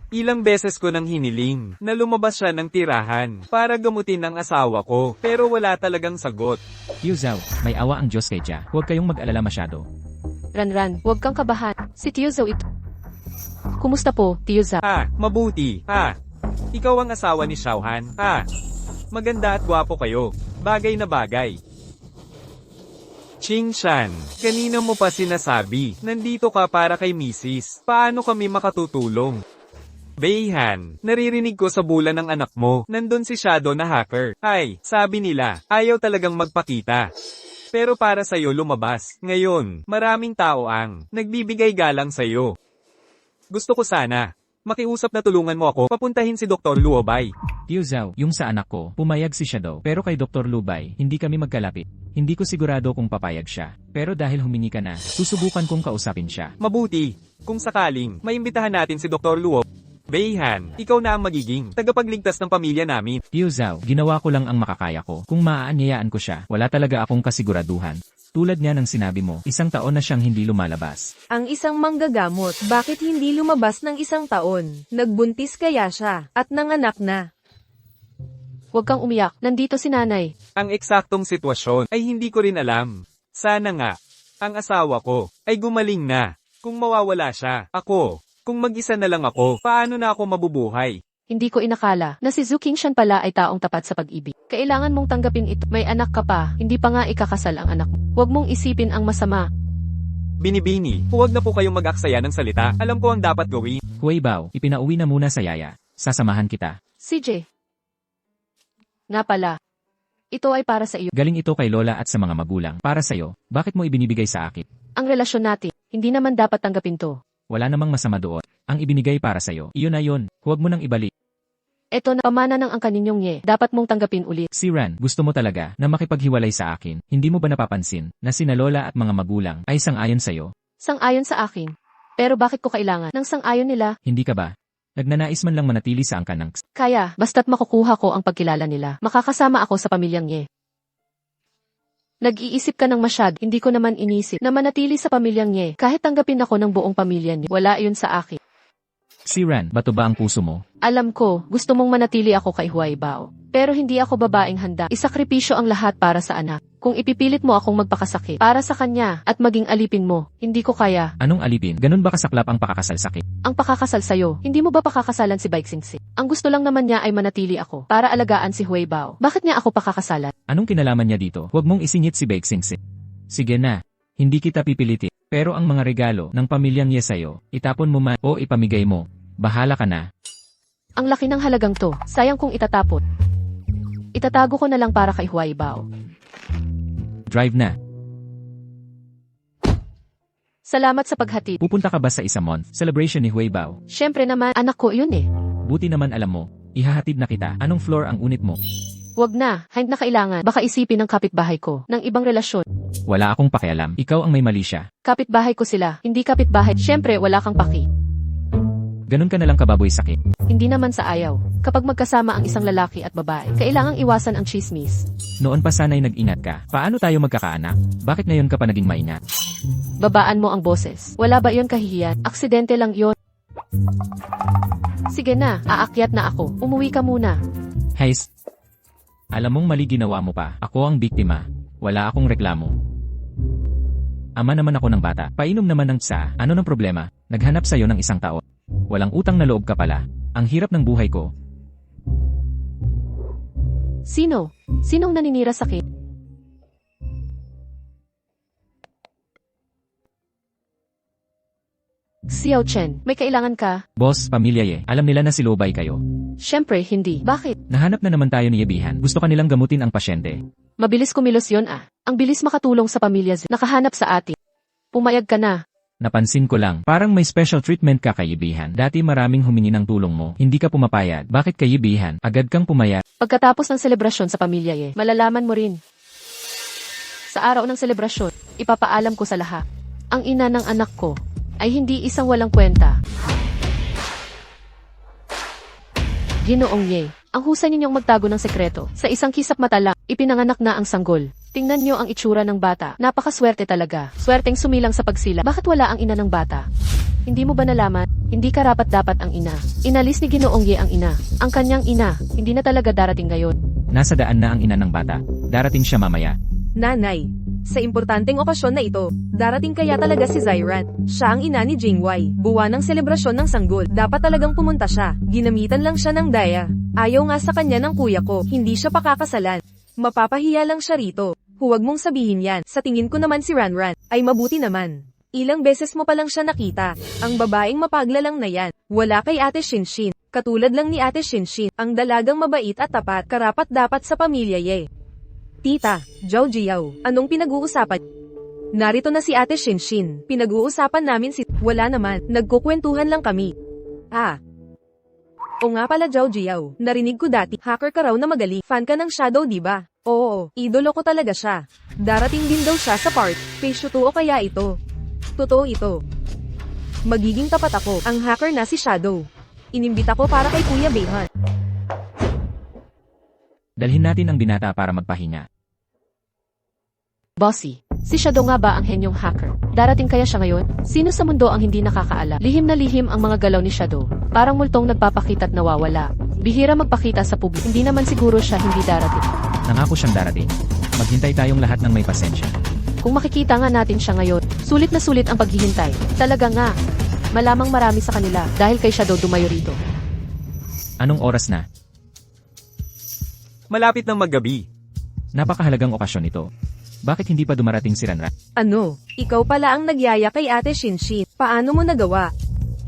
Ilang beses ko nang hiniling na lumabas siya ng tirahan para gamutin ang asawa ko, pero wala talagang sagot. Tio Zhao, may awa ang Diyos kay Jia. Huwag kayong mag-alala masyado. Ran, huwag kang kabahan. Si Tio Zhao ito. Kumusta po, Tio Zhao? Mabuti. Ikaw ang asawa ni Xiaohan. Maganda at gwapo kayo. Bagay na bagay. Ching Shan, kanina mo pa sinasabi, nandito ka para kay Mrs. Paano kami makatutulong? Beihan, naririnig ko sa bulan ng anak mo, nandun si Shadow na hacker. Sabi nila, ayaw talagang magpakita. Pero para sa'yo lumabas. Ngayon, maraming tao ang nagbibigay galang sa'yo. Gusto ko sana makiusap na tulungan mo ako papuntahin si Dr. Luobay. Tio Zhao, yung sa anak ko, pumayag si Shadow. Pero kay Dr. Lubay, hindi kami magkalapit. Hindi ko sigurado kung papayag siya. Pero dahil humingi ka na, susubukan kong kausapin siya. Mabuti, kung sakaling maimbitahan natin si Dr. Luobay. Beihan, ikaw na ang magiging tagapagligtas ng pamilya namin. Tio Zhao, ginawa ko lang ang makakaya ko. Kung maaanyayaan ko siya, wala talaga akong kasiguraduhan. Tulad niya ng sinabi mo, 1 taon na siyang hindi lumalabas. Ang isang manggagamot, bakit hindi lumabas ng 1 taon? Nagbuntis kaya siya, at nanganak na. Huwag kang umiyak. Nandito si nanay. Ang eksaktong sitwasyon ay hindi ko rin alam. Sana nga, ang asawa ko ay gumaling na. Kung mawawala siya, kung mag-isa na lang ako, paano na ako mabubuhay? Hindi ko inakala na si Zhu Qingshan pala ay taong tapat sa pag-ibig. Kailangan mong tanggapin ito. May anak ka pa, hindi pa nga ikakasal ang anak mo. Huwag mong isipin ang masama. Binibini, huwag na po kayong mag-aksaya ng salita. Alam ko ang dapat gawin. Huaibao, ipinauwi na muna sa yaya. Sasamahan kita. CJ. Nga pala. Ito ay para sa iyo. Galing ito kay Lola at sa mga magulang. Para sa'yo, bakit mo ibinibigay sa akin? Ang relasyon natin, hindi naman dapat tanggapin to. Wala namang masama doon. Ang ibinigay para sa'yo, iyon na yun. Huwag mo nang ibalik. Ito na pamana ng angkan ninyong Ye. Dapat mong tanggapin ulit. Si Ran, gusto mo talaga na makipaghiwalay sa akin. Hindi mo ba napapansin na sina Lola at mga magulang ay sang-ayon sa'yo? Sang-ayon sa akin. Pero bakit ko kailangan ng sang-ayon nila? Hindi ka ba? Nagnanais man lang manatili sa angkan ng Kaya, basta't makukuha ko ang pagkilala nila, makakasama ako sa pamilyang Ye. Nag-iisip ka ng masyado, hindi ko naman inisip na manatili sa pamilyang Ye. Kahit tanggapin ako ng buong pamilya niyo, wala iyon sa akin. Si Ran, bato ba ang puso mo? Alam ko, gusto mong manatili ako kay Huay Bao. Pero hindi ako babaeng handa. Isakripisyo ang lahat para sa anak. Kung ipipilit mo akong magpakasakit para sa kanya at maging alipin mo, hindi ko kaya. Anong alipin? Ganun ba kasaklap ang pakakasal sakit? Ang pakakasal sa'yo, hindi mo ba pakakasalan si Baixingsing? Ang gusto lang naman niya ay manatili ako para alagaan si Huay Bao. Bakit niya ako pakakasalan? Anong kinalaman niya dito? Huwag mong isingit si Baixingsing. Sige na, hindi kita pipilitin. Pero ang mga regalo ng pamilyang Ye sa'yo, itapon mo man o ipamigay mo. Bahala ka na. Ang laki ng halagang to, sayang kung itatapon. Itatago ko na lang para kay Huay Bao. Drive na. Salamat sa paghatid. Pupunta ka ba sa isang month celebration ni Huay Bao? Syempre naman, anak ko yun eh. Buti naman alam mo, ihahatid na kita. Anong floor ang unit mo? Wag na, hindi na kailangan. Baka isipin ng kapitbahay ko, ng ibang relasyon. Wala akong pakialam. Ikaw ang may mali siya. Kapitbahay ko sila, hindi kapitbahay. Syempre, wala kang paki. Ganun ka na lang kababoy sakit. Hindi naman sa ayaw. Kapag magkasama ang isang lalaki at babae, kailangang iwasan ang chismis. Noon pa sana'y nag-ingat ka. Paano tayo magkakaanak? Bakit ngayon ka pa naging maingat? Babaan mo ang boses. Wala ba yon kahihiyan? Aksidente lang yon. Sige na, aakyat na ako. Umuwi ka muna. Hays, alam mong mali ginawa mo pa. Ako ang biktima. Wala akong reklamo. Ama naman ako ng bata. Painom naman ng tsa. Ano ng problema? Naghanap sa'yo ng isang taon. Walang utang na loob ka pala. Ang hirap ng buhay ko. Sino? Sinong naninira sa akin? Xiao Chen, may kailangan ka? Boss, pamilya Ye, alam nila na silobay kayo. Syempre, hindi. Bakit? Nahanap na naman tayo ni Yebihan. Gusto kanilang gamutin ang pasyente. Mabilis kumilos yon ah. Ang bilis makatulong sa pamilya nakahanap sa atin. Pumayag ka na. Napansin ko lang, parang may special treatment ka kay Yebihan. Dati maraming humingi ng tulong mo, hindi ka pumapayag. Bakit kay Yebihan, agad kang pumayag? Pagkatapos ng selebrasyon sa pamilya Ye, malalaman mo rin. Sa araw ng selebrasyon, ipapaalam ko sa lahat. Ang ina ng anak ko ay hindi isang walang kwenta. Ginoong Ye, ang husay ninyong magtago ng sekreto. Sa isang kisap mata lang, ipinanganak na ang sanggol. Tingnan nyo ang itsura ng bata. Napakaswerte talaga. Swerteng sumilang sa pagsila. Bakit wala ang ina ng bata? Hindi mo ba nalaman? Hindi karapat-dapat ang ina. Inalis ni Ginoong Ye ang ina. Ang kanyang ina, hindi na talaga darating ngayon. Nasa daan na ang ina ng bata. Darating siya mamaya. Nanay, sa importanteng okasyon na ito, darating kaya talaga si Zyran. Siya ang ina ni Jingwei. Buwan ng selebrasyon ng sanggol. Dapat talagang pumunta siya. Ginamitan lang siya ng daya. Ayaw nga sa kanya ng kuya ko. Hindi siya pakakasalan. Mapapahiya lang siya rito. Huwag mong sabihin yan. Sa tingin ko naman si Ranran ay mabuti naman. Ilang beses mo pa lang siya nakita. Ang babaeng mapaglalang na yan. Wala kay Ate Shinshin. Katulad lang ni Ate Shinshin. Ang dalagang mabait at tapat. Karapat dapat sa pamilya Ye. Tita, Zhao Jiao, anong pinag-uusapan? Narito na si Ate Shinshin. Pinag-uusapan namin si... Wala naman. Nagkukwentuhan lang kami. Ah. O nga pala Zhao Jiao. Narinig ko dati. Hacker ka raw na magaling. Fan ka ng Shadow diba? Oo, idolo ko talaga siya. Darating din daw siya sa part. Face o kaya ito? Totoo ito. Magiging tapat ako. Ang hacker na si Shadow. Inimbita ko para kay Kuya Behan. Dalhin natin ang binata para magpahinga. Bossy, si Shadow nga ba ang henyong hacker? Darating kaya siya ngayon? Sino sa mundo ang hindi nakakaalam? Lihim na lihim ang mga galaw ni Shadow. Parang multong nagpapakita at nawawala. Bihira magpakita sa publiko. Hindi naman siguro siya hindi darating. Nangako siyang darating. Maghintay tayong lahat ng may pasensya. Kung makikita nga natin siya ngayon, sulit na sulit ang paghihintay. Talaga nga. Malamang marami sa kanila dahil kay Shadow dumayo rito. Anong oras na? Malapit ng maggabi. Napakahalagang okasyon ito. Bakit hindi pa dumarating si Ranran? Ano? Ikaw pala ang nagyaya kay Ate Shinshin. Paano mo nagawa?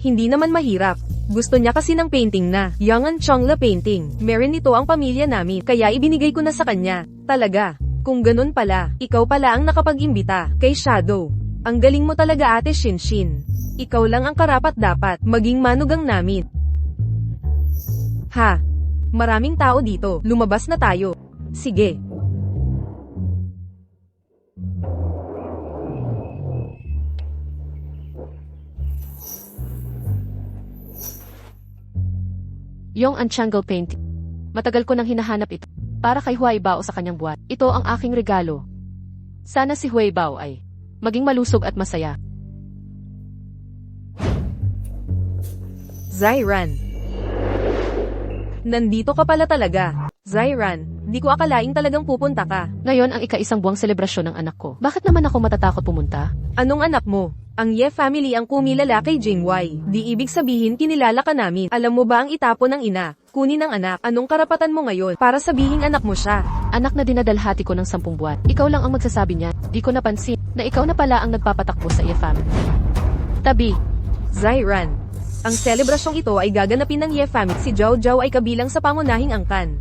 Hindi naman mahirap. Gusto niya kasi ng painting na Yangan Chongla painting. Meron nito ang pamilya namin, kaya ibinigay ko na sa kanya. Talaga. Kung ganun pala, ikaw pala ang nakapag-imbita kay Shadow. Ang galing mo talaga Ate Shinshin. Ikaw lang ang karapat-dapat maging manugang namin. Ha? Maraming tao dito. Lumabas na tayo. Sige. Yung Unchangle painting. Matagal ko nang hinahanap ito. Para kay Huay Bao sa kanyang buwan. Ito ang aking regalo. Sana si Huay Bao ay maging malusog at masaya. Zyran. Nandito ka pala talaga. Zyran, di ko akalaing talagang pupunta ka. Ngayon ang ika-isang buwang selebrasyon ng anak ko. Bakit naman ako matatakot pumunta? Anong anak mo? Ang Ye family ang kumilala kay Jingwei. Di ibig sabihin kinilala ka namin. Alam mo ba ang itapon ng ina? Kunin ang anak. Anong karapatan mo ngayon para sabihing anak mo siya? Anak na dinadalhati ko ng 10 buwan. Ikaw lang ang magsasabi niya. Di ko napansin na ikaw na pala ang nagpapatakbo sa Ye family. Tabi. Zyran. Ang selebrasyong ito ay gaganapin ng Ye family. Si Zhao Zhao ay kabilang sa pangunahing angkan.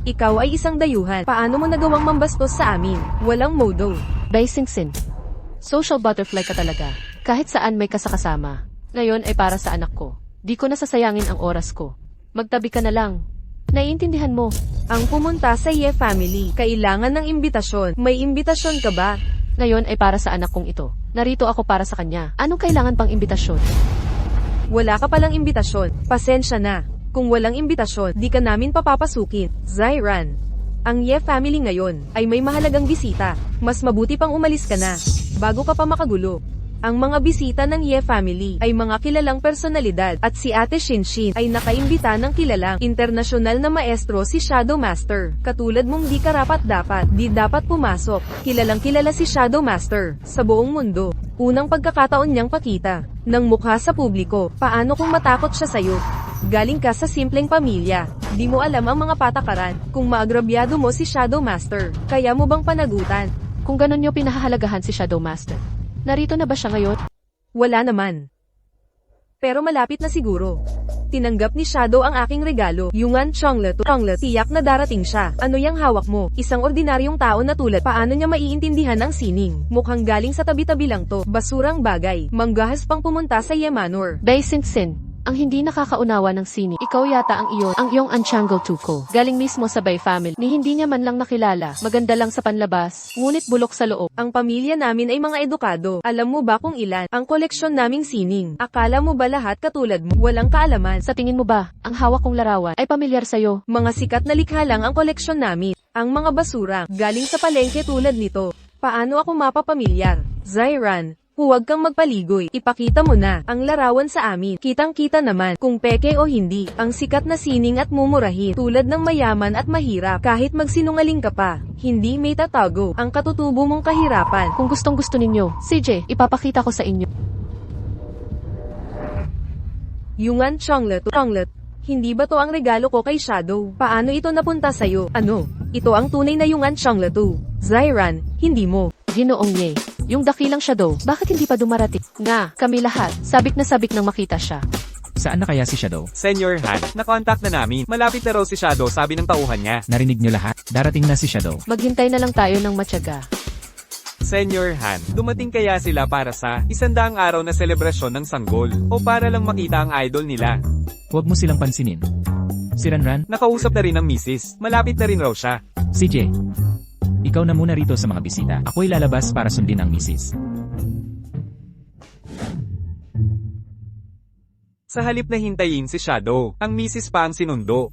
Ikaw ay isang dayuhan. Paano mo nagawang mambastos sa amin? Walang modo. Bai Singsin. Social butterfly ka talaga. Kahit saan may kasakasama. Ngayon ay para sa anak ko. Di ko nasasayangin ang oras ko. Magtabi ka na lang. Naiintindihan mo. Ang pumunta sa Ye family, kailangan ng imbitasyon. May imbitasyon ka ba? Ngayon ay para sa anak kong ito. Narito ako para sa kanya. Anong kailangan pang imbitasyon? Wala ka palang imbitasyon. Pasensya na. Kung walang imbitasyon, di ka namin papapasukin. Zyran. Ang Ye family ngayon ay may mahalagang bisita. Mas mabuti pang umalis ka na bago ka pa makagulo. Ang mga bisita ng Ye family ay mga kilalang personalidad at si Ate Shinshin ay nakaimbita ng kilalang internasyonal na maestro si Shadow Master. Katulad mong di karapat-dapat, di dapat pumasok. Kilalang kilala si Shadow Master sa buong mundo. Unang pagkakataon niyang pakita ng mukha sa publiko. Paano kung matakot siya sa'yo? Galing ka sa simpleng pamilya. Di mo alam ang mga patakaran. Kung maagrabyado mo si Shadow Master, kaya mo bang panagutan? Kung ganon niyo pinahahalagahan si Shadow Master. Narito na ba siya ngayon? Wala naman. Pero malapit na siguro. Tinanggap ni Shadow ang aking regalo, Yungan Chonglet. Tiyak na darating siya. Ano yang hawak mo? Isang ordinaryong tao na tulad. Paano niya maiintindihan ang sining? Mukhang galing sa tabi-tabi lang to. Basurang bagay. Manggahas pang pumunta sa Ye Manor. Bai Singsin. Ang hindi nakakaunawa ng sini. Ikaw yata ang iyong Unchangle Tuko. Galing mismo sa Bai family. Ni hindi niya man lang nakilala. Maganda lang sa panlabas. Ngunit bulok sa loob. Ang pamilya namin ay mga edukado. Alam mo ba kung ilan ang koleksyon naming sining? Akala mo ba lahat katulad mo? Walang kaalaman. Sa tingin mo ba, ang hawak kong larawan ay pamilyar sa'yo? Mga sikat na likha lang ang koleksyon namin. Ang mga basura, galing sa palengke tulad nito. Paano ako mapapamilyar? Zyran, huwag kang magpaligoy. Ipakita mo na ang larawan sa amin. Kitang-kita naman kung peke o hindi. Ang sikat na sining at mumurahin tulad ng mayaman at mahirap. Kahit magsinungaling ka pa, hindi may tatago ang katutubo mong kahirapan. Kung gustong gusto ninyo, CJ, ipapakita ko sa inyo. Yungan Chonglet. Hindi ba to ang regalo ko kay Shadow? Paano ito napunta sa'yo? Ano? Ito ang tunay na Yungan Chonglet. Zyran, hindi mo. Ginoong Ye. Yung dakilang Shadow, bakit hindi pa dumarating? Nga, kami lahat, sabik na sabik nang makita siya. Saan na kaya si Shadow? Senyor Han, na-contact na namin. Malapit na raw si Shadow, sabi ng tauhan niya. Narinig niyo lahat? Darating na si Shadow. Maghintay na lang tayo ng matyaga. Senyor Han, dumating kaya sila para sa 100 araw na selebrasyon ng sanggol o para lang makita ang idol nila? Huwag mo silang pansinin. Si Ranran, Nakausap na rin ng misis. Malapit na rin raw siya. CJ. Ikaw na muna rito sa mga bisita. Ako'y lalabas para sundin ang misis. Sa halip na hintayin si Shadow, ang misis pa ang sinundo.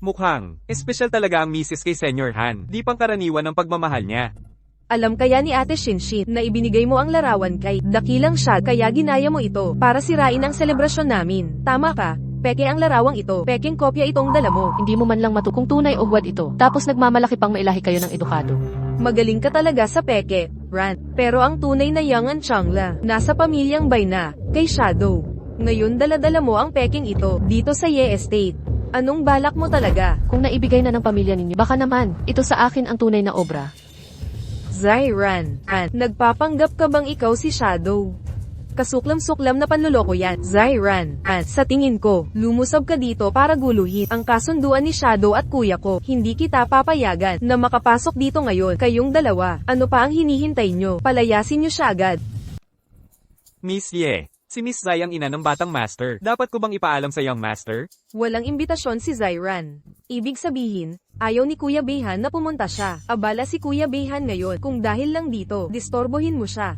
Mukhang, espesyal talaga ang misis kay Senyor Han. Di pangkaraniwan ang pagmamahal niya. Alam kaya ni Ate Shinshin na ibinigay mo ang larawan kay dakilang siya kaya ginaya mo ito para sirain ang selebrasyon namin. Tama ka, peke ang larawang ito, peking kopya itong dala mo. Hindi mo man lang kung tunay o huwad ito. Tapos nagmamalaki pang mailahi kayo ng edukado. Magaling ka talaga sa peke, Ran. Pero ang tunay na Yang Changla, nasa pamilyang Bayna, kay Shadow. Ngayon dala-dala mo ang peking ito, dito sa Ye Estate. Anong balak mo talaga? Kung naibigay na ng pamilya ninyo, baka naman, ito sa akin ang tunay na obra. Zyran, nagpapanggap ka bang ikaw si Shadow? Kasuklam-suklam na panloloko yan, Zyran. Sa tingin ko, lumusab ka dito para guluhin ang kasunduan ni Shadow at kuya ko. Hindi kita papayagan na makapasok dito ngayon. Kayong dalawa, ano pa ang hinihintay nyo? Palayasin nyo siya agad. Miss Ye, si Miss Zai ang ina ng batang master. Dapat ko bang ipaalam sa young master? Walang imbitasyon si Zyran. Ibig sabihin, ayaw ni Kuya Behan na pumunta siya. Abala si Kuya Behan ngayon. Kung dahil lang dito, distorbohin mo siya.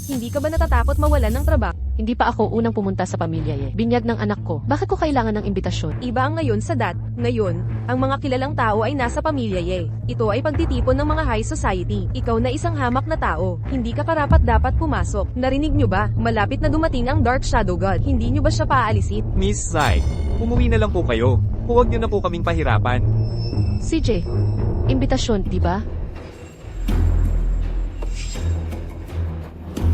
Hindi ka ba natatakot mawalan ng trabaho? Hindi pa ako unang pumunta sa pamilya Ye. Binyag ng anak ko. Bakit ko kailangan ng imbitasyon? Iba ang ngayon sa ngayon, ang mga kilalang tao ay nasa pamilya ye. Ito ay pagtitipon ng mga high society. Ikaw na isang hamak na tao, hindi ka karapat-dapat pumasok. Narinig nyo ba? Malapit na dumating ang Dark Shadow God. Hindi nyo ba siya paalisin? Miss Zai, umuwi na lang po kayo. Huwag niyo na po kaming pahirapan. CJ, imbitasyon, di ba?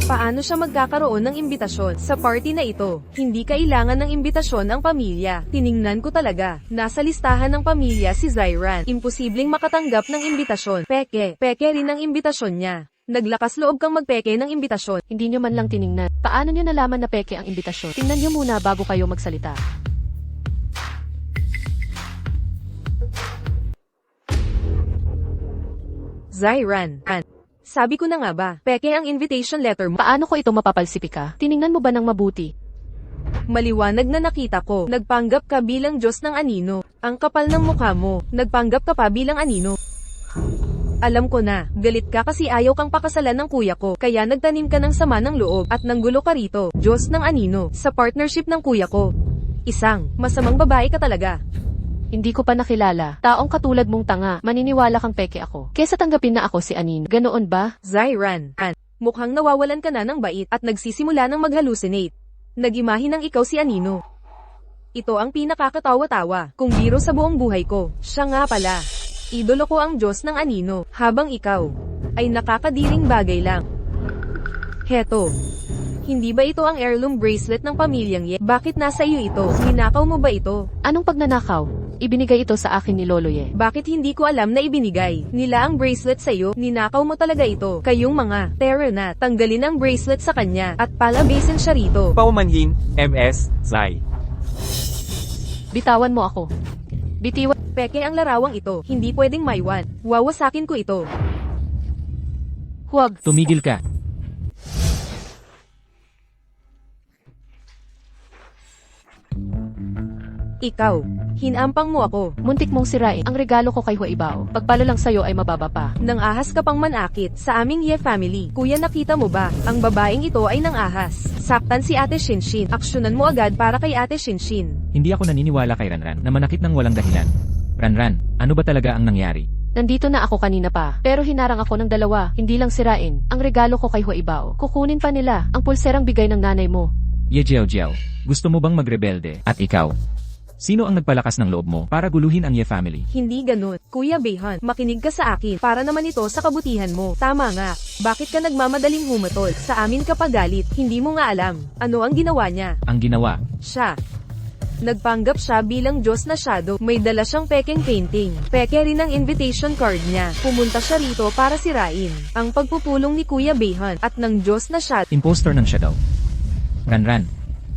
Paano siya magkakaroon ng imbitasyon sa party na ito? Hindi kailangan ng imbitasyon ang pamilya. Tiningnan ko talaga. Nasa listahan ng pamilya si Zyran. Imposibleng makatanggap ng imbitasyon. Peke rin ang imbitasyon niya. Naglakas loob kang magpeke ng imbitasyon. Hindi nyo man lang tiningnan. Paano nyo nalaman na peke ang imbitasyon? Tingnan nyo muna bago kayo magsalita. Zyran. Sabi ko na nga ba, peke ang invitation letter mo. Paano ko ito mapapalsipika? Tiningnan mo ba ng mabuti? Maliwanag na nakita ko. Nagpanggap ka bilang Diyos ng anino. Ang kapal ng mukha mo. Nagpanggap ka pa bilang anino. Alam ko na, galit ka kasi ayaw kang pakasalan ng kuya ko. Kaya nagtanim ka ng sama ng loob at nanggulo ka rito. Diyos ng anino. Sa partnership ng kuya ko. Isang, masamang babae ka talaga. Hindi ko pa nakilala. Taong katulad mong tanga, maniniwala kang peke ako. Kesa tanggapin na ako si Anin. Ganoon ba? Zyran. Mukhang nawawalan ka na ng bait at nagsisimula ng mag-hallucinate. Nag-imahin ng ikaw si Anino. Ito ang pinakakatawa-tawa. Kung biro sa buong buhay ko, siya nga pala. Idolo ko ang Diyos ng Anino, habang ikaw ay nakakadiring bagay lang. Heto. Hindi ba ito ang heirloom bracelet ng pamilyang Ye? Bakit nasa iyo ito? Ninakaw mo ba ito? Anong pagnanakaw? Ibinigay ito sa akin ni Lolo Ye. Bakit hindi ko alam na ibinigay? Nila ang bracelet sa iyo, ninakaw mo talaga ito. Kayong mga terror na, tanggalin ang bracelet sa kanya at palabasin siya rito. Paumanhin, MS, Zai. Bitawan mo ako. Bitiwan. Peke ang larawang ito, hindi pwedeng maiwan. Wawasakin ko ito. Huwag. Tumigil ka. Ikaw, hinampang mo ako. Muntik mong sirain ang regalo ko kay Huaibao. Pagpalo lang sa'yo ay mababa pa. Nang ahas ka pang manakit sa aming Ye family. Kuya, nakita mo ba? Ang babaeng ito ay nang ahas. Saktan si Ate Shinshin. Aksyonan mo agad para kay Ate Shinshin. Hindi ako naniniwala kay Ranran na manakit ng walang dahilan. Ranran, ano ba talaga ang nangyari? Nandito na ako kanina pa, pero hinarang ako ng dalawa, hindi lang sirain. Ang regalo ko kay Huaibao. Kukunin pa nila ang pulserang bigay ng nanay mo. Ye Jiao Jiao, gusto mo bang magrebelde? At ikaw? Sino ang nagpalakas ng loob mo para guluhin ang Ye family? Hindi ganun. Kuya Behan, makinig ka sa akin para naman ito sa kabutihan mo. Tama nga. Bakit ka nagmamadaling humatol? Sa amin ka pagalit, hindi mo nga alam. Ano ang ginawa niya? Ang ginawa, Siya. Nagpanggap siya bilang Diyos na Shadow. May dala siyang pekeng painting. Peke rin ang invitation card niya. Pumunta siya rito para sirain ang pagpupulong ni Kuya Behan at ng Diyos na Shadow. imposter ng siya daw. Ranran,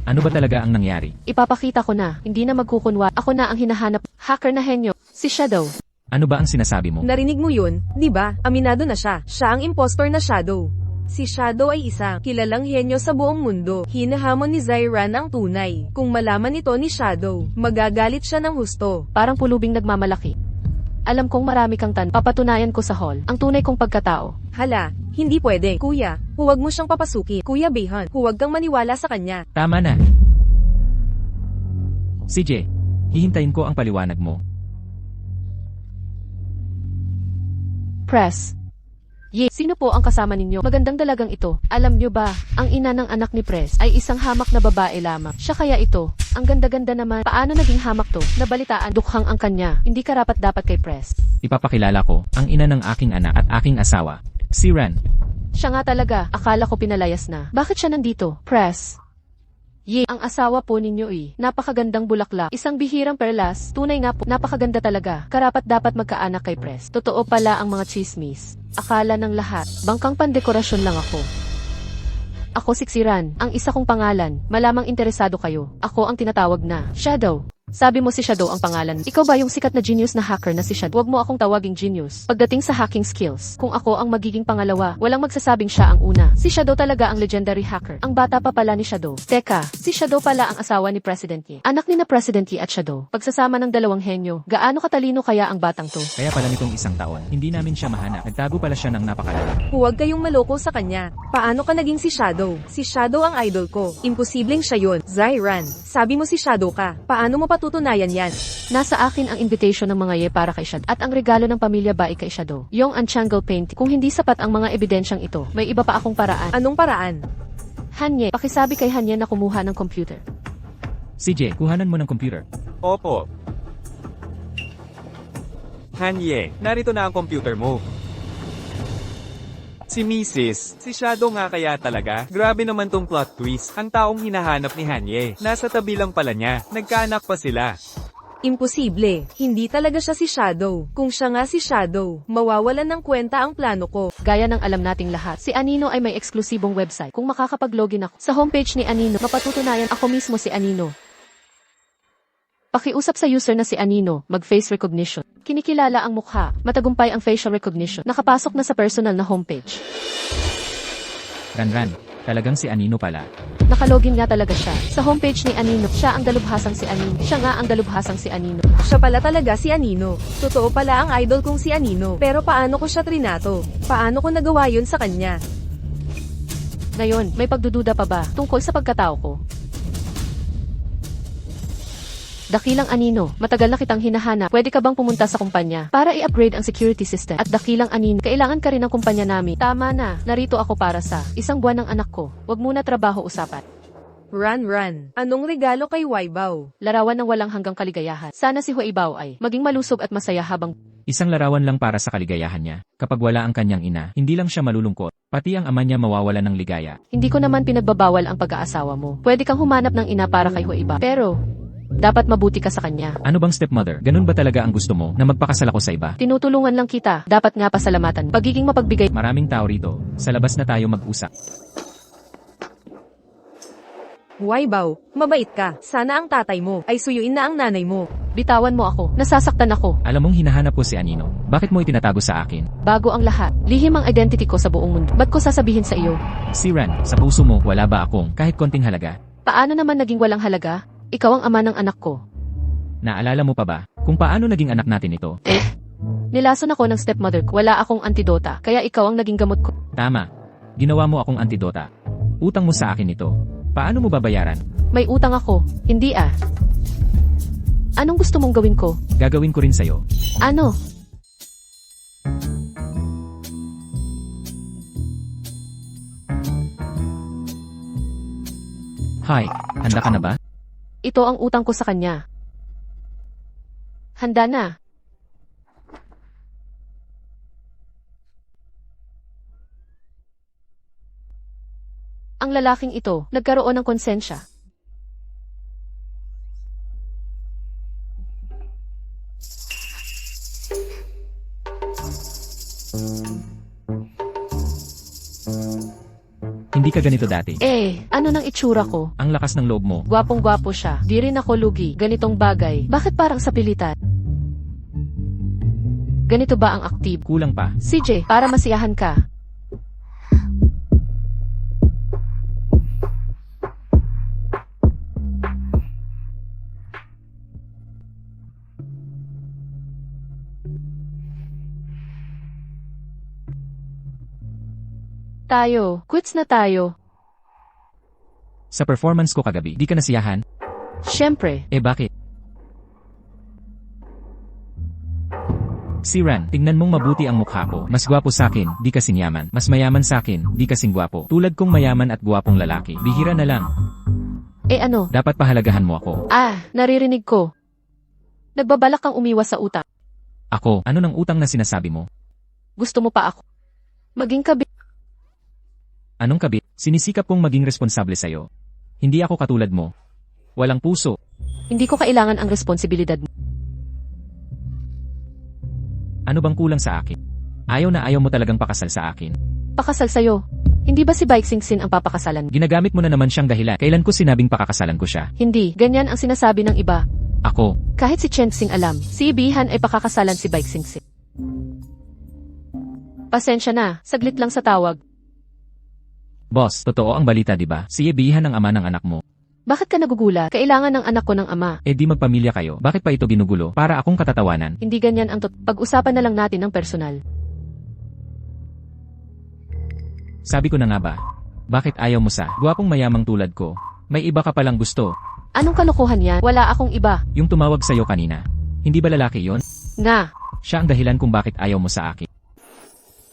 ano ba talaga ang nangyari? Ipapakita ko na, hindi na magkukunwa. Ako na ang hinahanap. Hacker na henyo. Si Shadow. Ano ba ang sinasabi mo? Narinig mo yun, di ba? Aminado na siya. Siya ang impostor na Shadow. Si Shadow ay isang kilalang henyo sa buong mundo. Hinahamon ni Zyran ang tunay. Kung malaman ito ni Shadow, magagalit siya ng husto. Parang pulubing nagmamalaki. Alam kong marami kang papatunayan ko sa hall. Ang tunay kong pagkatao. Hala, hindi pwede. Kuya, huwag mo siyang papasukin. Kuya Behan, huwag kang maniwala sa kanya. Tama na. CJ, hihintayin ko ang paliwanag mo. Press. Ye, sino po ang kasama ninyo? Magandang dalagang ito. Alam nyo ba, ang ina ng anak ni Press ay isang hamak na babae lamang. Siya kaya ito. Ang ganda-ganda naman. Paano naging hamak to? Nabalitaan, dukhang ang kanya. Hindi karapat dapat kay Press. Ipapakilala ko ang ina ng aking anak at aking asawa, si Ran. Siya nga talaga. Akala ko pinalayas na. Bakit siya nandito? Press. Ye, ang asawa po ninyo napakagandang bulaklak. Isang bihirang perlas. Tunay nga po, napakaganda talaga. Karapat dapat magkaanak kay Press. Totoo pala ang mga chismis. Akala ng lahat, bangkang pandekorasyon lang ako. Ako si Xiran, ang isa kong pangalan. Malamang interesado kayo. Ako ang tinatawag na Shadow. Sabi mo si Shadow ang pangalan. Ikaw ba yung sikat na genius na hacker na si Shadow? Huwag mo akong tawaging genius. Pagdating sa hacking skills, kung ako ang magiging pangalawa, walang magsasabing siya ang una. Si Shadow talaga ang legendary hacker. Ang bata pa pala ni Shadow. Teka, si Shadow pala ang asawa ni President Yi. Anak ni na President Yi at Shadow. Pagsasama ng dalawang henyo, gaano katalino kaya ang batang to? Kaya pala nitong isang taon, hindi namin siya mahanap. Nagtago pala siya ng napakalala. Huwag kayong maloko sa kanya. Paano ka naging si Shadow? Si Shadow ang idol ko. Imposibleng siya yun. Zyran, sabi mo si Shadow ka. Paano mo patutunayan yan? Nasa akin ang invitation ng mga Ye para kay Shadow. At ang regalo ng pamilya Bai kay Shadow. Yung Unchangle Paint. Kung hindi sapat ang mga ebidensyang ito, may iba pa akong paraan. Anong paraan? Hanye, pakisabi kay Hanye na kumuha ng computer. CJ, kuhanan mo ng computer. Opo. Hanye, narito na ang computer mo. Si Mrs. Si Shadow nga kaya talaga. Grabe naman tong plot twist. Ang taong hinahanap ni Hanye. Nasa tabi lang pala niya. Nagkaanak pa sila. Imposible. Hindi talaga siya si Shadow. Kung siya nga si Shadow, mawawalan ng kwenta ang plano ko. Gaya ng alam nating lahat, si Anino ay may eksklusibong website. Kung makakapag-login ako sa homepage ni Anino, mapatutunayan ako mismo si Anino. Pakiusap sa user na si Anino, mag-face recognition. Kinikilala ang mukha, matagumpay ang facial recognition. Nakapasok na sa personal na homepage. Ran, talagang si Anino pala. Nakalogin nga talaga siya. Sa homepage ni Anino, siya ang dalubhasang si Anino. Siya nga ang dalubhasang si Anino. Siya pala talaga si Anino. Totoo pala ang idol kong si Anino. Pero paano ko siya trinato? Paano ko nagawa yun sa kanya? Ngayon, may pagdududa pa ba tungkol sa pagkatao ko? Dakilang Anino, matagal na kitang hinahanap. Pwede ka bang pumunta sa kumpanya para i-upgrade ang security system? At Dakilang Anino, kailangan ka rin ng kumpanya namin. Tama na, narito ako para sa isang buwan ng anak ko. Huwag muna trabaho usapan. Run. Anong regalo kay Waibaw? Larawan ng walang hanggang kaligayahan. Sana si Huaibao ay maging malusog at masaya habang Isang larawan lang para sa kaligayahan niya. Kapag wala ang kanyang ina, hindi lang siya malulungkot, pati ang ama niya mawawala ng ligaya. hindi ko naman pinagbabawal ang pag-aasawa mo. Pwede kang humanap ng ina para kay Huaibao. Pero dapat mabuti ka sa kanya. Ano bang stepmother? Ganun ba talaga ang gusto mo na magpakasal ako sa iba? Tinutulungan lang kita. Dapat nga pasalamatan. Pagiging mapagbigay. Maraming tao rito. Sa labas na tayo mag-usap. Waibaw, mabait ka. Sana ang tatay mo ay suyuin na ang nanay mo. Bitawan mo ako. Nasasaktan ako. Alam mong hinahanap ko si Anino. Bakit mo itinatago sa akin? Bago ang lahat, lihim ang identity ko sa buong mundo. Ba't ko sasabihin sa iyo? Si Ran, sa puso mo, wala ba akong kahit konting halaga? Paano naman naging walang halaga? Ikaw ang ama ng anak ko. Naalala mo pa ba kung paano naging anak natin ito? Nilason ako ng stepmother ko. Wala akong antidota. Kaya ikaw ang naging gamot ko. Tama. Ginawa mo akong antidota. Utang mo sa akin ito. Paano mo babayaran? May utang ako. Hindi ah. Anong gusto mong gawin ko? Gagawin ko rin sa'yo. Ano? Hi, handa ka na ba? Ito ang utang ko sa kanya. Handa na. Ang lalaking ito, nagkaroon ng konsensya. Hindi ka ganito dati. Ano nang itsura ko? Ang lakas ng loob mo. Gwapong-gwapo siya. Di rin ako lugi. Ganitong bagay. Bakit parang sa pilitan? Ganito ba ang active? Kulang pa. CJ, para masiyahan ka. Quits na tayo. Sa performance ko kagabi, di ka nasiyahan? Siyempre. Bakit? Si Ran, tingnan mong mabuti ang mukha ko. Mas gwapo sakin, di kasing yaman. Mas mayaman sakin, di kasing gwapo. Tulad kong mayaman at gwapong lalaki. Bihira na lang. Ano? Dapat pahalagahan mo ako. Naririnig ko. Nagbabalak kang umiwas sa utang. Ako, ano ng utang na sinasabi mo? Gusto mo pa ako maging kabi. Anong kabit? Sinisikap kong maging responsable sa'yo. Hindi ako katulad mo. Walang puso. Hindi ko kailangan ang responsibilidad mo. Ano bang kulang sa akin? Ayaw na ayaw mo talagang pakasal sa akin. Pakasal sa'yo. Hindi ba si Baik Singsin ang papakasalan? Ginagamit mo na naman siyang dahilan. Kailan ko sinabing pakakasalan ko siya? Hindi. Ganyan ang sinasabi ng iba. Ako. Kahit si Chen Xing alam, si Ibihan ay pakakasalan si Bai Xingxing. Pasensya na, saglit lang sa tawag. Boss, totoo ang balita di ba? Si Ibihan ang ama ng anak mo. Bakit ka nagugulat? Kailangan ng anak ko ng ama. Eh di magpamilya kayo. Bakit pa ito ginugulo? Para akong katatawanan. Hindi ganyan ang pag-usapan na lang natin ng personal. Sabi ko na nga ba? Bakit ayaw mo sa guwapong mayamang tulad ko? May iba ka palang gusto. Anong kalokohan yan? Wala akong iba. Yung tumawag sa'yo kanina. Hindi ba lalaki yon? Nga, Siya ang dahilan kung bakit ayaw mo sa akin.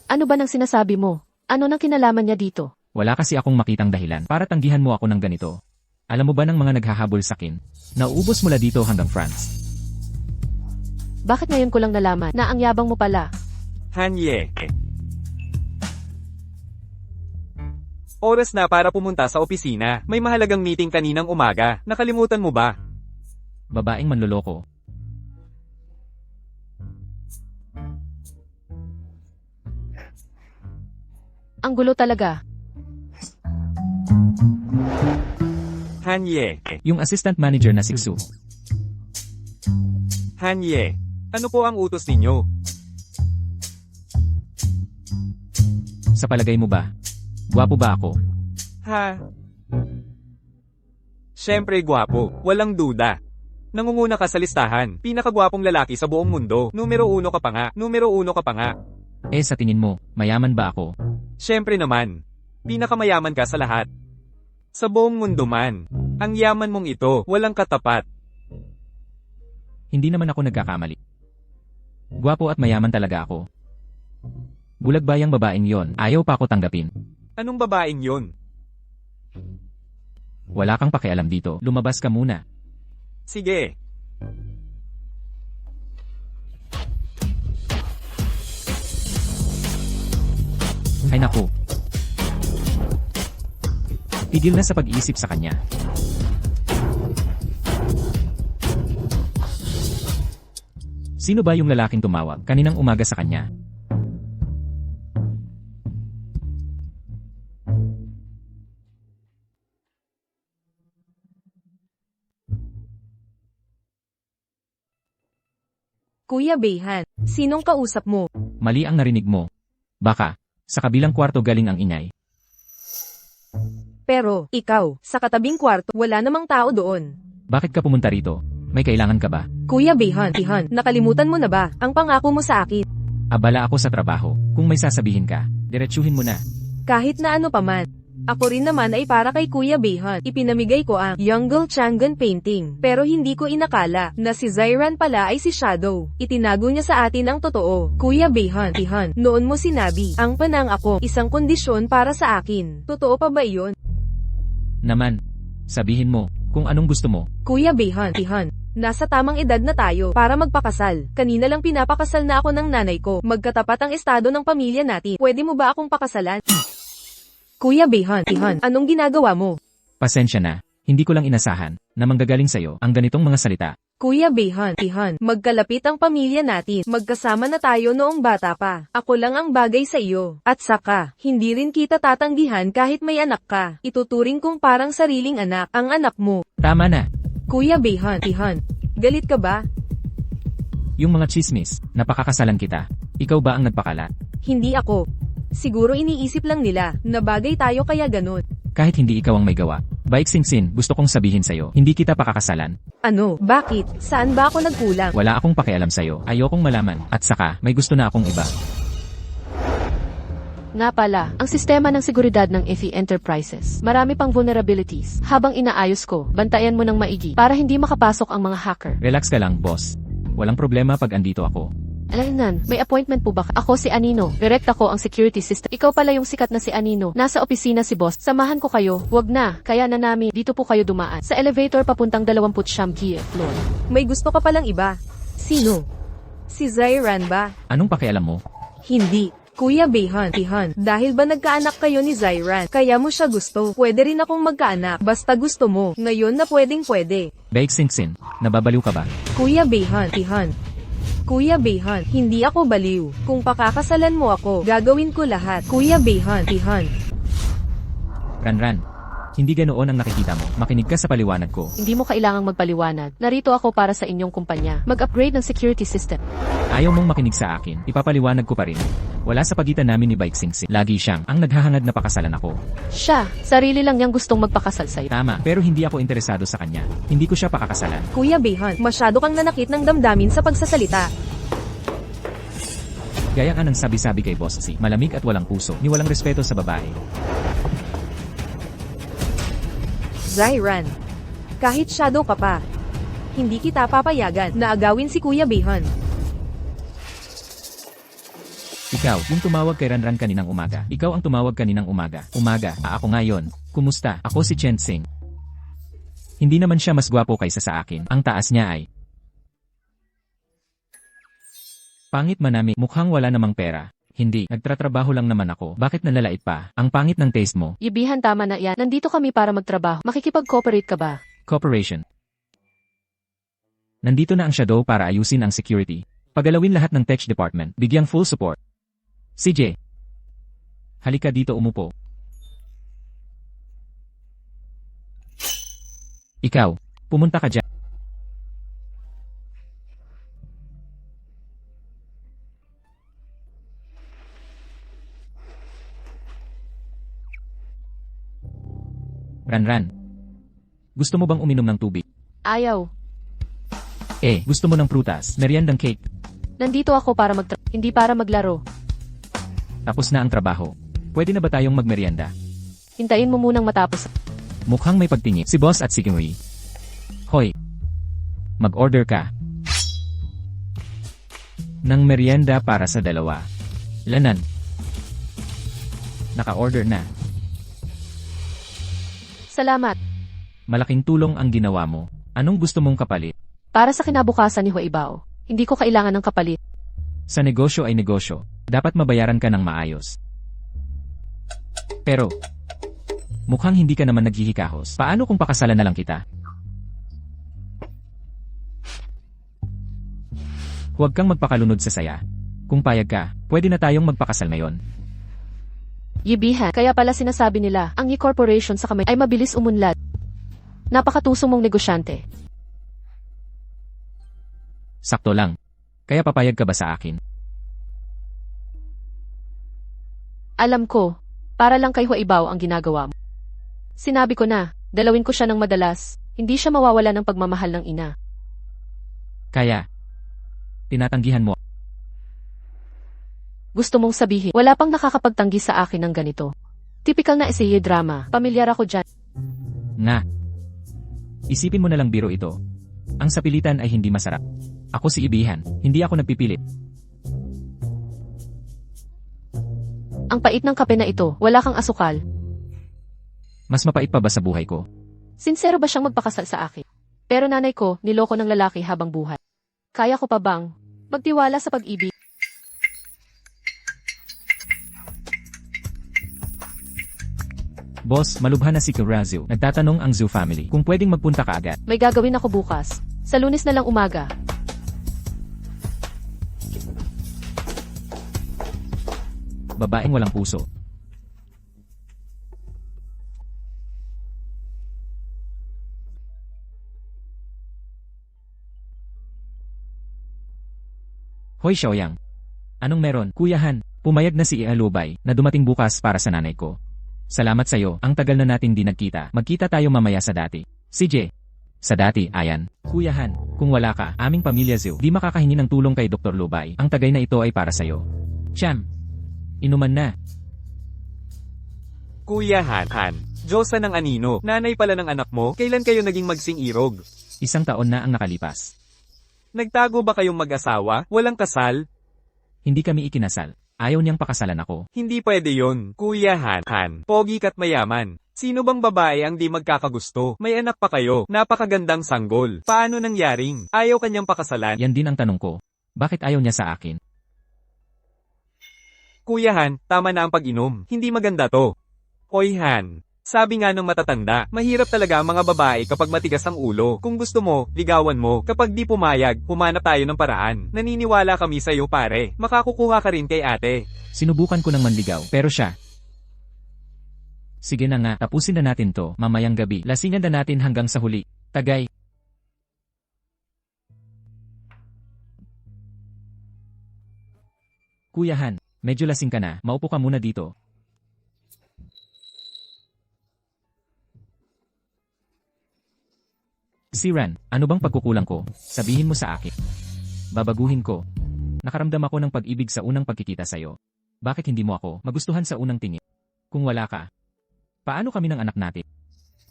ano ba nang sinasabi mo? Ano nang kinalaman niya dito? Wala kasi akong makitang dahilan para tanggihan mo ako ng ganito. Alam mo ba ng mga naghahabol sa akin? Nauubos mula dito hanggang France. Bakit ngayon ko lang nalaman na ang yabang mo pala? Hanye. Oras na para pumunta sa opisina. May mahalagang meeting kaninang umaga. Nakalimutan mo ba? Babaeng manloloko. Ang gulo talaga. Hanye. Yung assistant manager na si Xu. Hanye. Ano po ang utos ninyo? Sa palagay mo ba? Gwapo ba ako? Ha? Siyempre gwapo. Walang duda. Nangunguna ka sa listahan. Pinakagwapong lalaki sa buong mundo. Numero 1 ka pa nga. Numero 1 ka pa nga. Eh sa tingin mo, mayaman ba ako? Siyempre naman. Pinakamayaman ka sa lahat. Sa buong mundo man. Ang yaman mong ito, walang katapat. Hindi naman ako nagkakamali. Gwapo at mayaman talaga ako. Bulagbayang babaeng yon, ayaw pa ako tanggapin. Anong babaeng yon? Wala kang pakialam dito, lumabas ka muna. Sige. Ay naku. Tigil na sa pag-iisip sa kanya. Sino ba yung lalaking tumawag kaninang umaga sa kanya? Kuya Beihan, sinong kausap mo? Mali ang narinig mo. Baka, sa kabilang kwarto galing ang ingay. Pero, ikaw, sa katabing kwarto, wala namang tao doon. Bakit ka pumunta rito? May kailangan ka ba? Kuya Beihan, nakalimutan mo na ba ang pangako mo sa akin? Abala ako sa trabaho. Kung may sasabihin ka, diretsuhin mo na. Kahit na ano paman. Ako rin naman ay para kay Kuya Beihan. Ipinamigay ko ang Yongle Changan painting. Pero hindi ko inakala na si Zyran pala ay si Shadow. Itinago niya sa atin ang totoo. Kuya Beihan, noon mo sinabi, ang panang ako, isang kondisyon para sa akin. Totoo pa ba iyon? Naman, sabihin mo, kung anong gusto mo. Kuya Beihan, nasa tamang edad na tayo para magpakasal. Kanina lang pinapakasal na ako ng nanay ko. Magkatapat ang estado ng pamilya natin. Pwede mo ba akong pakasalan? Kuya Beihan, anong ginagawa mo? Pasensya na, hindi ko lang inasahan na manggagaling sa'yo ang ganitong mga salita. Kuya Beihan, magkalapit ang pamilya natin. Magkasama na tayo noong bata pa. Ako lang ang bagay sa iyo. At saka, hindi rin kita tatanggihan kahit may anak ka. Ituturing kong parang sariling anak, ang anak mo. Tama na, Kuya Beihan, galit ka ba? yung mga chismis, napakakasalan kita. Ikaw ba ang nagpakalat? Hindi ako. Siguro iniisip lang nila na bagay tayo kaya ganun. Kahit hindi ikaw ang may gawa. Baik Singsin, gusto kong sabihin sa'yo, hindi kita pakakasalan. Ano? Bakit? Saan ba ako nagkulang? Wala akong pakialam sa'yo, ayokong malaman. At saka, may gusto na akong iba. Nga pala, ang sistema ng seguridad ng FE Enterprises. Marami pang vulnerabilities. Habang inaayos ko, bantayan mo ng maigi para hindi makapasok ang mga hacker. Relax ka lang, boss. Walang problema pag andito ako. Alaynan, may appointment po ba? Ako si Anino. Direct ako ang security system. Ikaw pala yung sikat na si Anino. Nasa opisina si boss. Samahan ko kayo. Wag na. Kaya na namin. Dito po kayo dumaan. Sa elevator papuntang 29 floor. May gusto ka palang iba. Sino? Si Zyran ba? Anong pakialam mo? Hindi. Kuya Beihan, dahil ba nagkaanak kayo ni Zyran, kaya mo siya gusto. Pwede rin akong magkaanak, basta gusto mo. Ngayon na pwede. Baik Singsin, nababaliw ka ba? Kuya Beihan, Kuya Beihan, hindi ako baliw. Kung pakakasalan mo ako, gagawin ko lahat. Kuya Beihan, Ranran, Hindi ganoon ang nakikita mo. Makinig ka sa paliwanag ko. Hindi mo kailangang magpaliwanag. Narito ako para sa inyong kumpanya. Mag-upgrade ng security system. Ayaw mong makinig sa akin. Ipapaliwanag ko pa rin. Wala sa pagitan namin ni Bike Singsing. Lagi siyang ang naghahangad na pakasalan ako. Siya, sarili lang niyang gustong magpakasal sa'yo. Tama, pero hindi ako interesado sa kanya. Hindi ko siya pakakasalan. Kuya Behan, masyado kang nanakit ng damdamin sa pagsasalita. Gaya nga ng sabi-sabi kay Boss C. Malamig at walang puso, ni walang respeto sa babae. Zyran, kahit shadow ka pa, hindi kita papayagan na agawin si Kuya Behan. Ikaw, yung tumawag kay Ranran kaninang umaga. Ikaw ang tumawag kaninang umaga. Ako ngayon. Kumusta? Ako si Chen Sing. Hindi naman siya mas gwapo kaysa sa akin. Ang taas niya ay pangit manami, mukhang wala namang pera. Hindi, nagtratrabaho lang naman ako. Bakit nalalait pa? Ang pangit ng taste mo. Yibihan, tama na yan. Nandito kami para magtrabaho. Makikipag-cooperate ka ba? Cooperation. Nandito na ang Shadow para ayusin ang security. Pagalawin lahat ng tech department. Bigyang full support. CJ. Halika dito, umupo. Ikaw, pumunta ka dyan. Ranran. Gusto mo bang uminom ng tubig? Ayaw. Gusto mo ng prutas, meriendang cake. Nandito ako para hindi para maglaro. Tapos na ang trabaho. Pwede na ba tayong magmerienda? Hintayin mo munang matapos. Mukhang may pagtingin si Boss at si Kimui. Hoy. Mag-order ka. Ng merienda para sa dalawa. Lanan. Naka-order na. Salamat. Malaking tulong ang ginawa mo. Anong gusto mong kapalit? Para sa kinabukasan ni Huaibao, hindi ko kailangan ng kapalit. Sa negosyo ay negosyo. Dapat mabayaran ka ng maayos. Pero, mukhang hindi ka naman naghihikahos. Paano kung pakasalan na lang kita? Huwag kang magpakalunod sa saya. Kung payag ka, pwede na tayong magpakasal ngayon. Yibihan, kaya pala sinasabi nila, ang e-corporation sa kamay ay mabilis umunlad. Napakatusong mong negosyante. Sakto lang. Kaya papayag ka ba sa akin? Alam ko, para lang kay Huaibao ang ginagawa mo. Sinabi ko na, dalawin ko siya ng madalas, hindi siya mawawala ng pagmamahal ng ina. Kaya, tinatanggihan mo. Gusto mong sabihin, wala pang nakakapagtanggi sa akin ng ganito. Typical na essay drama, pamilyar ako dyan. Nga. Isipin mo na lang biro ito. Ang sapilitan ay hindi masarap. Ako si Ibihan, hindi ako nagpipilit. Ang pait ng kape na ito, wala kang asukal. Mas mapait pa ba sa buhay ko? Sinsero ba siyang magpakasal sa akin? Pero nanay ko, niloko ng lalaki habang buhay. Kaya ko pa bang magtiwala sa pag-ibig? Boss, malubha na si Kurazio. Nagtatanong ang Zoo family kung pwedeng magpunta ka agad. May gagawin ako bukas. Sa Lunes na lang umaga. Babaeng walang puso. Hoy Xiaoyang. Anong meron? Kuyahan, pumayag na si Ialubay na dumating bukas para sa nanay ko. Salamat sa'yo, ang tagal na natin di nagkita. Magkita tayo mamaya sa dati. CJ. Sa dati, Ayan. Kuyahan, kung wala ka, aming pamilya Zio, di makakahingi ng tulong kay Dr. Lubay. Ang tagay na ito ay para sa'yo. Cham. Inuman na. Kuya Han, Diyosa ng anino, nanay pala ng anak mo, kailan kayo naging magsing-irog? 1 taon na ang nakalipas. Nagtago ba kayong mag-asawa? Walang kasal? Hindi kami ikinasal. Ayaw niyang pakasalan ako. Hindi pwede yon, Kuya Han. Pogi ka't mayaman. Sino bang babae ang di magkakagusto? May anak pa kayo, napakagandang sanggol. Paano nangyaring? Ayaw kanyang pakasalan? Yan din ang tanong ko. Bakit ayaw niya sa akin? Kuya Han, tama na ang pag-inom. Hindi maganda to. Hoy Han, sabi nga ng matatanda, mahirap talaga ang mga babae kapag matigas ang ulo. Kung gusto mo, ligawan mo. Kapag di pumayag, humanap tayo ng paraan. Naniniwala kami sa'yo pare. Makakukuha ka rin kay ate. Sinubukan ko ng manligaw, pero siya. Sige na nga, tapusin na natin to, mamayang gabi. Lasingan na natin hanggang sa huli. Tagay. Kuya Han, medyo lasing ka na, maupo ka muna dito. Siran, ano bang pagkukulang ko? Sabihin mo sa akin. Babaguhin ko. Nakaramdam ako ng pag-ibig sa unang pagkikita sa'yo. Bakit hindi mo ako magustuhan sa unang tingin? Kung wala ka, paano kami ng anak natin?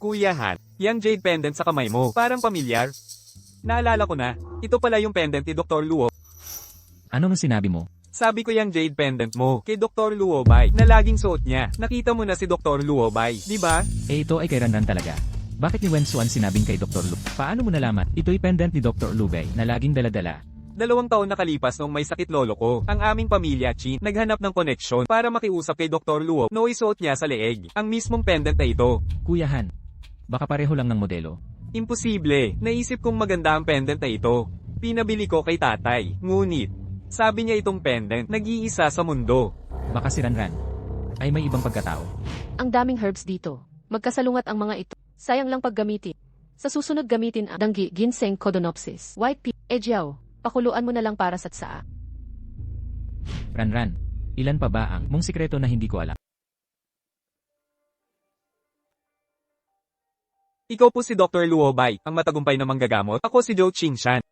Kuya Han, yung jade pendant sa kamay mo, parang pamilyar. Naalala ko na, ito pala yung pendant ni Dr. Luo. Ano nung sinabi mo? Sabi ko yung jade pendant mo, kay Dr. Luobay, na laging suot niya. Nakita mo na si Dr. Luobay, di ba? Eh ito ay kay Ranran talaga. Bakit ni Wensuan sinabing kay Dr. Lu? Paano mo nalaman? Ito'y pendant ni Dr. Lubay na laging daladala. 2 taon nakalipas nung may sakit lolo ko, ang aming pamilya Chin naghanap ng koneksyon para makiusap kay Dr. Luo no isuot niya sa leeg, ang mismong pendant na ito. Kuya Han, baka pareho lang ng modelo. Imposible, naisip kong maganda ang pendant na ito. Pinabili ko kay tatay, ngunit, sabi niya itong pendant, nag-iisa sa mundo. Baka si Ranran ay may ibang pagkatao. Ang daming herbs dito. Magkasalungat ang mga ito. Sayang lang paggamitin. Sa susunod gamitin ang danggi, ginseng, codonopsis, white pea, ejiao. Pakuluan mo na lang para sa tsaa. Ranran, ilan pa ba ang mong sikreto na hindi ko alam? Ikaw po si Dr. Luobay, ang matagumpay na manggagamot. Ako si Zhou Qingshan.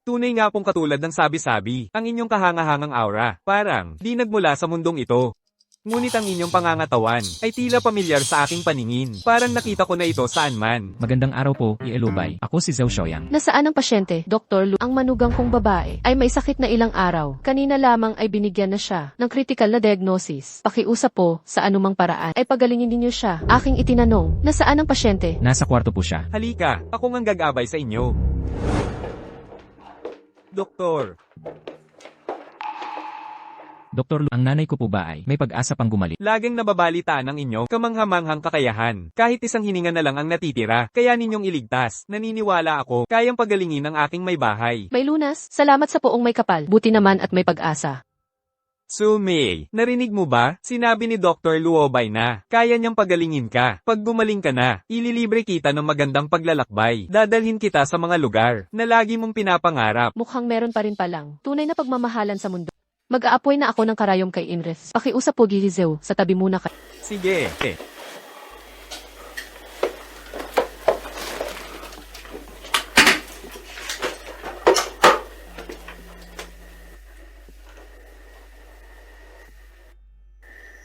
Tunay nga pong katulad ng sabi-sabi, ang inyong kahangahangang aura, parang, di nagmula sa mundong ito. Ngunit ang inyong pangangatawan, ay tila pamilyar sa aking paningin. Parang nakita ko na ito saan man. Magandang araw po, Ielubay. Ako si Zhou Xiaoyang. Nasaan ang pasyente, Dr. Lu? Ang manugang kong babae ay may sakit na ilang araw. Kanina lamang ay binigyan na siya ng critical na diagnosis. Pakiusap po sa anumang paraan ay pagalingin ninyo siya. Aking itinanong, nasaan ang pasyente? Nasa kwarto po siya. Halika, ako ngang gagabay sa inyo. Doktor, Dr. Lu, ang nanay ko po ba ay may pag-asa pang gumaling? laging nababalitaan ang inyong kamanghamanghang kakayahan. Kahit isang hininga na lang ang natitira, kaya ninyong iligtas. Naniniwala ako, kayang pagalingin ang aking may bahay. May lunas? Salamat sa poong may kapal. Buti naman at may pag-asa. Sumei, narinig mo ba? Sinabi ni Dr. Luobay na, kaya niyang pagalingin ka. Pag gumaling ka na, ililibre kita ng magandang paglalakbay. Dadalhin kita sa mga lugar na lagi mong pinapangarap. Mukhang meron pa rin palang. Tunay na pagmamahalan sa mundo. Mag-aapoy na ako ng karayom kay Inres. Pakiusap po Gihizeo, sa tabi muna ka. Sige.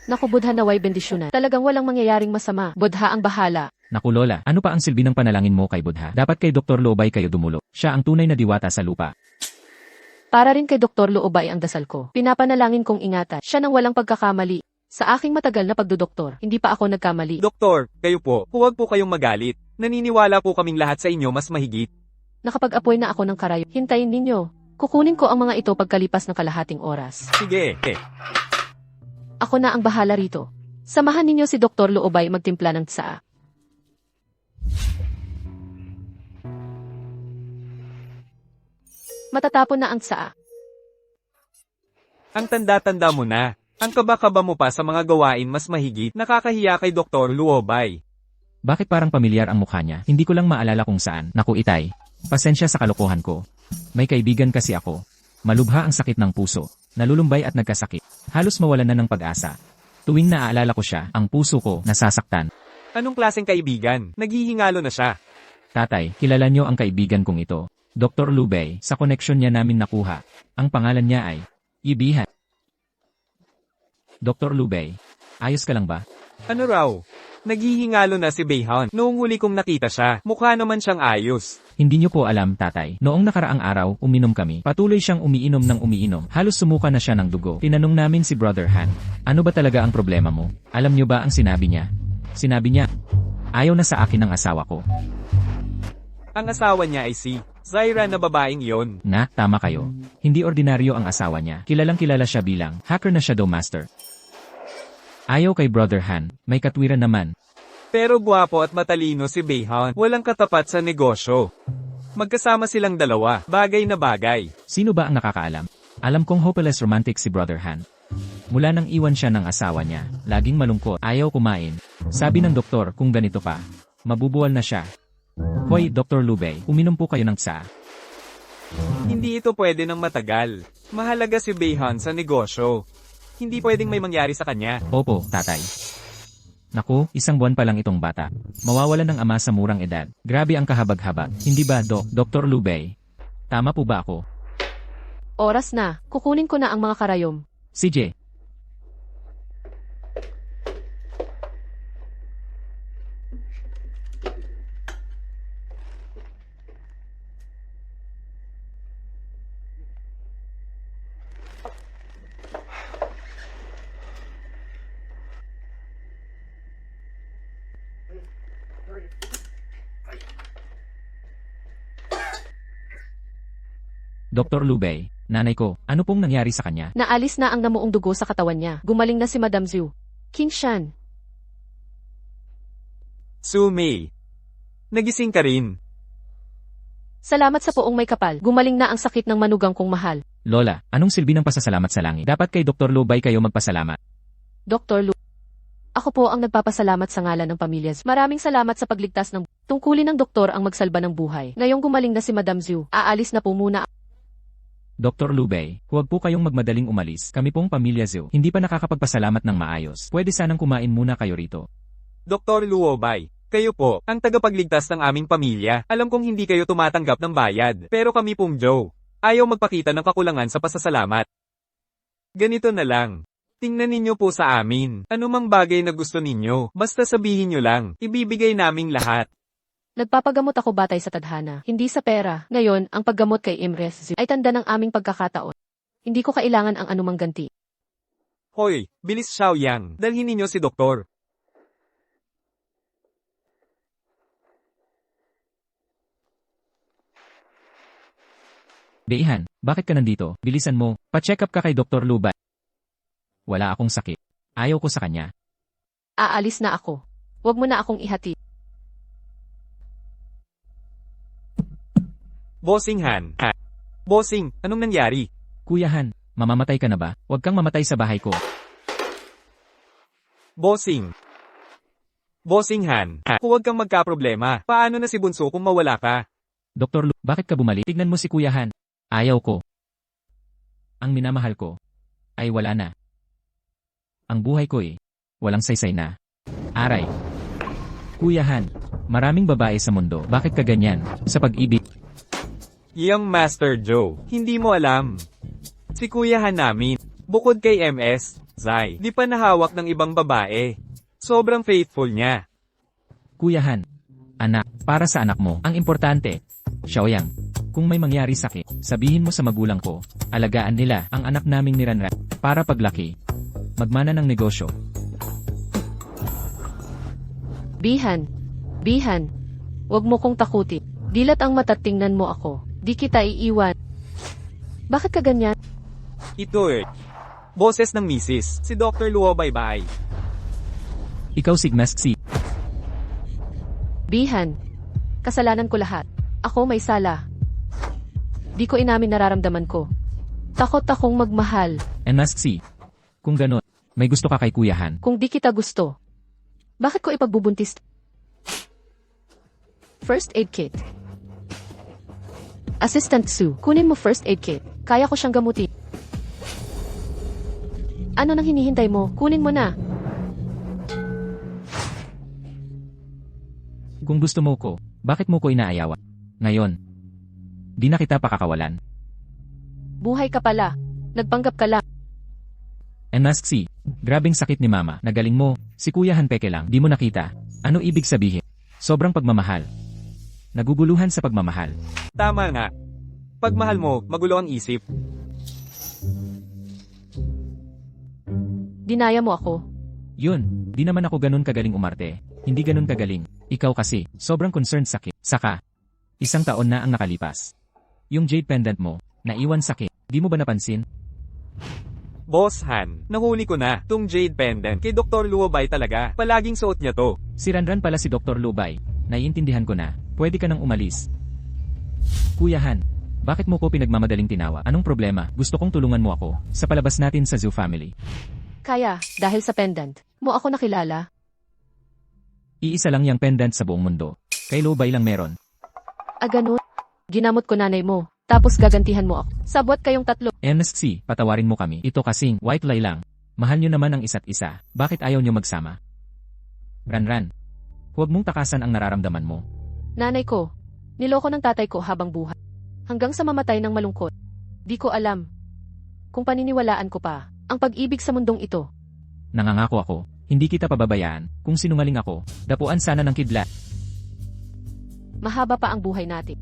Naku Budha naway bendisyonan. Talagang walang mangyayaring masama. Budha ang bahala. Naku Lola, ano pa ang silbi ng panalangin mo kay Budha? Dapat kay Dr. Lubay kayo dumulo. Siya ang tunay na diwata sa lupa. Para rin kay Dr. Luobay ang dasal ko. Pinapanalangin kong ingatan. Siya nang walang pagkakamali. Sa aking matagal na pagdodoktor, hindi pa ako nagkamali. Doktor, kayo po, huwag po kayong magalit. Naniniwala po kaming lahat sa inyo mas mahigit. Nakapag-apoy na ako ng karayom. Hintayin ninyo. Kukunin ko ang mga ito pagkalipas ng kalahating oras. Sige. Ako na ang bahala rito. Samahan ninyo si Dr. Luobay magtimpla ng tsaa. Matatapon na ang tsaa. Ang tanda-tanda mo na. Ang kaba-kaba mo pa sa mga gawain mas mahigit. Nakakahiya kay Dr. Luobay. Bakit parang pamilyar ang mukha niya? Hindi ko lang maalala kung saan. Naku Itay, pasensya sa kalokohan ko. May kaibigan kasi ako. Malubha ang sakit ng puso. Nalulumbay at nagkasakit. Halos mawalan na ng pag-asa. Tuwing naaalala ko siya, ang puso ko nasasaktan. Anong klaseng kaibigan? Naghihingalo na siya. Tatay, kilala niyo ang kaibigan kong ito. Dr. Lubay, sa koneksyon niya namin nakuha. Ang pangalan niya ay Ibihan. Dr. Lubay, ayos ka lang ba? Ano raw? Naghihingalo na si Beihan. Noong huli kong nakita siya, mukha naman siyang ayos. Hindi niyo po alam, tatay. Noong nakaraang araw, uminom kami. Patuloy siyang umiinom ng umiinom. Halos sumuka na siya ng dugo. Tinanong namin si Brother Han, ano ba talaga ang problema mo? Alam niyo ba ang sinabi niya? Sinabi niya, ayaw na sa akin ang asawa ko. Ang asawa niya ay si Zaira na babaeng yon. Na, tama kayo. Hindi ordinaryo ang asawa niya. Kilalang kilala siya bilang hacker na Shadow Master. Ayaw kay Brother Han, may katwiran naman. Pero gwapo at matalino si Beihan. Walang katapat sa negosyo. Magkasama silang dalawa, bagay na bagay. Sino ba ang nakakaalam? Alam kong hopeless romantic si Brother Han. Mula nang iwan siya ng asawa niya, laging malungkot, ayaw kumain. Sabi ng doktor kung ganito pa, mabubuwal na siya. Hoy, Dr. Lubey, uminom po kayo ng tsa. Hindi ito pwede ng matagal. Mahalaga si Bayhan sa negosyo. Hindi pwedeng may mangyari sa kanya. Opo, tatay. Naku, 1 buwan pa lang itong bata. Mawawalan ng ama sa murang edad. Grabe ang kahabag-habag. Hindi ba, Dr. Lubey? Tama po ba ako? Oras na, kukunin ko na ang mga karayom. CJ. Dr. Lubey, nanay ko, ano pong nangyari sa kanya? Naalis na ang namuong dugo sa katawan niya. Gumaling na si Madam Zhu. King Shan. Su Mei. Nagising ka rin. Salamat sa poong may kapal. Gumaling na ang sakit ng manugang kong mahal. Lola, anong silbi ng pasasalamat sa langit? Dapat kay Dr. Lubey kayo magpasalamat. Dr. Lu. Ako po ang nagpapasalamat sa ngalan ng pamilya Zhu. Maraming salamat sa pagligtas ng tungkulin ng doktor ang magsalba ng buhay. Ngayong gumaling na si Madam Zhu, aalis na po muna. Dr. Lubey, huwag po kayong magmadaling umalis. Kami pong pamilya Zhu, hindi pa nakakapagpasalamat ng maayos. Pwede sanang kumain muna kayo rito. Dr. Luobay, kayo po, ang tagapagligtas ng aming pamilya. Alam kong hindi kayo tumatanggap ng bayad. Pero kami pong Joe, ayaw magpakita ng kakulangan sa pasasalamat. Ganito na lang. Tingnan ninyo po sa amin. Anumang bagay na gusto ninyo, basta sabihin nyo lang. Ibibigay naming lahat. Nagpapagamot ako batay sa tadhana, hindi sa pera. Ngayon, ang paggamot kay Imres Zhu ay tanda ng aming pagkakataon. Hindi ko kailangan ang anumang ganti. Hoy, bilis Xiaoyang, dalhin ninyo si doktor. Beihan, bakit ka nandito? Bilisan mo, pa-check up ka kay Dr. Lubey. Wala akong sakit. Ayaw ko sa kanya. Aalis na ako. Huwag mo na akong ihati. Bossing Han. Bossing, anong nangyari? Kuya Han, mamamatay ka na ba? Huwag kang mamatay sa bahay ko. Bossing. Bossing Han. Huwag kang magkaproblema. Paano na si Bunso kung mawala ka? Dr. Lu, bakit ka bumalik? Tignan mo si Kuya Han. Ayaw ko. Ang minamahal ko ay wala na. Ang buhay ko walang saysay na. Aray. Kuya Han, maraming babae sa mundo. Bakit ka ganyan? Sa pag-ibig. Young Master Joe, hindi mo alam. Si Kuya Han namin, bukod kay MS, Zai, di pa nahawak ng ibang babae. Sobrang faithful niya. Kuya Han, anak, para sa anak mo, ang importante. Xiaoyang, kung may mangyari sakit, sabihin mo sa magulang ko, alagaan nila ang anak naming niranrat, para paglaki, magmana ng negosyo. Bihan. Bihan. Huwag mo kong takutin. Dilat ang mata, tingnan mo ako. Di kita iiwan. Bakit ka ganyan? Ito boses ng misis, si Dr. Luo Baybay. Ikaw Sigmask si. Bihan. Kasalanan ko lahat. Ako may sala. Di ko inamin nararamdaman ko. Takot akong magmahal. And Mask si. Kung ganon, may gusto ka kay Kuya Han. Kung di kita gusto, bakit ko ipagbubuntis? First aid kit. Assistant Sue, kunin mo first aid kit. Kaya ko siyang gamutin. Ano nang hinihintay mo? Kunin mo na. Kung gusto mo ko, bakit mo ko inaayawan? Ngayon, di na kita pakakawalan. Buhay ka pala. Nagpanggap ka lang. And Mask si, grabing sakit ni Mama. Nagaling mo, si Kuya Han peke lang. Di mo nakita. Ano ibig sabihin? Sobrang pagmamahal. Naguguluhan sa pagmamahal. Tama nga. Pagmahal mo, magulo ang isip. Dinaya mo ako. Yun, di naman ako ganun kagaling umarte. Hindi ganun kagaling. Ikaw kasi, sobrang concerned sakit. Saka, 1 taon na ang nakalipas. Yung jade pendant mo, naiwan sakit. Di mo ba napansin? Boss Han, nahuli ko na, tong jade pendant kay Dr. Luo Bay talaga. Palaging suot niya to. Si Ranran pala si Dr. Lubey. Naiintindihan ko na. Pwede ka nang umalis. Kuya Han, bakit mo ko pinagmamadaling tinawa? Anong problema? Gusto kong tulungan mo ako sa palabas natin sa Zhu family. Kaya, dahil sa pendant, mo ako nakilala. Iisa lang yang pendant sa buong mundo. Kay Lubay lang meron. Ganun. Ginamot ko nanay mo. Tapos gagantihan mo ako. Sabwat kayong tatlo. NSC, patawarin mo kami. Ito kasing white lie lang. Mahal nyo naman ang isa't isa. Bakit ayaw nyo magsama? Ran. Huwag mong takasan ang nararamdaman mo. Nanay ko. Niloko ng tatay ko habang buhay. Hanggang sa mamatay ng malungkot. Di ko alam. Kung paniniwalaan ko pa. Ang pag-ibig sa mundong ito. Nangangako ako, hindi kita pababayaan. Kung sinungaling ako, dapuan sana ng kidlat. Mahaba pa ang buhay natin.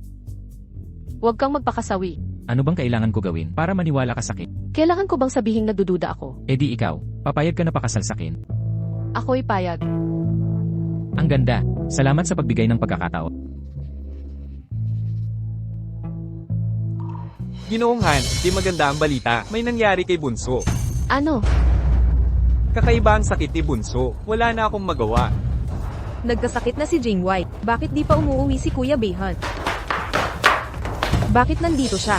Huwag kang magpakasawi. Ano bang kailangan ko gawin para maniwala ka sa akin? Kailangan ko bang sabihing nagdududa ako? E di ikaw, papayag ka na pakasal sa akin. Ako'y payag. Ang ganda. Salamat sa pagbigay ng pagkakataon. Ginoong Han, di maganda ang balita. May nangyari kay Bunso. Ano? Kakaiba ang sakit ni Bunso. Wala na akong magawa. Nagkasakit na si Jingwei. Bakit di pa umuwi si Kuya Behan? Bakit nandito siya?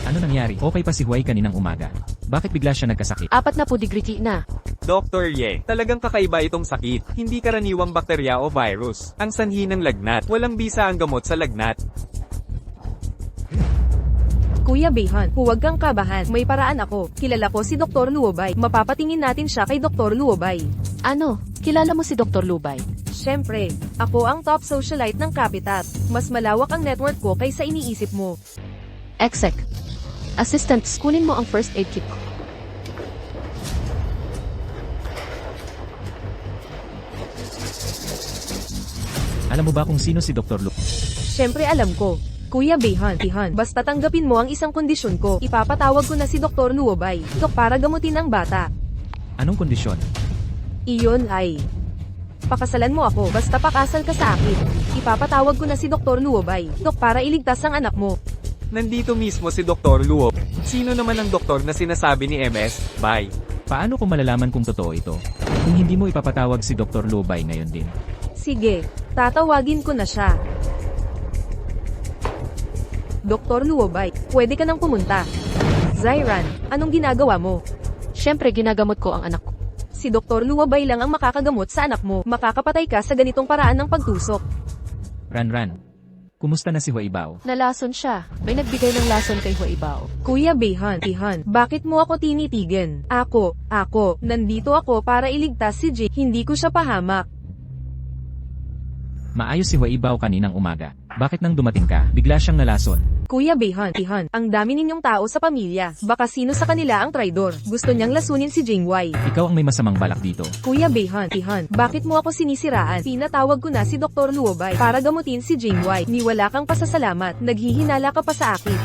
Ano nangyari? Okay pa si Huay kaninang umaga. Bakit bigla siya nagkasakit? 40 degree na. Dr. Ye, talagang kakaiba itong sakit. Hindi karaniwang bakterya o virus. Ang sanhi ng lagnat. Walang bisa ang gamot sa lagnat. Kuya Behan, huwag kang kabahan. May paraan ako. Kilala ko si Dr. Luobay. Mapapatingin natin siya kay Dr. Luobay. Ano? Kilala mo si Dr. Lubay? Siyempre, ako ang top socialite ng Kapitat. Mas malawak ang network ko kaysa iniisip mo. Exec. Assistant, kunin mo ang first aid kit ko. Alam mo ba kung sino si Dr. Lu? Siyempre alam ko. Kuya Behan, basta tanggapin mo ang isang kondisyon ko. Ipapatawag ko na si Dr. Luobay. Para gamutin ang bata. Anong kondisyon? Iyon ay... Pakasalan mo ako, basta pakasal ka sa akin. Ipapatawag ko na si Dr. Luobay. Para iligtas ang anak mo. Nandito mismo si Dr. Luo. Sino naman ang doktor na sinasabi ni MS? Bye. Paano ko malalaman kung totoo ito? Kung hindi mo ipapatawag si Dr. Lubay ngayon din. Sige, tatawagin ko na siya. Dr. Luobay, pwede ka nang pumunta. Zyran, anong ginagawa mo? Siyempre ginagamot ko ang anak ko. Si Dr. Luobay lang ang makakagamot sa anak mo. Makakapatay ka sa ganitong paraan ng pagtusok. Ran. Kumusta na si Huaibao? Nalason siya. May nagbigay ng lason kay Huaibao. Kuya Behan, bakit mo ako tinitigan? Ako, nandito ako para iligtas si Jay. Hindi ko siya pahamak. Maayos si Huaibao kaninang umaga. Bakit nang dumating ka, bigla siyang nalason? Kuya Behan, ang dami ninyong tao sa pamilya. Baka sino sa kanila ang traidor. Gusto niyang lasunin si Jingwei. Ikaw ang may masamang balak dito. Kuya Behan, bakit mo ako sinisiraan? Pinatawag ko na si Dr. Luobay para gamutin si Jingwei. Niwala kang pasasalamat. Naghihinala ka pa sa akin.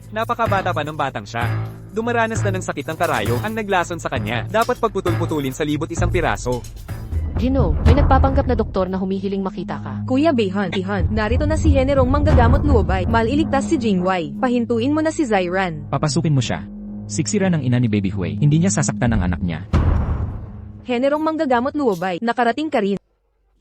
Napakabata pa ng batang siya. Dumaranas na ng sakit ng karayo ang naglason sa kanya. Dapat pagputol-putulin sa 1,000 piraso. Gino, may nagpapanggap na doktor na humihiling makita ka. Kuya Behan, narito na si Henerong manggagamot Luobay. Maliligtas si Jingwei. Pahintuin mo na si Zyran. Papasukin mo siya. Siksiran ng ina ni Baby Huey. Hindi niya sasaktan ang anak niya. Henerong manggagamot Luobay. Nakarating ka rin.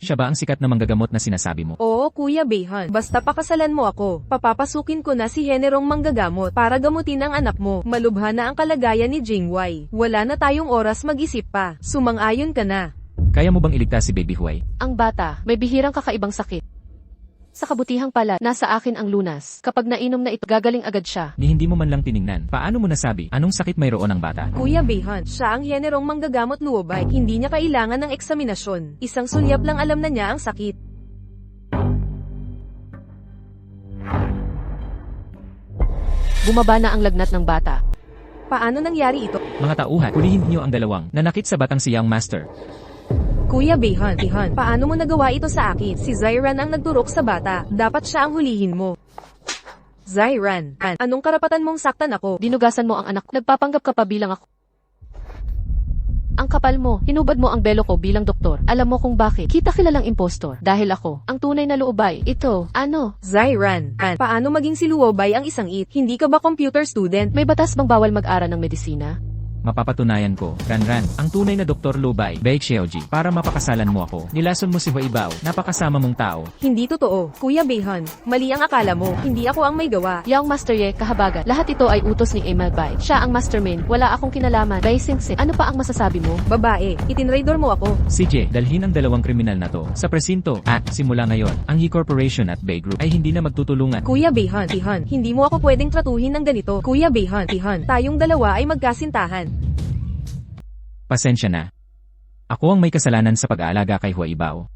Siya ba ang sikat na manggagamot na sinasabi mo? Oo, Kuya Behan. Basta pakasalan mo ako. Papapasukin ko na si Henerong manggagamot para gamutin ang anak mo. Malubha na ang kalagayan ni Jingwei. Wala na tayong oras mag-isip pa. Sumang-ayon ka na. Kaya mo bang iligtas si Baby Huey? Ang bata, may bihirang kakaibang sakit. Sa kabutihang pala, nasa akin ang lunas. Kapag nainom na ito, gagaling agad siya. Ni hindi mo man lang tiningnan. Paano mo nasabi? Anong sakit mayroon ang bata? Kuya Behan, siya ang Henerong manggagamot Luobay. Hindi niya kailangan ng eksaminasyon. Isang sulyap lang alam na niya ang sakit. Bumaba na ang lagnat ng bata. Paano nangyari ito? Mga tauhan, hulihin niyo ang dalawang nanakit sa batang si Young Master. Kuya Behan, paano mo nagawa ito sa akin? Si Zyran ang nagturok sa bata. Dapat siya ang hulihin mo. Zyran, anong karapatan mong saktan ako? Dinugasan mo ang anak ko. Nagpapanggap ka pa bilang ako. Ang kapal mo, hinubad mo ang belo ko bilang doktor. Alam mo kung bakit? Kita kilalang impostor. Dahil ako, ang tunay na Luobay. Ito, ano? Zyran, paano maging si Luobay ang isang it? Hindi ka ba computer student? May batas bang bawal mag-aral ng medisina? Mapapatunayan ko, Ranran, ang tunay na Dr. Lubay, Baek Xiaoji, para mapakasalan mo ako. Nilason mo si Huaibao, napakasama mong tao. Hindi totoo. Kuya Behan, mali ang akala mo. Hindi ako ang may gawa. Yang Master Ye, kahabagan. Lahat ito ay utos ni Emil Bai. Siya ang mastermind. Wala akong kinalaman. Bai Singsit, ano pa ang masasabi mo? Babae, itinraidor mo ako. CJ, dalhin ang dalawang kriminal na to sa presinto. At simula ngayon, ang He Corporation at Bay Group ay hindi na magtutulungan. Kuya Behan, hindi mo ako pwedeng tratuhin ng ganito. Kuya Behan, tayong dalawa ay magkasintahan. Pasensya na. Ako ang may kasalanan sa pag-aalaga kay Huaibao.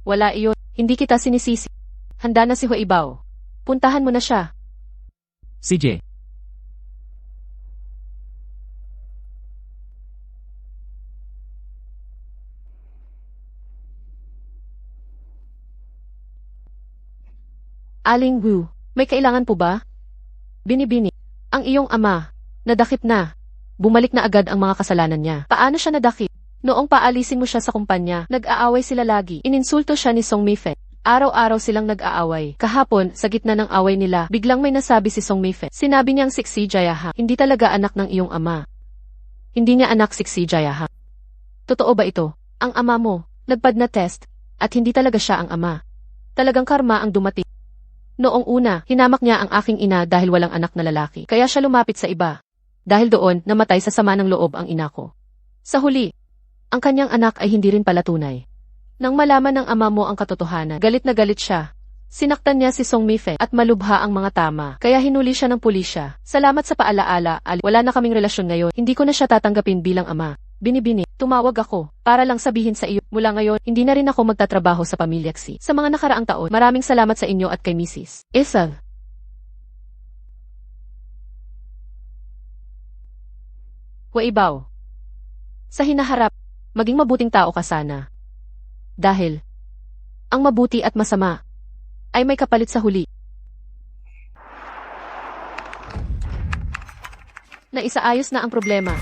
Wala iyon. Hindi kita sinisisi. Handa na si Huaibao. Puntahan mo na siya. CJ, Aling Wu, may kailangan po ba? Binibini, ang iyong ama, nadakip na. Bumalik na agad ang mga kasalanan niya. Paano siya nadakip? Noong paalisin mo siya sa kumpanya, nag-aaway sila lagi. Ininsulto siya ni Song Meife. Araw-araw silang nag-aaway. Kahapon, sa gitna ng away nila, biglang may nasabi si Song Meife. Sinabi niyang si Jayaha, hindi talaga anak ng iyong ama. Hindi niya anak si Jayaha. Totoo ba ito? Ang ama mo, nagpad na test, at hindi talaga siya ang ama. Talagang karma ang dumating. Noong una, hinamak niya ang aking ina dahil walang anak na lalaki. Kaya siya lumapit sa iba. Dahil doon, namatay sa sama ng loob ang ina ko. Sa huli, ang kanyang anak ay hindi rin pala tunay. Nang malaman ng ama mo ang katotohanan, galit na galit siya. Sinaktan niya si Song Meife at malubha ang mga tama. Kaya hinuli siya ng pulisya. Salamat sa paalaala, wala na kaming relasyon ngayon. Hindi ko na siya tatanggapin bilang ama. Binibini, tumawag ako para lang sabihin sa iyo, mula ngayon, hindi na rin ako magtatrabaho sa pamilya Xi. Sa mga nakaraang taon, maraming salamat sa inyo at kay Mrs. Isel. Huaibao. Sa hinaharap, maging mabuting tao ka sana. Dahil, ang mabuti at masama ay may kapalit sa huli. Naisaayos na ang problema.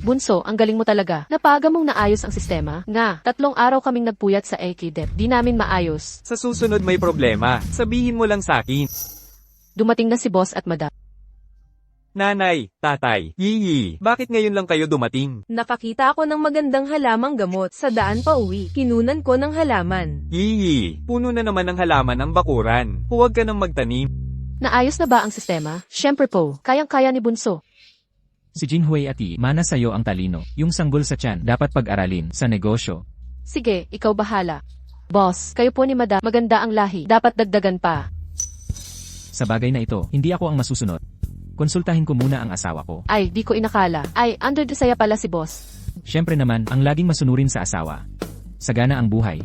Bunso, ang galing mo talaga. Napaga mong naayos ang sistema. Nga, 3 araw kaming nagpuyat sa AKDEP. Di namin maayos. Sa susunod may problema, sabihin mo lang sa akin. Dumating na si boss at madam. Nanay, tatay, Yiyi, bakit ngayon lang kayo dumating? Nakakita ako ng magandang halamang gamot sa daan pa uwi. Kinunan ko ng halaman. Yiyi, puno na naman ng halaman ang bakuran. Huwag ka nang magtanim. Naayos na ba ang sistema? Siyempre po, kayang-kaya ni Bunso. si Jinhui Ati, mana sa'yo ang talino. Yung sanggol sa tiyan, dapat pag-aralin sa negosyo. Sige, ikaw bahala. Boss, kayo po ni madam, maganda ang lahi. Dapat dagdagan pa. Sa bagay na ito, hindi ako ang masusunod. Konsultahin ko muna ang asawa ko. Ay, di ko inakala. Ay, under the saya pala si boss. Siyempre naman, ang laging masunurin sa asawa. Sagana ang buhay.